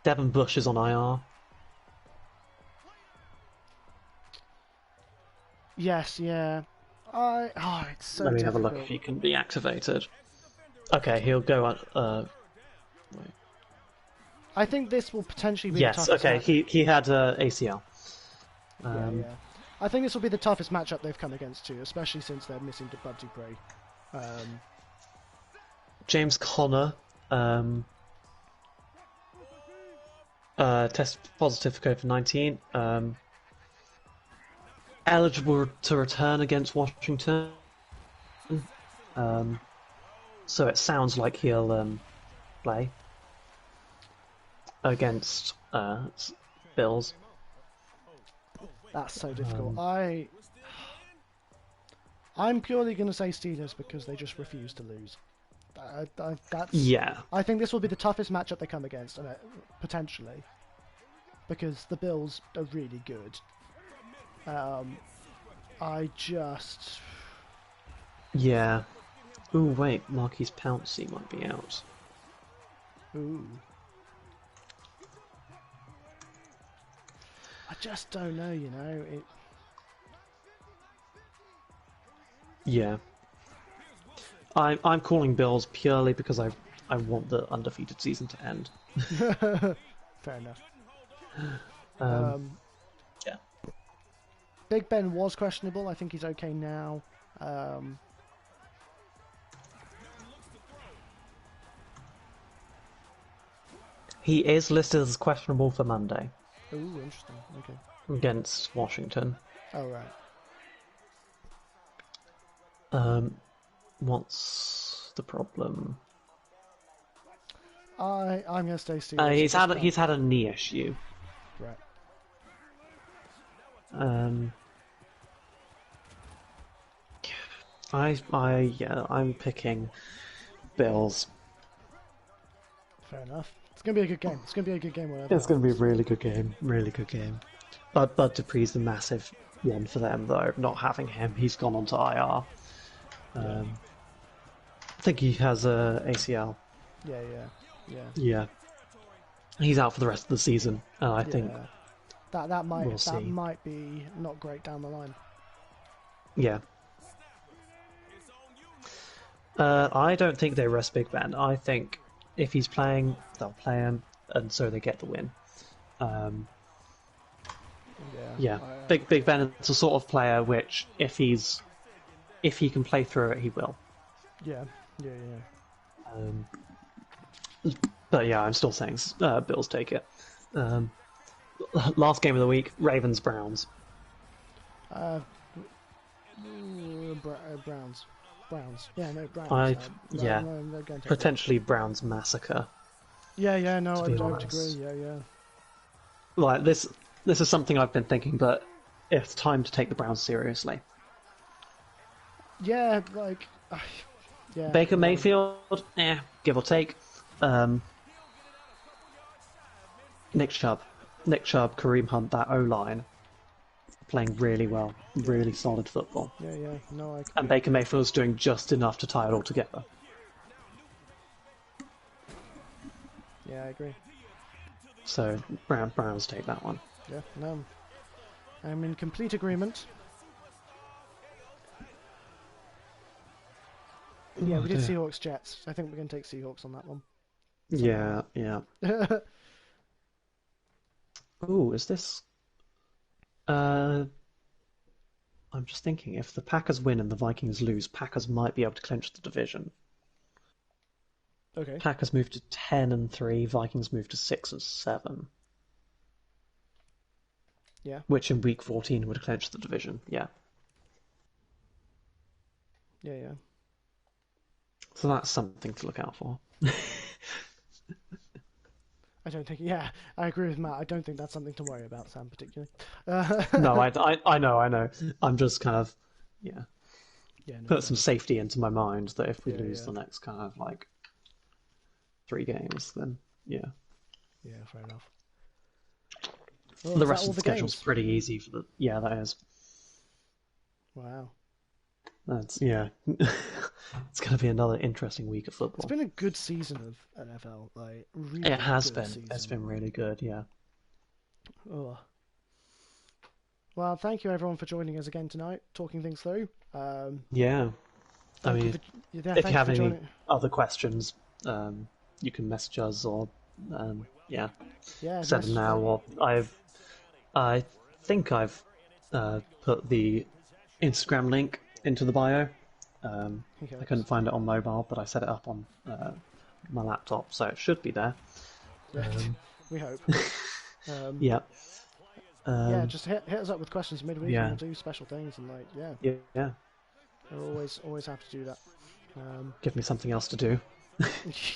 Speaker 2: Devin Bush is on IR.
Speaker 1: Yes, yeah. It's so
Speaker 2: Let me
Speaker 1: difficult.
Speaker 2: have a look if he can be activated. Okay, he'll go on... wait.
Speaker 1: I think this will potentially be the
Speaker 2: Yes,
Speaker 1: toughest
Speaker 2: okay,
Speaker 1: match.
Speaker 2: he had ACL.
Speaker 1: Yeah. I think this will be the toughest matchup they've come against too, especially since they're missing Bud Dupree.
Speaker 2: James Conner tested positive for COVID-19. Eligible to return against Washington. So it sounds like he'll play against Bills.
Speaker 1: That's so difficult. I'm purely going to say Steelers because they just refuse to lose.
Speaker 2: Yeah.
Speaker 1: I think this will be the toughest matchup they come against, potentially, because the Bills are really good.
Speaker 2: Yeah. Ooh, wait, Marquise Pouncey might be out.
Speaker 1: Ooh. I just don't know, you know.
Speaker 2: Yeah. I'm calling Bills purely because I want the undefeated season to end.
Speaker 1: Fair enough.
Speaker 2: Yeah.
Speaker 1: Big Ben was questionable. I think he's okay now.
Speaker 2: He is listed as questionable for Monday.
Speaker 1: Ooh, interesting. Okay.
Speaker 2: Against Washington.
Speaker 1: Oh, right.
Speaker 2: What's the problem?
Speaker 1: I'm going to stay Steelers.
Speaker 2: He's had a knee issue.
Speaker 1: Right.
Speaker 2: I'm picking Bills.
Speaker 1: Fair enough. It's going to be a good game. It's going to be a good game. Whatever.
Speaker 2: It's going to be a really good game. Really good game. But Bud Dupree's the massive one for them, though. Not having him, he's gone on to IR. I think he has a ACL.
Speaker 1: Yeah.
Speaker 2: He's out for the rest of the season, and I think
Speaker 1: that
Speaker 2: we'll see.
Speaker 1: might be not great down the line.
Speaker 2: Yeah. I don't think they rest Big Ben. I think if he's playing, they'll play him, and so they get the win. Yeah. Big Ben is the sort of player which, if he's if he can play through it, he will.
Speaker 1: Yeah, yeah,
Speaker 2: But yeah, I'm still saying Bills take it. Last game of the week, Ravens Browns.
Speaker 1: Browns. Browns. Yeah, no, Browns.
Speaker 2: Yeah,
Speaker 1: they're going to take
Speaker 2: potentially Browns massacre.
Speaker 1: Yeah, no,
Speaker 2: To
Speaker 1: I
Speaker 2: be
Speaker 1: would
Speaker 2: honest.
Speaker 1: agree. Yeah.
Speaker 2: Like this is something I've been thinking, but it's time to take the Browns seriously.
Speaker 1: Yeah, like, yeah.
Speaker 2: Baker
Speaker 1: no.
Speaker 2: Mayfield, give or take. Nick Chubb, Kareem Hunt, that O-line, playing really well, really solid football.
Speaker 1: Yeah, no,
Speaker 2: And Baker Mayfield's doing just enough to tie it all together.
Speaker 1: Yeah, I agree.
Speaker 2: So Browns take that one.
Speaker 1: Yeah, no. I'm in complete agreement. Yeah, we did Seahawks Jets. I think we can take Seahawks on that one.
Speaker 2: Yeah. Ooh, is this? I'm just thinking, if the Packers win and the Vikings lose, Packers might be able to clinch the division.
Speaker 1: Okay.
Speaker 2: Packers move to 10-3, Vikings move to 6-7.
Speaker 1: Yeah.
Speaker 2: Which in week 14 would clinch the division. Yeah.
Speaker 1: Yeah.
Speaker 2: So that's something to look out for.
Speaker 1: I don't think. Yeah, I agree with Matt. I don't think that's something to worry about, Sam, particularly.
Speaker 2: No, I know. I'm just kind of,
Speaker 1: Yeah, no,
Speaker 2: put some safety into my mind that if we lose
Speaker 1: yeah.
Speaker 2: the next kind of like 3 games, then yeah.
Speaker 1: Yeah, fair enough. Well,
Speaker 2: The
Speaker 1: is
Speaker 2: rest
Speaker 1: that all
Speaker 2: of the
Speaker 1: the
Speaker 2: schedule's
Speaker 1: games?
Speaker 2: pretty easy for the. Yeah, that is.
Speaker 1: Wow.
Speaker 2: That's yeah. It's going to be another interesting week of
Speaker 1: It's
Speaker 2: football.
Speaker 1: been a good season of NFL. Like, really
Speaker 2: It has
Speaker 1: good
Speaker 2: been.
Speaker 1: season.
Speaker 2: It's been really good. Yeah.
Speaker 1: Oh. Well, thank you everyone for joining us again tonight, talking things through.
Speaker 2: Yeah. I
Speaker 1: Thank you
Speaker 2: mean,
Speaker 1: for,
Speaker 2: if you have any
Speaker 1: joining.
Speaker 2: other questions, you can message us or
Speaker 1: Yeah,
Speaker 2: send them now. Or I think I've put the Instagram link into the bio. I couldn't find it on mobile, but I set it up on my laptop, so it should be there.
Speaker 1: We hope.
Speaker 2: Yeah.
Speaker 1: Yeah, just hit us up with questions midweek,
Speaker 2: Yeah.
Speaker 1: and we'll do special things. And like,
Speaker 2: Yeah.
Speaker 1: we're always happy to do that.
Speaker 2: Give me something else to do.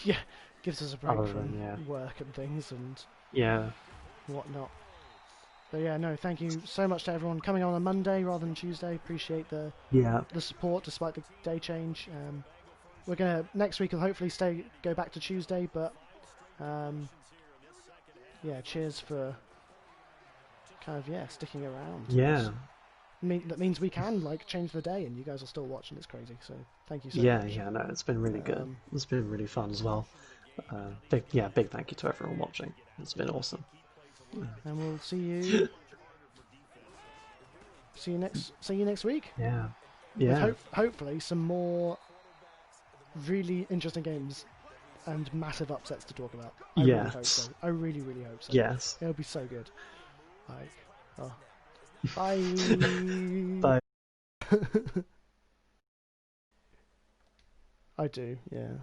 Speaker 1: Yeah, gives us a break
Speaker 2: Other
Speaker 1: from
Speaker 2: than,
Speaker 1: work and things and
Speaker 2: Yeah.
Speaker 1: whatnot. But yeah, no, thank you so much to everyone coming on Monday rather than Tuesday. Appreciate the support despite the day change. We're gonna next week will hopefully go back to Tuesday, but yeah, cheers for kind of sticking around.
Speaker 2: Yeah.
Speaker 1: That means we can like change the day, and you guys are still watching. It's crazy. So thank you so much.
Speaker 2: Yeah, no, it's been really good. It's been really fun as well. Big thank you to everyone watching. It's been awesome.
Speaker 1: And we'll see you next week.
Speaker 2: Yeah.
Speaker 1: With hopefully some more really interesting games and massive upsets to talk about. I really hope so. I really, really hope so.
Speaker 2: Yes.
Speaker 1: It'll be so good. Bye.
Speaker 2: Bye.
Speaker 1: I do, yeah.